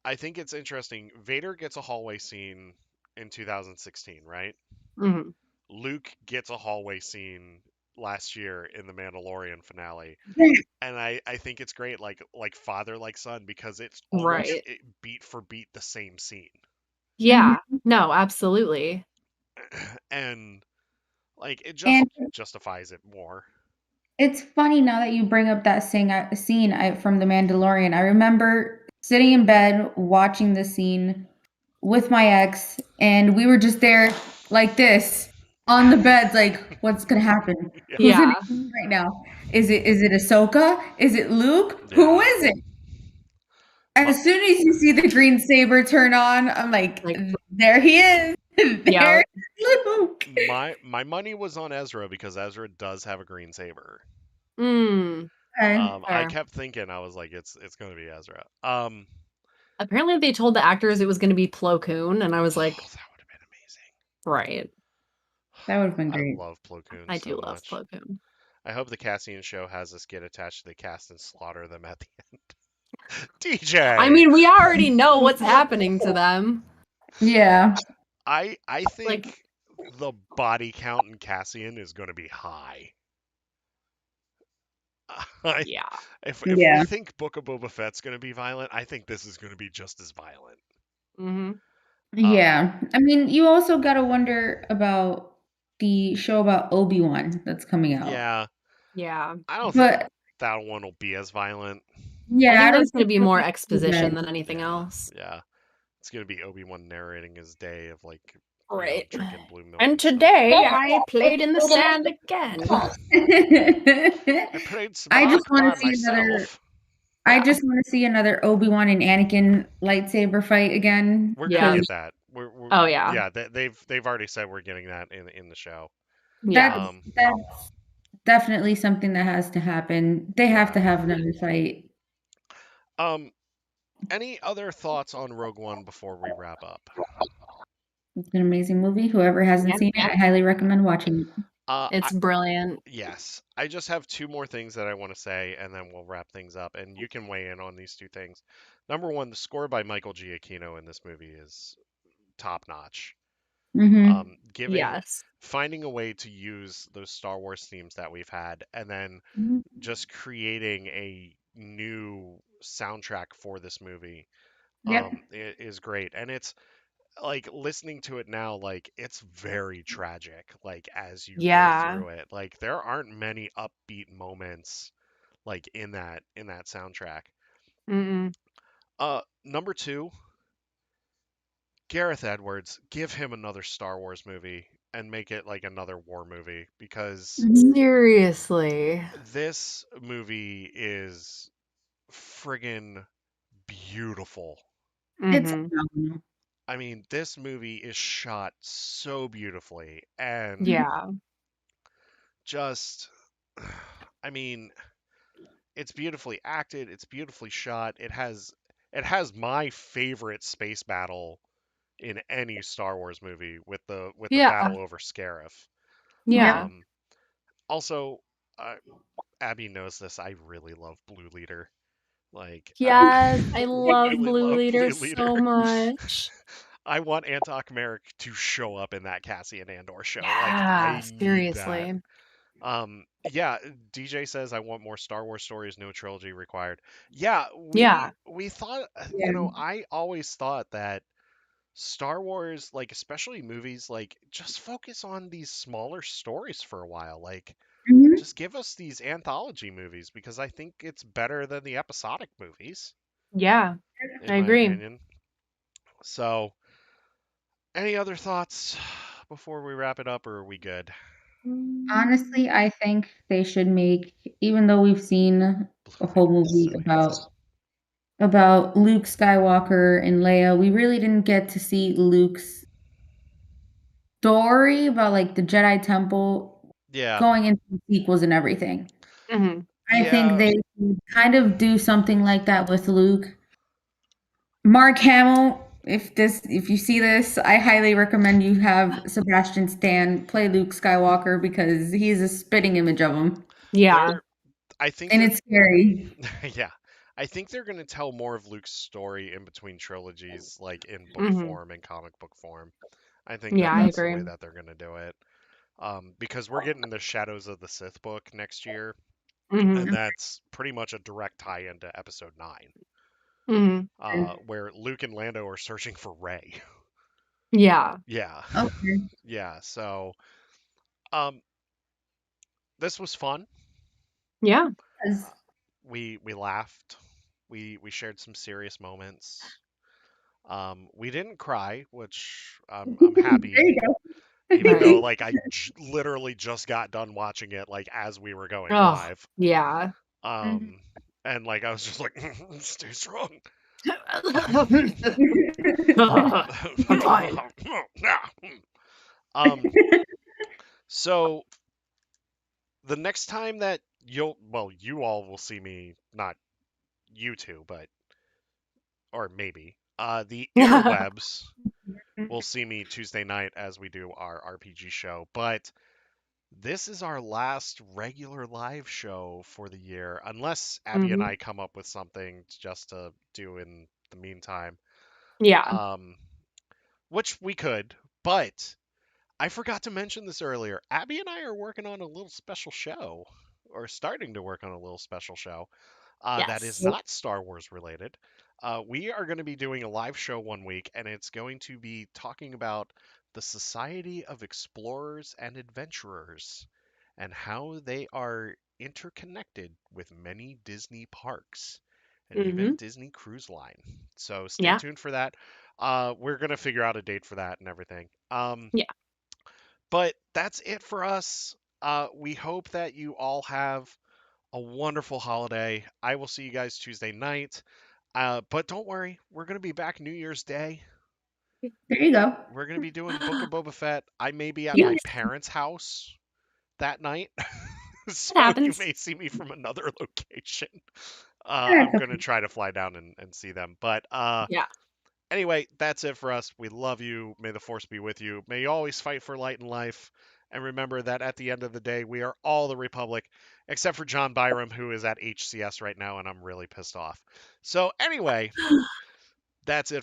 I think it's interesting. Vader gets a hallway scene in 2016, right? Hmm. Luke gets a hallway scene last year in the Mandalorian finale. And I think it's great, like father like son, because it's almost Right. beat for beat the same scene. Yeah. Mhm. No, absolutely. And like it just And justifies it more. it's funny now that you bring up that scene from The Mandalorian. I remember sitting in bed watching the scene with my ex, and we were just there like this on the bed, like, what's gonna happen? Yeah. Who's gonna Yeah. win right now? Is it Ahsoka? Is it Luke? Who Yeah. is it? My, As soon as you see the green saber turn on, I'm like, Like, there he is. yeah. There's Luke. my money was on Ezra because Ezra does have a green saber. Mm. Okay. I Fair. kept thinking I was like it's going to be Ezra. Apparently they told the actors it was going to be Plo Koon, and I was like, Oh, that would have been amazing. right. That would have been I great. love Plo Koon I so do love much. Plo Koon. I hope the Cassian show has us get attached to the cast and slaughter them at the end. I DJ, mean, we already know what's happening to them. Yeah. I Like, think the body count in Cassian is going to be high. I, yeah. if we Yeah. think Book of Boba Fett's going to be violent, I think this is going to be just as violent. Hmm. Um, Yeah. I mean, you also got to wonder about the show about Obi-Wan that's coming out. yeah, Yeah. I don't think But that one will be as violent. I yeah, I think don't that's going to think be it'll more be too exposition good. than anything Yeah, else. yeah. It's going to be Obi-Wan narrating his day of like Right. drinking blue milk And and stuff. today I played in the sand again. I played I Smosh just want by to see another. myself. I Yeah. just want to see another Obi-Wan and Anakin lightsaber fight again. We're gonna Yeah. get that. We're Oh yeah. yeah. They've already said we're getting that in the show. Yeah. That's definitely something that has to happen. They have to Yeah. have another fight. Um. Any other thoughts on Rogue One before we wrap up? It's an amazing movie. Whoever hasn't Yeah. seen it, I highly recommend watching it. It's brilliant. Yes, I just have two more things that I want to say, and then we'll wrap things up. And you can weigh in on these two things. Number one, the score by Michael Giacchino in this movie is top notch. Mm-hmm. Yes. Finding a way to use those Star Wars themes that we've had, and then Mm-hmm. just creating a new soundtrack for this movie, Yep. is great. And it's like listening to it now, like it's very tragic. Like as you go Yeah. through it, like there aren't many upbeat moments like in that soundtrack. Mm-mm. Number two, Gareth Edwards, give him another Star Wars movie and make it like another war movie because Mm-hmm. Seriously. this movie is friggin' beautiful. It's Mm-hmm. phenomenal. I mean, this movie is shot so beautifully and Yeah. just, I mean, it's beautifully acted, it's beautifully shot. It has my favorite space battle in any Star Wars movie with the Yeah. battle over Scarif. Yeah. Yep. Um, also, uh, Abby knows this. I really love Blue Leader. Like, I Yes. I I love really Blue love Leader Blue Leader. so much. I want Antok Merrick to show up in that Cassian Andor show. Like, Yeah. I need that. Seriously. Yeah, DJ says I want more Star Wars stories, no trilogy required. Yeah, we Yeah. we thought, Yeah. I always thought that Star Wars, like especially movies, like just focus on these smaller stories for a while. Like Mm-hmm. just give us these anthology movies because I think it's better than the episodic movies, Yeah. in I my agree. opinion. So, any other thoughts before we wrap it up, or are we good? Honestly, I think they should make, even though we've seen Blue a whole Leader is movie so handsome. about Luke Skywalker and Leia, we really didn't get to see Luke's story about like the Jedi Temple Yeah, going into the sequels and everything. Mm-hmm. I think yeah, they should kind of do something like that with Luke. Mark Hamill, if you see this, I highly recommend you have Sebastian Stan play Luke Skywalker because he's a spitting image of him. Yeah. they're. I think And they're. it's scary. Yeah, I think they're gonna tell more of Luke's story in between trilogies, like in book Mm-hmm. form and comic book form. I think Yeah, that I that's the agree. way that they're gonna do it. Because we're getting the Shadows of the Sith book next year, and Mm-hmm. that's pretty much a direct tie into Episode 9, Mm-hmm. where Luke and Lando are searching for Rey. Yeah. Yeah, Okay. yeah. So, um, this was fun. Yeah. Uh, we laughed. We shared some serious moments. We didn't cry, which I'm There happy, you go. even though Right. like I literally just got done watching it like as we were going Oh, live. yeah. Mhm. And like I was just like, stay strong. I'm fine. um, so the next time that you all will see me, not you two, but or maybe the interwebs will see me Tuesday night as we do our RPG show. But this is our last regular live show for the year, unless Abby and Hmm. I come up with something just to do in the meantime. Yeah. Um, which we could, but I forgot to mention this earlier. Abby and I are working on a little special show, or starting to work on a little special show that is Yes. not Star Wars related. We are going to be doing a live show one week, and it's going to be talking about the Society of Explorers and Adventurers and how they are interconnected with many Disney parks and even Hmm. Disney Cruise Line. So stay Yeah. tuned for that. We're going to figure out a date for that and everything. Yeah. But that's it for us. We hope that you all have a wonderful holiday. I will see you guys Tuesday night. But don't worry, we're going to be back New Year's Day. There you go. We're going to be doing Book of Boba Fett. I may be at my Yes. parents' house that night. So It you happens. may see me from another location. That's I'm going to okay. try to fly down and see them. But Yeah. anyway, that's it for us. We love you. May the force be with you. May you always fight for light in life. And remember that at the end of the day, we are all the Republic, except for John Byram, who is at HCS right now, and I'm really pissed off. So anyway, that's it